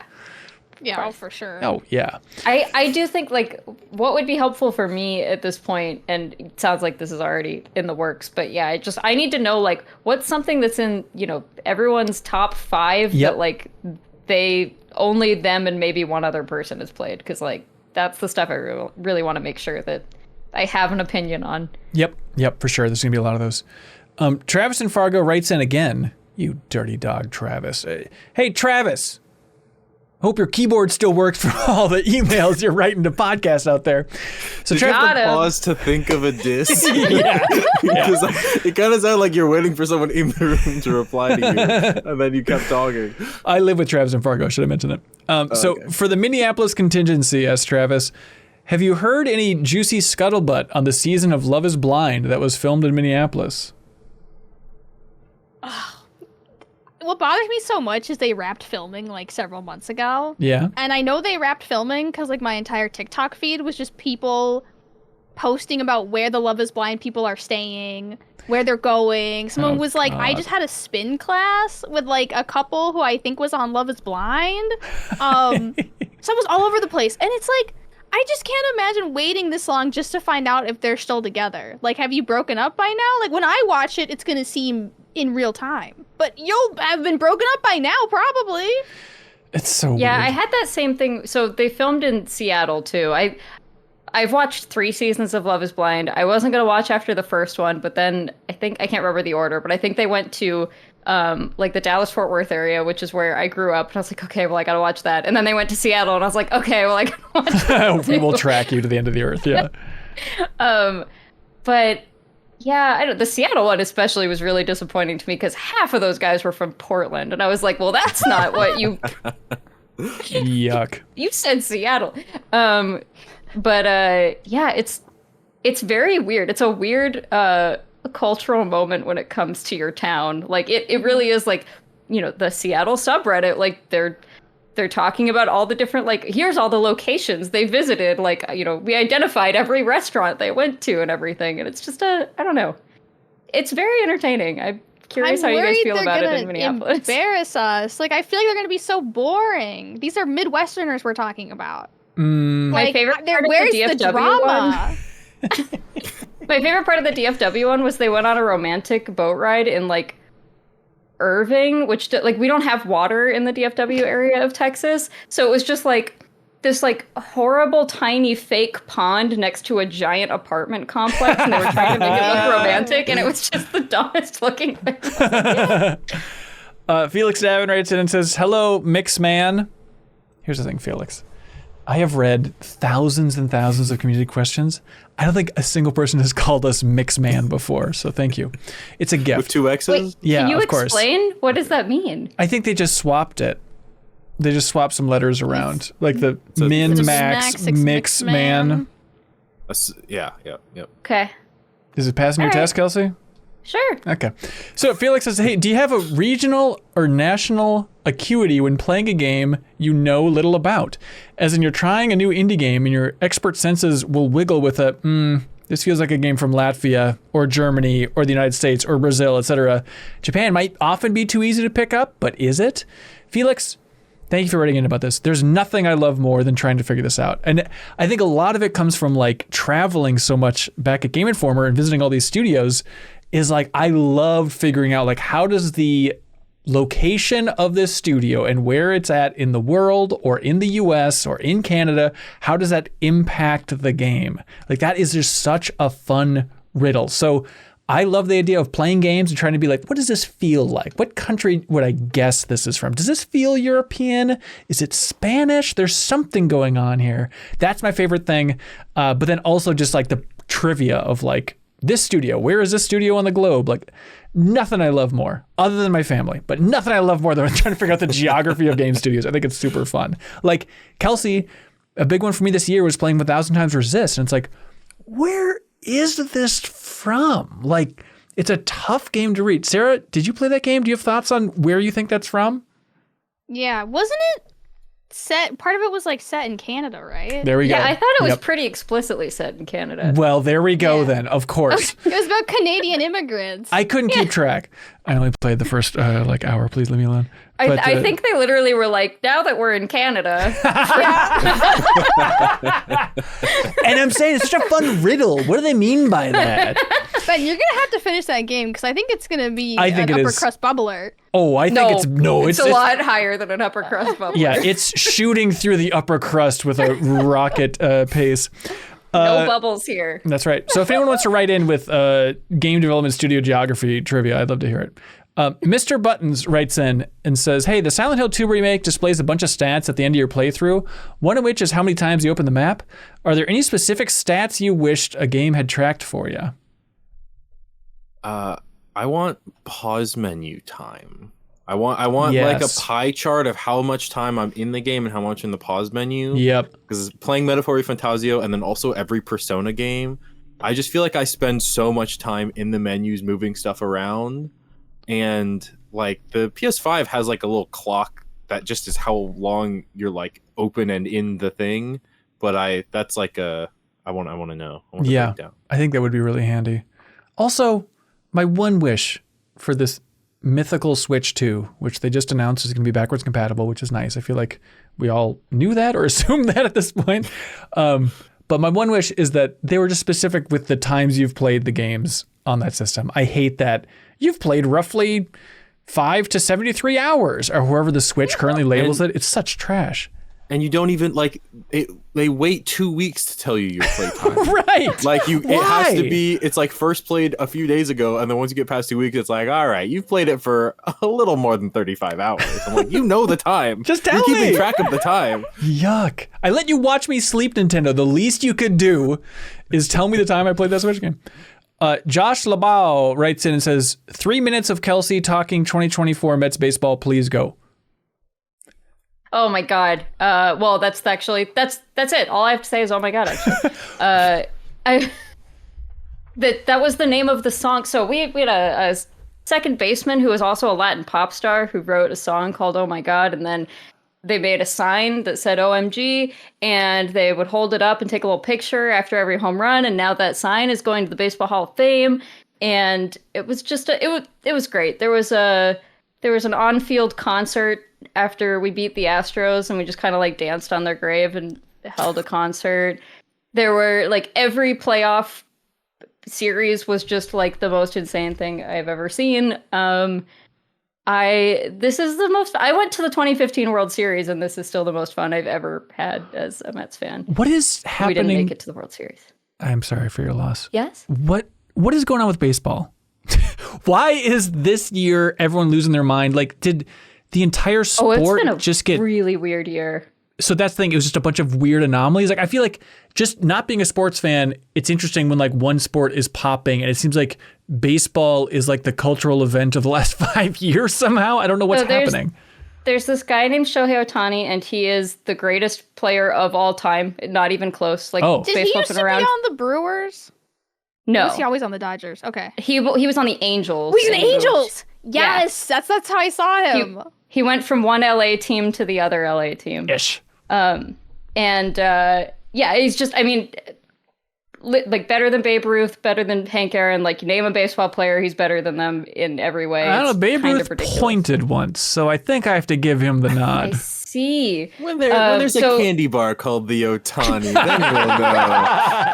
Speaker 6: Yeah, for sure.
Speaker 1: Oh, yeah.
Speaker 5: I do think, like, what would be helpful for me at this point, and it sounds like this is already in the works, but yeah, I need to know, like, what's something that's in, everyone's top 5 that, like, only them and maybe one other person has played, because, like, that's the stuff I really want to make sure that I have an opinion on. Yep,
Speaker 1: for sure. There's going to be a lot of those. Travis in Fargo writes in again. You dirty dog, Travis. Hey, Travis. Hope your keyboard still works for all the emails you're writing to podcasts out there. So
Speaker 7: Did you have to pause to think of a diss? Because it kind of sounded like you're waiting for someone in the room to reply to you, and then you kept talking.
Speaker 1: I live with Travis in Fargo. Should I mention it? So for the Minneapolis contingency, Travis, have you heard any juicy scuttlebutt on the season of Love is Blind that was filmed in Minneapolis?
Speaker 6: What bothers me so much is they wrapped filming like several months ago.
Speaker 1: Yeah.
Speaker 6: And I know they wrapped filming because like my entire TikTok feed was just people posting about where the Love is Blind people are staying, where they're going. Someone was like, I just had a spin class with like a couple who I think was on Love is Blind. So it was all over the place. And it's like, I just can't imagine waiting this long just to find out if they're still together. Like, have you broken up by now? Like, when I watch it, it's going to seem in real time. But you'll have been broken up by now, probably.
Speaker 1: It's so weird.
Speaker 5: I had that same thing. So they filmed in Seattle, too. I've watched 3 seasons of Love is Blind. I wasn't going to watch after the first one, but then I can't remember the order, but I think they went to like the Dallas-Fort Worth area, which is where I grew up. And I was like, okay, well, I got to watch that. And then they went to Seattle, and I was like, okay, well, I got to watch that.
Speaker 1: We will track you to the end of the earth, yeah.
Speaker 5: But yeah, the Seattle one especially was really disappointing to me because half of those guys were from Portland. And I was like, well, that's not what you...
Speaker 1: Yuck.
Speaker 5: You said Seattle. But yeah, it's very weird. It's a weird cultural moment when it comes to your town. Like it really is like, the Seattle subreddit, like they're talking about all the different, like, here's all the locations they visited. Like, we identified every restaurant they went to and everything. And it's just I don't know. It's very entertaining. I'm curious how you guys feel about it in Minneapolis.
Speaker 6: Embarrass us. Like, I feel like they're going to be so boring. These are Midwesterners we're talking about.
Speaker 5: My favorite part of the DFW one. My favorite part of the DFW one was they went on a romantic boat ride in like Irving, which like we don't have water in the DFW area of Texas, so it was just like this like horrible tiny fake pond next to a giant apartment complex, and they were trying to make it look romantic, and it was just the dumbest looking thing.
Speaker 1: Felix Davin writes in and says, "Hello, Mix Man." Here's the thing, Felix. I have read thousands and thousands of community questions. I don't think a single person has called us Mix Man before, so thank you. It's a gift.
Speaker 7: With 2 X's?
Speaker 5: Wait,
Speaker 1: yeah,
Speaker 5: can you
Speaker 1: of course.
Speaker 5: explain? What does that mean?
Speaker 1: I think they just swapped it. They just swapped some letters around. Like the MinnMax Mix Man.
Speaker 7: Yeah.
Speaker 5: Okay.
Speaker 1: Is it passing your test, Kelsey?
Speaker 5: Sure.
Speaker 1: Okay. So Felix says, hey, do you have a regional or national acuity when playing a game you know little about? As in you're trying a new indie game and your expert senses will wiggle with this feels like a game from Latvia or Germany or the United States or Brazil, etc. Japan might often be too easy to pick up, but is it? Felix, thank you for writing in about this. There's nothing I love more than trying to figure this out. And I think a lot of it comes from like traveling so much back at Game Informer and visiting all these studios is like, I love figuring out like, how does the location of this studio and where it's at in the world or in the US or in Canada, how does that impact the game? Like that is just such a fun riddle. So I love the idea of playing games and trying to be like, what does this feel like? What country would I guess this is from? Does this feel European? Is it Spanish? There's something going on here. That's my favorite thing. But then also just like the trivia of like, this studio, where is this studio on the globe? Like, nothing I love more, other than my family, but nothing I love more than trying to figure out the geography of game studios. I think it's super fun. Like, Kelsey, a big one for me this year was playing 1,000 Times Resist. And it's like, where is this from? Like, it's a tough game to read. Sarah, did you play that game? Do you have thoughts on where you think that's from?
Speaker 6: Yeah, wasn't it set? Part of it was like set in Canada, right?
Speaker 1: There we go.
Speaker 5: Yeah, I thought it was pretty explicitly set in Canada.
Speaker 1: Well, there we go then, of course.
Speaker 6: It was about Canadian immigrants.
Speaker 1: I couldn't keep track. I only played the first like hour. Please leave me alone. But,
Speaker 5: I think they literally were like, now that we're in Canada.
Speaker 1: And I'm saying it's such a fun riddle. What do they mean by that?
Speaker 6: But you're gonna have to finish that game because I think it's gonna be
Speaker 1: I think
Speaker 6: an
Speaker 1: it
Speaker 6: upper
Speaker 1: is.
Speaker 6: crust bubbler.
Speaker 1: Oh, I think
Speaker 5: it's a lot higher than an upper crust bubble.
Speaker 1: Yeah, it's shooting through the upper crust with a rocket pace.
Speaker 5: No bubbles here.
Speaker 1: That's right. So if anyone wants to write in with game development studio geography trivia, I'd love to hear it. Mr. Buttons writes in and says, hey, the Silent Hill 2 remake displays a bunch of stats at the end of your playthrough, one of which is how many times you open the map. Are there any specific stats you wished a game had tracked for you?
Speaker 7: I want pause menu time. I want like a pie chart of how much time I'm in the game and how much in the pause menu.
Speaker 1: Yep.
Speaker 7: Because playing Metaphor Fantasio and then also every Persona game, I just feel like I spend so much time in the menus moving stuff around. And like the PS5 has like a little clock that just is how long you're like open and in the thing. But that's like I want to know. I want to break down.
Speaker 1: I think that would be really handy. Also, my one wish for this mythical Switch 2, which they just announced is going to be backwards compatible, which is nice. I feel like we all knew that or assumed that at this point. But my one wish is that they were just specific with the times you've played the games on that system. I hate that you've played roughly 5 to 73 hours or whoever the Switch currently labels it. It's such trash.
Speaker 7: And you don't even like it. They wait 2 weeks to tell you your playtime.
Speaker 1: Right.
Speaker 7: Like it has to be. It's like first played a few days ago, and then once you get past 2 weeks, it's like, all right, you've played it for a little more than 35 hours. I'm like, you know the time.
Speaker 1: Just tell
Speaker 7: You're
Speaker 1: me.
Speaker 7: keeping track of the time.
Speaker 1: Yuck. I let you watch me sleep, Nintendo. The least you could do is tell me the time I played that Switch game. Josh Labau writes in and says, 3 minutes of Kelsey talking 2024 Mets baseball, please go.
Speaker 5: Oh my god. Well, that's it. All I have to say is oh my god. Actually, that was the name of the song. So we had a second baseman who was also a Latin pop star who wrote a song called Oh My God, and then they made a sign that said OMG, and they would hold it up and take a little picture after every home run. And now that sign is going to the Baseball Hall of Fame, and it was just it was great. There was an on-field concert after we beat the Astros, and we just kind of like danced on their grave and held a concert. There were like every playoff series was just like the most insane thing I've ever seen. This is the most. I went to the 2015 World Series, and this is still the most fun I've ever had as a Mets fan.
Speaker 1: What is happening?
Speaker 5: We didn't make it to the World Series.
Speaker 1: I'm sorry for your loss.
Speaker 5: Yes.
Speaker 1: What is going on with baseball? Why is this year everyone losing their mind? Like, did the entire sport
Speaker 5: it's been a
Speaker 1: just get
Speaker 5: really weird year?
Speaker 1: So that's the thing. It was just a bunch of weird anomalies. Like, I feel like just not being a sports fan, it's interesting when like one sport is popping, and it seems like baseball is like the cultural event of the last 5 years somehow. I don't know what's happening.
Speaker 5: There's this guy named Shohei Ohtani, and he is the greatest player of all time. Not even close. Like,
Speaker 6: Did he used to be on the Brewers?
Speaker 5: No.
Speaker 6: Or was he always on the Dodgers? Okay.
Speaker 5: He was on the Angels.
Speaker 6: He's an Angels! Yes! Yeah. That's how I saw him.
Speaker 5: He went from one LA team to the other LA team.
Speaker 1: Ish.
Speaker 5: He's just, I mean, like better than Babe Ruth, better than Hank Aaron. Like, you name a baseball player, he's better than them in every way.
Speaker 1: I don't know, Babe Ruth pointed once, so I think I have to give him the nod.
Speaker 5: I see.
Speaker 7: When there's a candy bar called the Ohtani, then we'll know.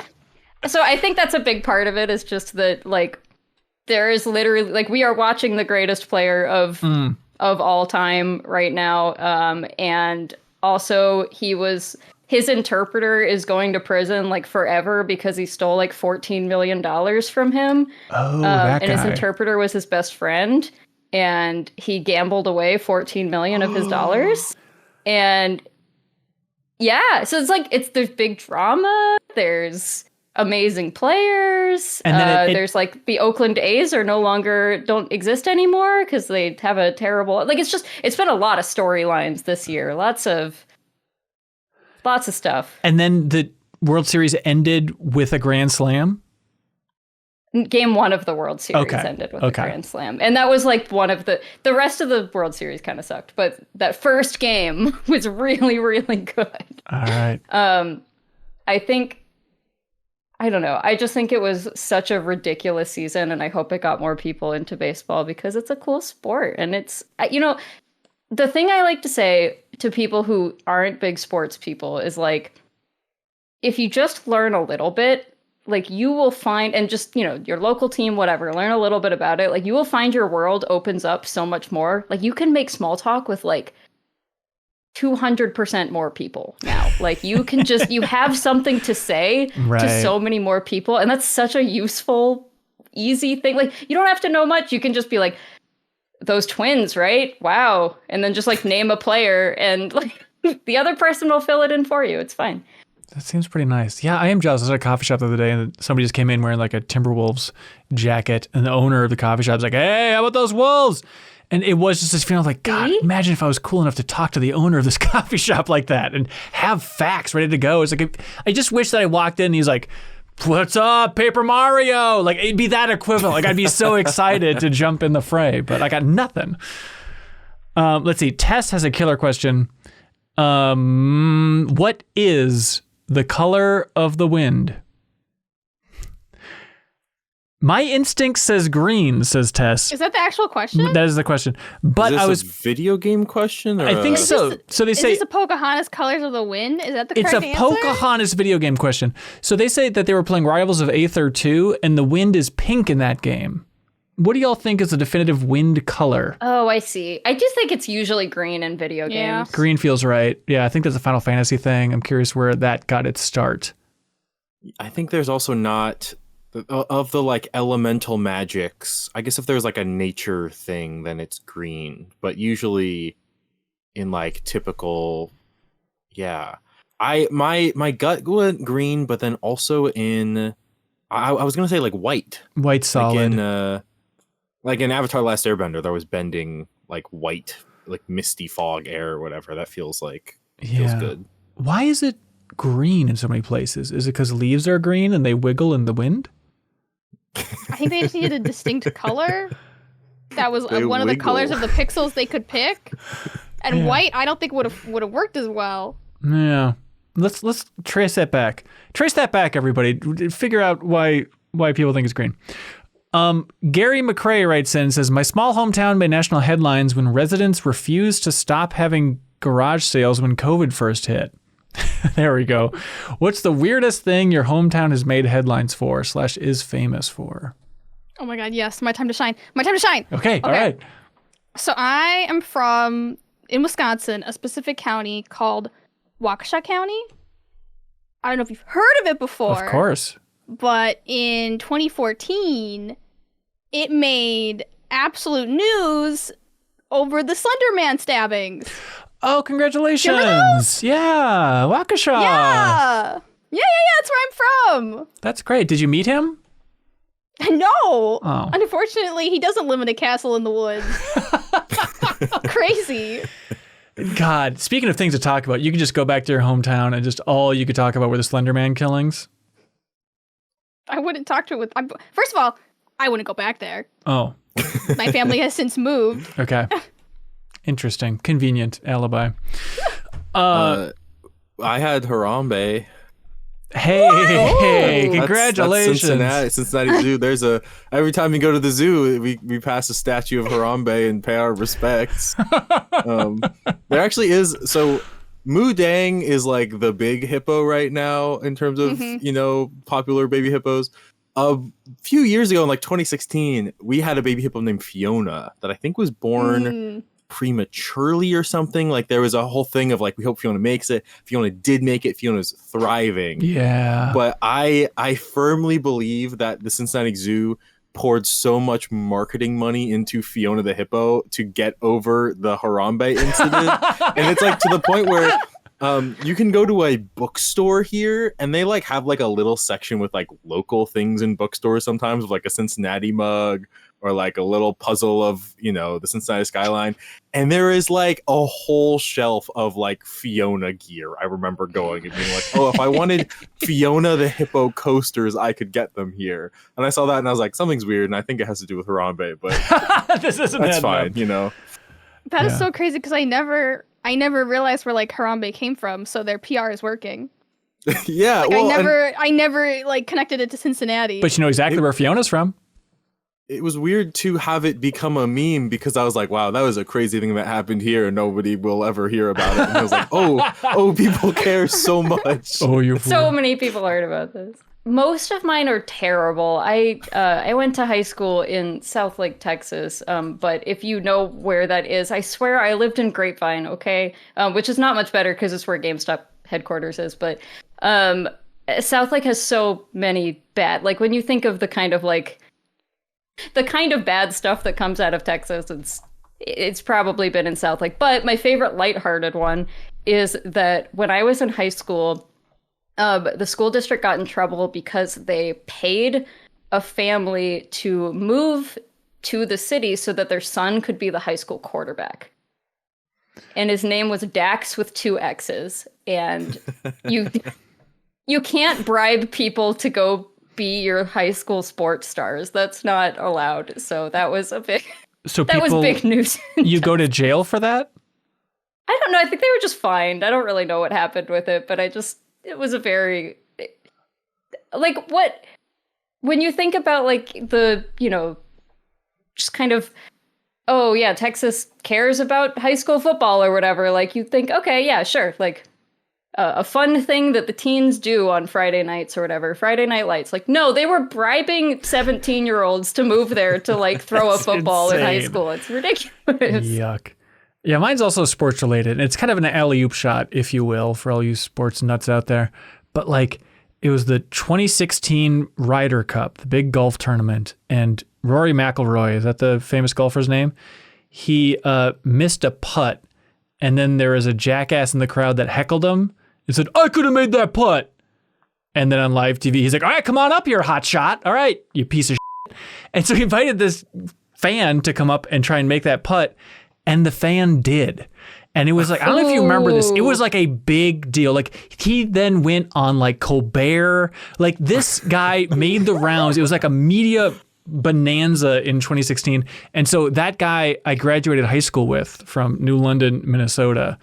Speaker 5: So I think that's a big part of it, is just that, like, there is literally, like, we are watching the greatest player of all time right now. And also his his interpreter is going to prison like forever because he stole like $14 million from him.
Speaker 1: Oh, that guy.
Speaker 5: And his interpreter was his best friend, and he gambled away $14 million of his dollars. And yeah, so it's like there's big drama. There's amazing players.
Speaker 1: And then
Speaker 5: there's like the Oakland A's don't exist anymore because they have a terrible, like, it's been a lot of storylines this year. Lots of stuff.
Speaker 1: And then the World Series ended with a Grand Slam.
Speaker 5: Game 1 of the World Series ended with a Grand Slam. And that was like one of the rest of the World Series kind of sucked, but that first game was really, really good.
Speaker 1: All right.
Speaker 5: I don't know. I just think it was such a ridiculous season, and I hope it got more people into baseball because it's a cool sport. And it's, the thing I like to say to people who aren't big sports people is like, if you just learn a little bit, like you will find, and just, your local team, whatever, learn a little bit about it. Like you will find your world opens up so much more. Like you can make small talk with like 200% more people now. Like you can you have something to say to so many more people. And that's such a useful, easy thing. Like you don't have to know much. You can just be like, those Twins, right? Wow. And then just like name a player, and like the other person will fill it in for you. It's fine.
Speaker 1: That seems pretty nice. Yeah, I am jealous. I was at a coffee shop the other day, and somebody just came in wearing like a Timberwolves jacket, and the owner of the coffee shop was like, "Hey, how about those Wolves?" And it was just this feeling like, God, imagine if I was cool enough to talk to the owner of this coffee shop like that and have facts ready to go. It's like, I just wish that I walked in and he's like, "What's up, Paper Mario?" Like, it'd be that equivalent. Like, I'd be so excited to jump in the fray, but I got nothing. Let's see. Tess has a killer question. What is the color of the wind? My instinct says green, says Tess.
Speaker 6: Is that the actual question?
Speaker 1: That is the question. But
Speaker 7: is this a video game question? Or
Speaker 1: I think so. So they say,
Speaker 6: is this a Pocahontas Colors of the Wind? Is that the correct answer?
Speaker 1: It's a Pocahontas video game question. So they say that they were playing Rivals of Aether 2, and the wind is pink in that game. What do y'all think is the definitive wind color?
Speaker 5: Oh, I see. I do think it's usually green in video games.
Speaker 1: Green feels right. Yeah, I think that's a Final Fantasy thing. I'm curious where that got its start.
Speaker 7: I think there's also not... Of the like elemental magics, I guess if there's like a nature thing, then it's green. But usually in like typical, my gut went green, but then also in, I was gonna say like white.
Speaker 1: White solid.
Speaker 7: Like in Avatar: Last Airbender, there was bending like white, like misty fog air or whatever. That feels good.
Speaker 1: Why is it green in so many places? Is it because leaves are green and they wiggle in the wind?
Speaker 6: I think they just needed a distinct color. That was one of the colors of the pixels they could pick. And white, I don't think would have worked as well.
Speaker 1: Yeah, let's trace that back. Trace that back, everybody. Figure out why people think it's green. Gary McCrae writes in and says, "My small hometown made national headlines when residents refused to stop having garage sales when COVID first hit." There we go. What's the weirdest thing your hometown has made headlines for / is famous for?
Speaker 6: Oh my God, yes. My time to shine. My time to shine.
Speaker 1: Okay. All right.
Speaker 6: So I am from, in Wisconsin, a specific county called Waukesha County. I don't know if you've heard of it before.
Speaker 1: Of course.
Speaker 6: But in 2014, it made absolute news over the Slender Man stabbings.
Speaker 1: Oh, congratulations. Yeah, Waukesha.
Speaker 6: Yeah, that's where I'm from.
Speaker 1: That's great. Did you meet him?
Speaker 6: No.
Speaker 1: Oh.
Speaker 6: Unfortunately, he doesn't live in a castle in the woods. Crazy.
Speaker 1: God, speaking of things to talk about, you could just go back to your hometown and just all you could talk about were the Slender Man killings.
Speaker 6: I wouldn't talk to it with... First of all, I wouldn't go back there.
Speaker 1: Oh.
Speaker 6: My family has since moved.
Speaker 1: Okay. Interesting. Convenient alibi.
Speaker 7: I had Harambe.
Speaker 1: Hey, congratulations.
Speaker 7: That's Cincinnati Zoo. There's every time you go to the zoo, we pass a statue of Harambe and pay our respects. There actually is, so Moo Dang is like the big hippo right now in terms of, popular baby hippos. A few years ago in like 2016, we had a baby hippo named Fiona that I think was born
Speaker 2: prematurely or something. Like there was a whole thing of like, we hope Fiona makes it. Fiona did make it. Fiona's thriving.
Speaker 1: Yeah.
Speaker 2: But I firmly believe that the Cincinnati Zoo poured so much marketing money into Fiona the Hippo to get over the Harambe incident. And it's like to the point where you can go to a bookstore here and they like have like a little section with like local things in bookstores sometimes, with like a Cincinnati mug or like a little puzzle of, you know, the Cincinnati skyline. And there is like a whole shelf of like Fiona gear. I remember going and being like, oh, if I wanted Fiona the Hippo coasters, I could get them here. And I saw that and I was like, something's weird. And I think it has to do with Harambe, but
Speaker 1: This isn't
Speaker 2: that's
Speaker 1: that
Speaker 2: fine,
Speaker 1: dumb.
Speaker 2: you know?
Speaker 6: That is so crazy because I never realized where like Harambe came from. So their PR is working.
Speaker 2: Yeah.
Speaker 6: Like
Speaker 2: well,
Speaker 6: I never like connected it to Cincinnati.
Speaker 1: But you know exactly where Fiona's from.
Speaker 2: it was weird to have it become a meme because I was like, wow, that was a crazy thing that happened here and nobody will ever hear about it. And I was like, oh, people care so much.
Speaker 1: Oh, you
Speaker 5: So many people heard about this. Most of mine are terrible. I went to high school in South Lake, Texas, but if you know where that is, I swear I lived in Grapevine, okay? Which is not much better because it's where GameStop headquarters is, but South Lake has so many bad, like when you think of the kind of bad stuff that comes out of Texas, it's probably been in South Lake. But my favorite lighthearted one is that when I was in high school, the school district got in trouble because they paid a family to move to the city so that their son could be the high school quarterback. And his name was Dax with 2 X's. And you can't bribe people to go be your high school sports stars. That's not allowed. So that was a big was big news.
Speaker 1: You go to jail for that?
Speaker 5: I don't know. I think they were just fined. I don't really know what happened with it, but it was a very, like, what, when you think about, like, the, you know, just kind of, oh, yeah, Texas cares about high school football or whatever, like, you think, okay, yeah, sure, like, a fun thing that the teens do on Friday nights or whatever, Friday Night Lights. Like, no, they were bribing 17-year-olds to move there to, like, throw a football in high school. It's ridiculous.
Speaker 1: Yuck. Yeah, mine's also sports related. It's kind of an alley-oop shot, if you will, for all you sports nuts out there. But like, it was the 2016 Ryder Cup, the big golf tournament, and Rory McIlroy, is that the famous golfer's name? He missed a putt, and then there was a jackass in the crowd that heckled him and said, "I could have made that putt." And then on live TV, he's like, "All right, come on up here, hot shot. All right, you piece of shit." And so he invited this fan to come up and try and make that putt. And the fan did. And it was like, I don't know if you remember this. It was like a big deal. Like he then went on like Colbert. Like this guy made the rounds. It was like a media bonanza in 2016. And so that guy I graduated high school with from New London, Minnesota.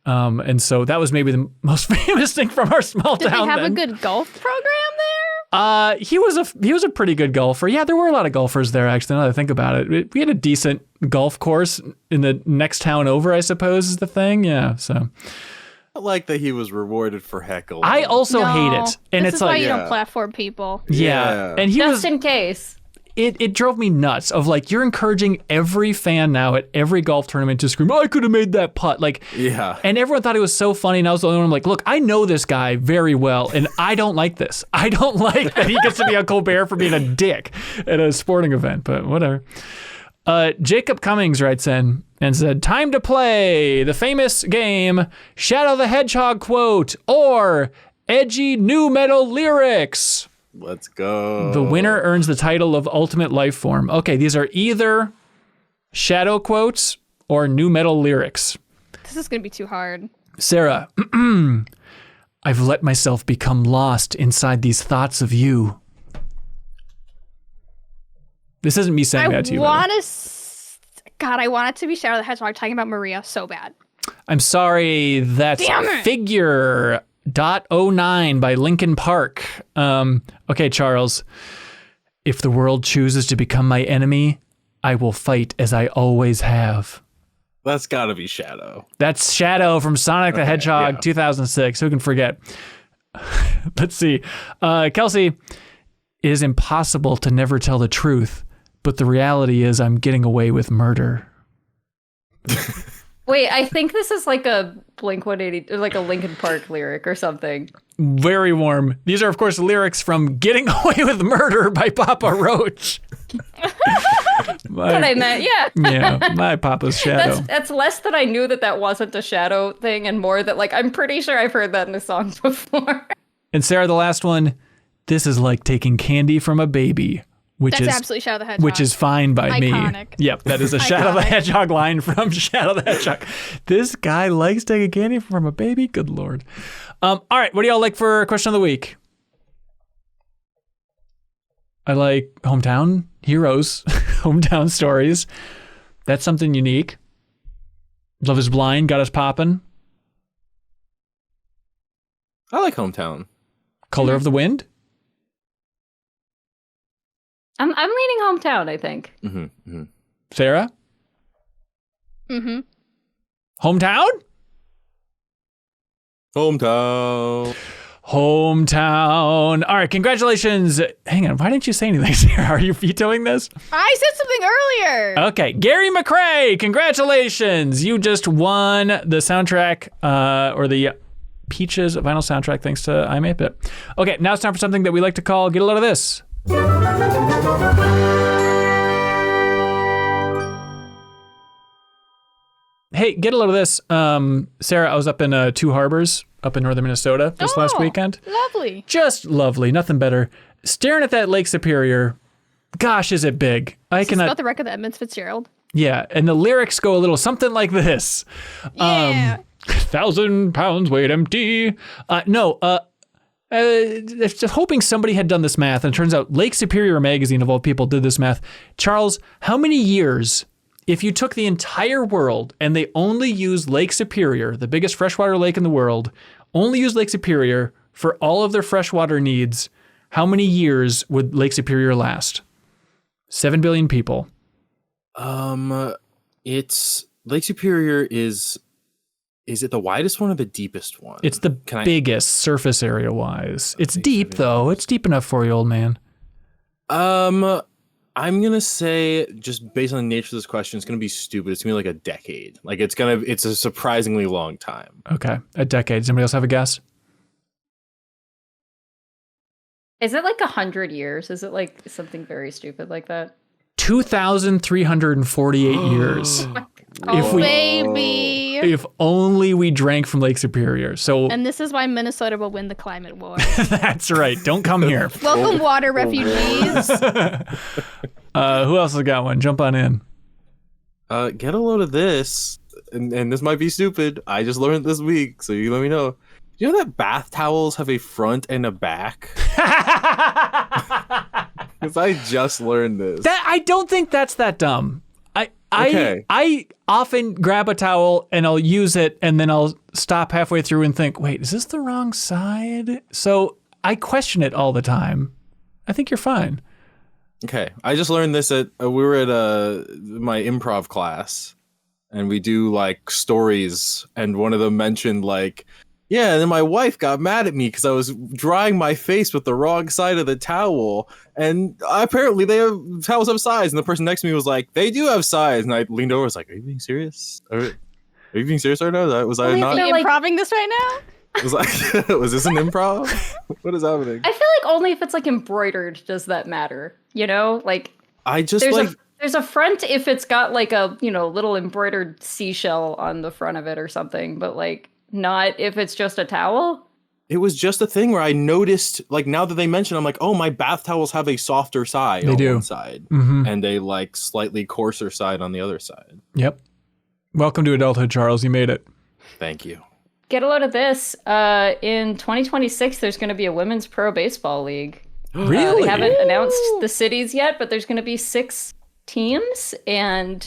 Speaker 1: And so that was maybe the most famous thing from our small
Speaker 6: Did
Speaker 1: town.
Speaker 6: they have
Speaker 1: then.
Speaker 6: a good golf program there?
Speaker 1: He was a pretty good golfer. Yeah, there were a lot of golfers there, actually, now that I think about it. We had a decent golf course in the next town over, I suppose, is the thing. Yeah, so.
Speaker 7: I like that he was rewarded for heckle.
Speaker 1: I also hate it. And
Speaker 6: this
Speaker 1: it's
Speaker 6: is why
Speaker 1: like,
Speaker 6: you don't platform people.
Speaker 1: yeah. And he
Speaker 5: Just
Speaker 1: was,
Speaker 5: in case.
Speaker 1: it drove me nuts of like, you're encouraging every fan now at every golf tournament to scream, "I could have made that putt." Like,
Speaker 7: Yeah.
Speaker 1: and everyone thought it was so funny. And I was the only one like, look, I know this guy very well. And I don't like this. I don't like that he gets to be on Colbert for being a dick at a sporting event, but whatever. Jacob Cummings writes in and said, "Time to play the famous game, Shadow the Hedgehog quote or edgy new metal lyrics.
Speaker 7: Let's go.
Speaker 1: The winner earns the title of Ultimate Life Form." Okay, these are either Shadow quotes or new metal lyrics.
Speaker 6: This is going to be too hard.
Speaker 1: Sarah, "I've let myself become lost inside these thoughts of you." This isn't me saying that to you.
Speaker 6: God, I want it to be Shadow the Hedgehog talking about Maria so bad.
Speaker 1: I'm sorry, that's
Speaker 6: Damn it.
Speaker 1: Figure .09 by Linkin Park. Okay, Charles. "If the world chooses to become my enemy, I will fight as I always have."
Speaker 7: That's got to be Shadow.
Speaker 1: That's Shadow from Sonic the Hedgehog
Speaker 7: yeah.
Speaker 1: 2006. Who can forget? Let's see. Kelsey, "It is impossible to never tell the truth, but the reality is I'm getting away with murder."
Speaker 5: Wait, I think this is like a Blink-182, or like a Linkin Park lyric or something.
Speaker 1: Very warm. These are, of course, lyrics from Getting Away with Murder by Papa Roach.
Speaker 5: That's what I meant, yeah.
Speaker 1: Yeah, my Papa's Shadow.
Speaker 5: That's less that I knew that wasn't a Shadow thing, and more that, like, I'm pretty sure I've heard that in a song before.
Speaker 1: And Sarah, the last one, this is like taking candy from a baby. That's
Speaker 6: absolutely Shadow the Hedgehog.
Speaker 1: Which is fine by me.
Speaker 6: Iconic.
Speaker 1: Yep, that is a Shadow the Hedgehog line from Shadow the Hedgehog. This guy likes taking candy from a baby? Good Lord. All right, what do y'all like for question of the week? I like hometown heroes, hometown stories. That's something unique. Love is Blind got us popping.
Speaker 7: I like hometown.
Speaker 1: Color of the Wind.
Speaker 5: I'm leaning hometown, I think.
Speaker 1: Sarah?
Speaker 6: Mm-hmm.
Speaker 1: Hometown? Hometown. All right, congratulations. Hang on, why didn't you say anything, Sarah? Are you vetoing this?
Speaker 6: I said something earlier.
Speaker 1: Okay, Gary McRae, congratulations. You just won the soundtrack, or the Peaches vinyl soundtrack, thanks to iMapeIt. Okay, now it's time for something that we like to call Get a Load of This. Hey, get a load of this. Sarah, I was up in Two Harbors, up in northern Minnesota this last weekend.
Speaker 6: Lovely.
Speaker 1: Just lovely, nothing better. Staring at that Lake Superior, gosh, is it big.
Speaker 6: Is this about the wreck of the Edmunds Fitzgerald?
Speaker 1: Yeah, and the lyrics go a little something like this.
Speaker 6: Yeah.
Speaker 1: 1,000 pounds weighed empty. Just hoping somebody had done this math, and it turns out Lake Superior magazine of all people did this math. Charles, how many years, if you took the entire world and they only used Lake Superior, the biggest freshwater lake in the world, only used Lake Superior for all of their freshwater needs, how many years would Lake Superior last? 7 billion people.
Speaker 7: It's Lake Superior is it the widest one or the deepest one?
Speaker 1: It's the biggest surface area wise. It's deep though. It's deep enough for you, old man.
Speaker 7: I'm gonna say, just based on the nature of this question, it's gonna be stupid. It's gonna be like a decade. Like it's a surprisingly long time.
Speaker 1: Okay, a decade. Does anybody else have a guess?
Speaker 5: Is it like 100 years? Is it like something very stupid like that?
Speaker 1: 2,348 years.
Speaker 6: Baby.
Speaker 1: If only we drank from Lake Superior. So,
Speaker 6: and this is why Minnesota will win the climate war.
Speaker 1: That's right. Don't come here.
Speaker 6: Welcome, water refugees.
Speaker 1: Who else has got one? Jump on in.
Speaker 7: Get a load of this, and this might be stupid. I just learned this week, so you let me know. You know that bath towels have a front and a back? Because I just learned this.
Speaker 1: I don't think that's that dumb. I often grab a towel and I'll use it, and then I'll stop halfway through and think, wait, is this the wrong side? So I question it all the time. I think you're fine.
Speaker 7: Okay, I just learned this at we were at my improv class, and we do like stories, and one of them mentioned like, yeah, and then my wife got mad at me because I was drying my face with the wrong side of the towel, and apparently towels have sides, and the person next to me was like, they do have sides, and I leaned over, I was like, are you being serious? Are you being serious right now? Was I not?
Speaker 6: Are you improving this right now?
Speaker 7: Was this an improv? What is happening?
Speaker 5: I feel like only if it's like embroidered does that matter. You know, like there's a front if it's got like a little embroidered seashell on the front of it or something, but like not if it's just a towel.
Speaker 7: It was just a thing where I noticed, like, now that they mention, I'm like, oh, my bath towels have a softer side on one side, and a like slightly coarser side on the other side.
Speaker 1: Yep. Welcome to adulthood, Charles. You made it.
Speaker 7: Thank you.
Speaker 5: Get a load of this. In 2026, there's going to be a women's pro baseball league.
Speaker 1: Really?
Speaker 5: They haven't announced the cities yet, but there's going to be 6 teams. And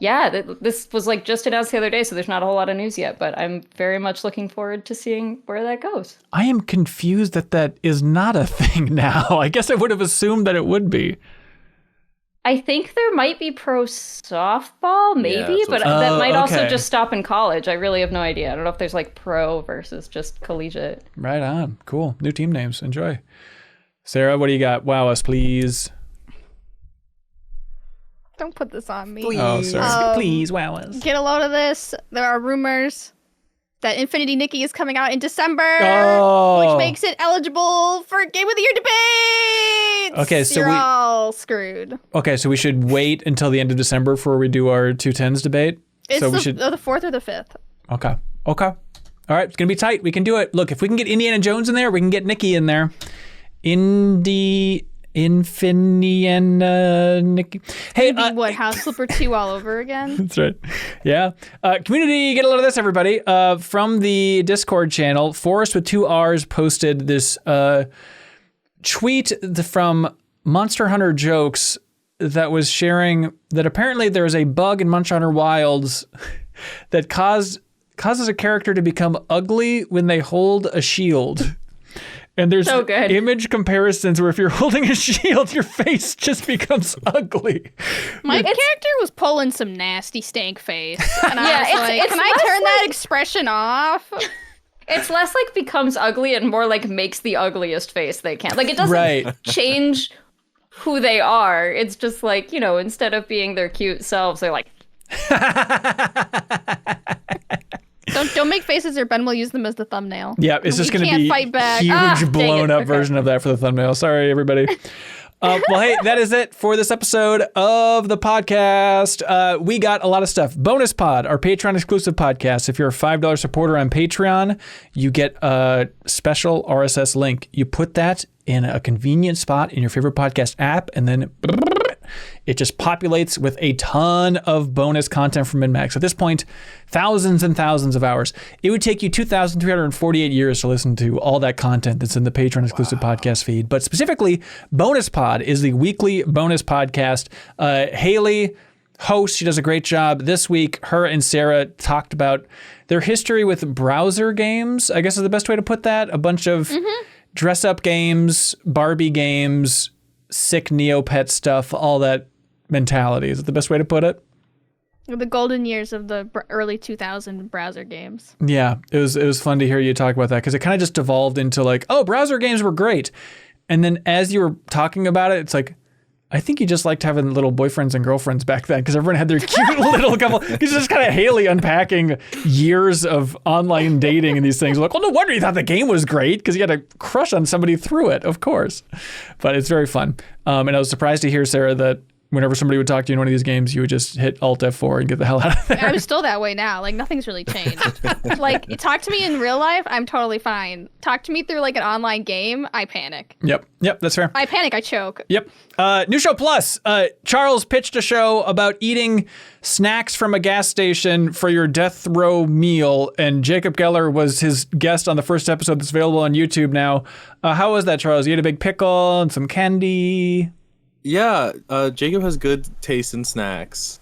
Speaker 5: this was like just announced the other day, so there's not a whole lot of news yet. But I'm very much looking forward to seeing where that goes.
Speaker 1: I am confused that is not a thing now. I guess I would have assumed that it would be.
Speaker 5: I think there might be pro softball, maybe, but that might also just stop in college. I really have no idea. I don't know if there's like pro versus just collegiate.
Speaker 1: Right on. Cool. New team names. Enjoy. Sarah, what do you got? Wow us, please.
Speaker 6: Don't put this on me.
Speaker 1: Oh, sorry. Please, wowas.
Speaker 6: Get a load of this. There are rumors that Infinity Nikki is coming out in December, which makes it eligible for Game of the Year debates.
Speaker 1: Okay, so
Speaker 6: you're all screwed.
Speaker 1: Okay, so we should wait until the end of December before we do our 210s debate.
Speaker 6: It's
Speaker 1: so
Speaker 6: the
Speaker 1: 4th
Speaker 6: or the 5th.
Speaker 1: Okay. All right, it's gonna be tight. We can do it. Look, if we can get Indiana Jones in there, we can get Nikki in there. Nikki. Hey,
Speaker 6: what, House Flipper 2 all over again?
Speaker 1: That's right. Yeah. Community, get a load of this, everybody. From the Discord channel, Forrest with 2 R's posted this tweet from Monster Hunter Jokes that was sharing that apparently there is a bug in Monster Hunter Wilds that causes a character to become ugly when they hold a shield. And there's image comparisons where if you're holding a shield, your face just becomes ugly.
Speaker 6: My character was pulling some nasty stank face. And I was like, can I turn that expression off?
Speaker 5: It's less like becomes ugly and more like makes the ugliest face they can. Like it doesn't change who they are. It's just like, instead of being their cute selves, they're like...
Speaker 6: Don't make faces or Ben will use them as the thumbnail.
Speaker 1: Yeah, it's just going to be
Speaker 6: fight back.
Speaker 1: Huge blown up version of that for the thumbnail. Sorry, everybody. Well, hey, that is it for this episode of the podcast. We got a lot of stuff. Bonus Pod, our Patreon exclusive podcast. If you're a $5 supporter on Patreon, you get a special RSS link. You put that in a convenient spot in your favorite podcast app, and then it just populates with a ton of bonus content from MinnMax. At this point, thousands and thousands of hours. It would take you 2,348 years to listen to all that content that's in the Patreon exclusive podcast feed. But specifically, Bonus Pod is the weekly bonus podcast. Haley hosts. She does a great job. This week, her and Sarah talked about their history with browser games, I guess is the best way to put that. A bunch of dress-up games, Barbie games, sick Neopet stuff, all that mentality. Is it the best way to put it?
Speaker 6: The golden years of the early 2000 browser games.
Speaker 1: Yeah, it was fun to hear you talk about that because it kind of just devolved into like, oh, browser games were great. And then as you were talking about it, it's like, I think you just liked having little boyfriends and girlfriends back then because everyone had their cute little couple. It's just kind of Haley unpacking years of online dating and these things. Like, well, no wonder you thought the game was great because you had a crush on somebody through it, of course. But it's very fun. And I was surprised to hear, Sarah, that whenever somebody would talk to you in one of these games, you would just hit Alt F4 and get the hell out of there.
Speaker 6: I'm still that way now. Like, nothing's really changed. Like, talk to me in real life, I'm totally fine. Talk to me through, like, an online game, I panic.
Speaker 1: Yep, that's fair.
Speaker 6: I panic, I choke.
Speaker 1: Yep. New Show Plus. Charles pitched a show about eating snacks from a gas station for your death row meal, and Jacob Geller was his guest on the first episode that's available on YouTube now. How was that, Charles? You had a big pickle and some candy?
Speaker 7: Yeah, Jacob has good taste in snacks,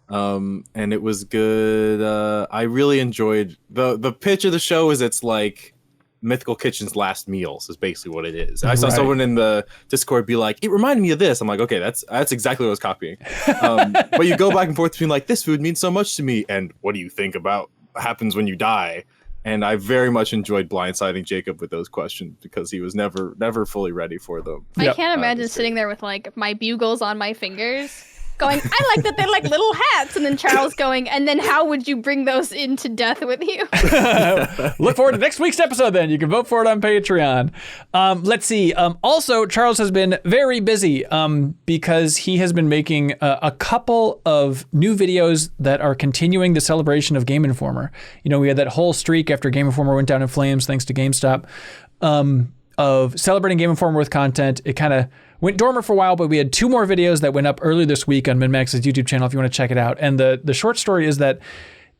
Speaker 7: and it was good. I really enjoyed the pitch of the show. Is it's like Mythical Kitchen's last meals is basically what it is. I saw someone in the Discord be like, it reminded me of this. I'm like, okay, that's exactly what I was copying. But you go back and forth between like, this food means so much to me, and what do you think about what happens when you die? And I very much enjoyed blindsiding Jacob with those questions because he was never fully ready for them.
Speaker 6: I can't imagine sitting there with like my bugles on my fingers going, I like that they're like little hats. And then Charles going, and then how would you bring those into death with you?
Speaker 1: Look forward to next week's episode then. You can vote for it on Patreon. Let's see. Also, Charles has been very busy because he has been making a couple of new videos that are continuing the celebration of Game Informer. You know, we had that whole streak after Game Informer went down in flames thanks to GameStop of celebrating Game Informer with content. It kind of went dormant for a while, but we had 2 more videos that went up earlier this week on MinnMax's YouTube channel if you want to check it out. And the short story is that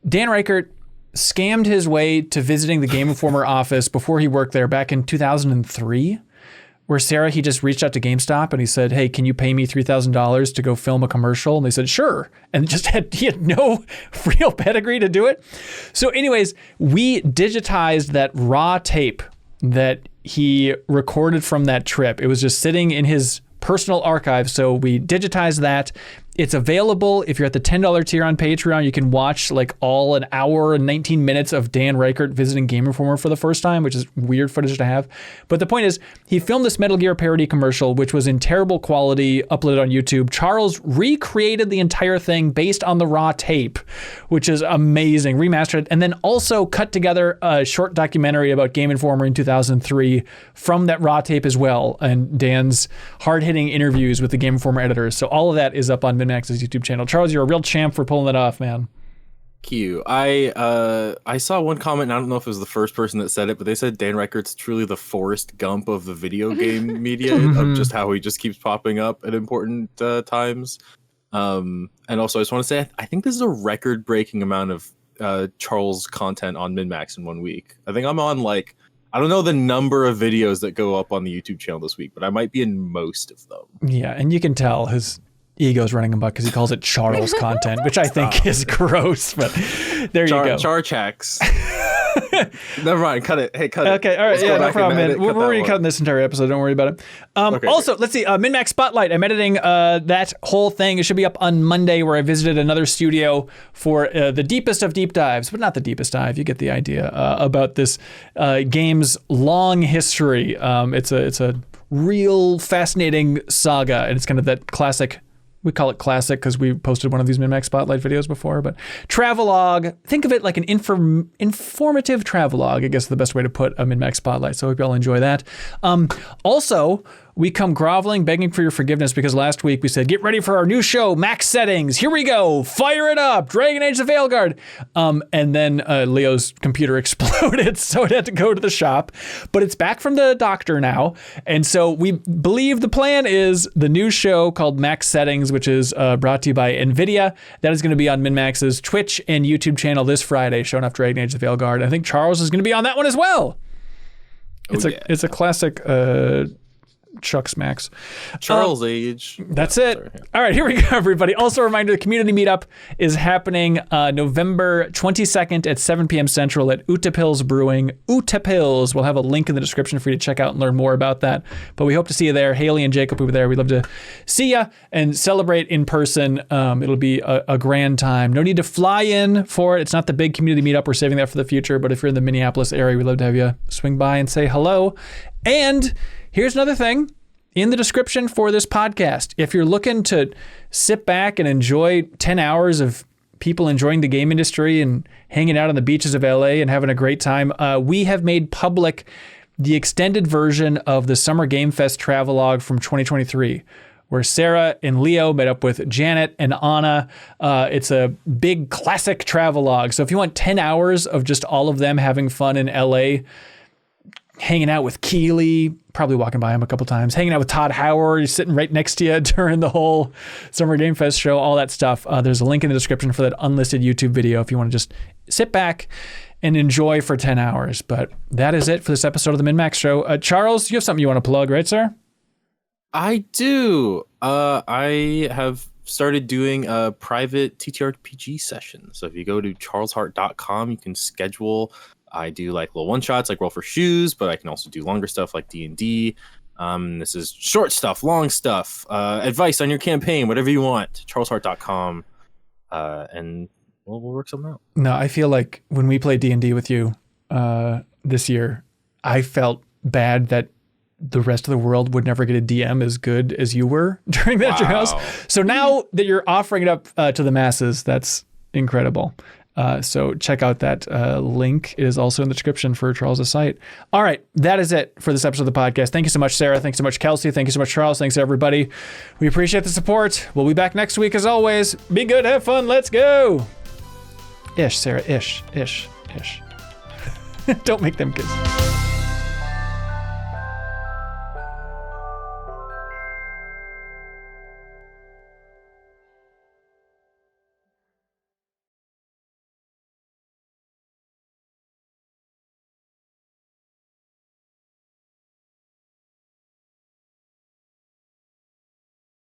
Speaker 1: Dan Reichert scammed his way to visiting the Game Informer office before he worked there back in 2003, where Sarah, he just reached out to GameStop and he said, hey, can you pay me $3,000 to go film a commercial? And they said, sure. And he had no real pedigree to do it. So anyways, we digitized that raw tape that he recorded from that trip. It was just sitting in his personal archive. So we digitized that. It's available if you're at the $10 tier on Patreon. You can watch like all an hour and 19 minutes of Dan Reichert visiting Game Informer for the first time, which is weird footage to have. But the point is, he filmed this Metal Gear parody commercial, which was in terrible quality, uploaded on YouTube. Charles recreated the entire thing based on the raw tape, which is amazing, remastered it, and then also cut together a short documentary about Game Informer in 2003 from that raw tape as well, and Dan's hard-hitting interviews with the Game Informer editors. So all of that is up on MinnMax's YouTube channel. Charles, you're a real champ for pulling that off, man.
Speaker 7: Thank you. I saw one comment, and I don't know if it was the first person that said it, but they said Dan Reichert's truly the Forrest Gump of the video game media, of just how he just keeps popping up at important times. And also, I just want to say, I think this is a record-breaking amount of Charles content on MinnMax in 1 week. I think I'm on like, I don't know the number of videos that go up on the YouTube channel this week, but I might be in most of them.
Speaker 1: Yeah, and you can tell his ego's running amok because he calls it Charles content, which I think is gross, but there you go.
Speaker 7: Char checks. Never mind, cut it. Hey, cut it.
Speaker 1: Okay, all right, yeah, no problem, man. We're already cutting this entire episode, don't worry about it.
Speaker 7: Okay,
Speaker 1: also, let's see, MinnMax Spotlight. I'm editing that whole thing. It should be up on Monday, where I visited another studio for the deepest of deep dives, but not the deepest dive, you get the idea, about this game's long history. It's a real fascinating saga, and it's kind of that classic. We call it classic because we posted one of these MinnMax Spotlight videos before, but travelogue, think of it like an informative travelogue, I guess is the best way to put a MinnMax Spotlight. So I hope y'all enjoy that. Also, we come groveling, begging for your forgiveness because last week we said, get ready for our new show, Max Settings. Here we go. Fire it up. Dragon Age the Veilguard. And then Leo's computer exploded, so it had to go to the shop. But it's back from the doctor now. And so we believe the plan is the new show called Max Settings, which is brought to you by NVIDIA. That is going to be on MinnMax's Twitch and YouTube channel this Friday, showing off Dragon Age the Veilguard. I think Charles is going to be on that one as well. It's a classic Chuck's Max.
Speaker 7: Charles age.
Speaker 1: That's it. Sorry. All right, here we go, everybody. Also a reminder, the community meetup is happening November 22nd at 7 p.m. Central at Utepils Brewing. Utepils. We'll have a link in the description for you to check out and learn more about that. But we hope to see you there. Haley and Jacob will be there. We'd love to see you and celebrate in person. It'll be a grand time. No need to fly in for it. It's not the big community meetup. We're saving that for the future. But if you're in the Minneapolis area, we'd love to have you swing by and say hello. And here's another thing in the description for this podcast. If you're looking to sit back and enjoy 10 hours of people enjoying the game industry and hanging out on the beaches of LA and having a great time, we have made public the extended version of the Summer Game Fest travelogue from 2023, where Sarah and Leo met up with Janet and Anna. It's a big classic travelogue. So if you want 10 hours of just all of them having fun in LA, hanging out with Keeley, probably walking by him a couple times, hanging out with Todd Howard, he's sitting right next to you during the whole Summer Game Fest show, all that stuff. There's a link in the description for that unlisted YouTube video if you want to just sit back and enjoy for 10 hours. But that is it for this episode of the MinnMax Show. Charles, you have something you want to plug, right, sir?
Speaker 7: I do. I have started doing a private TTRPG session. So if you go to charleshart.com, you can schedule. I do like little one-shots, like Roll for Shoes, but I can also do longer stuff like D&D. This is short stuff, long stuff, advice on your campaign, whatever you want. charleshart.com, and we'll work something out.
Speaker 1: No, I feel like when we played D&D with you this year, I felt bad that the rest of the world would never get a DM as good as you were during that house. So now that you're offering it up to the masses, that's incredible. So check out that link. It is also in the description for Charles' site. All right, that is it for this episode of the podcast. Thank you so much, Sarah. Thanks so much, Kelsey. Thank you so much, Charles. Thanks, everybody. We appreciate the support. We'll be back next week, as always. Be good, have fun, let's go. Ish, Sarah, ish. Don't make them kiss.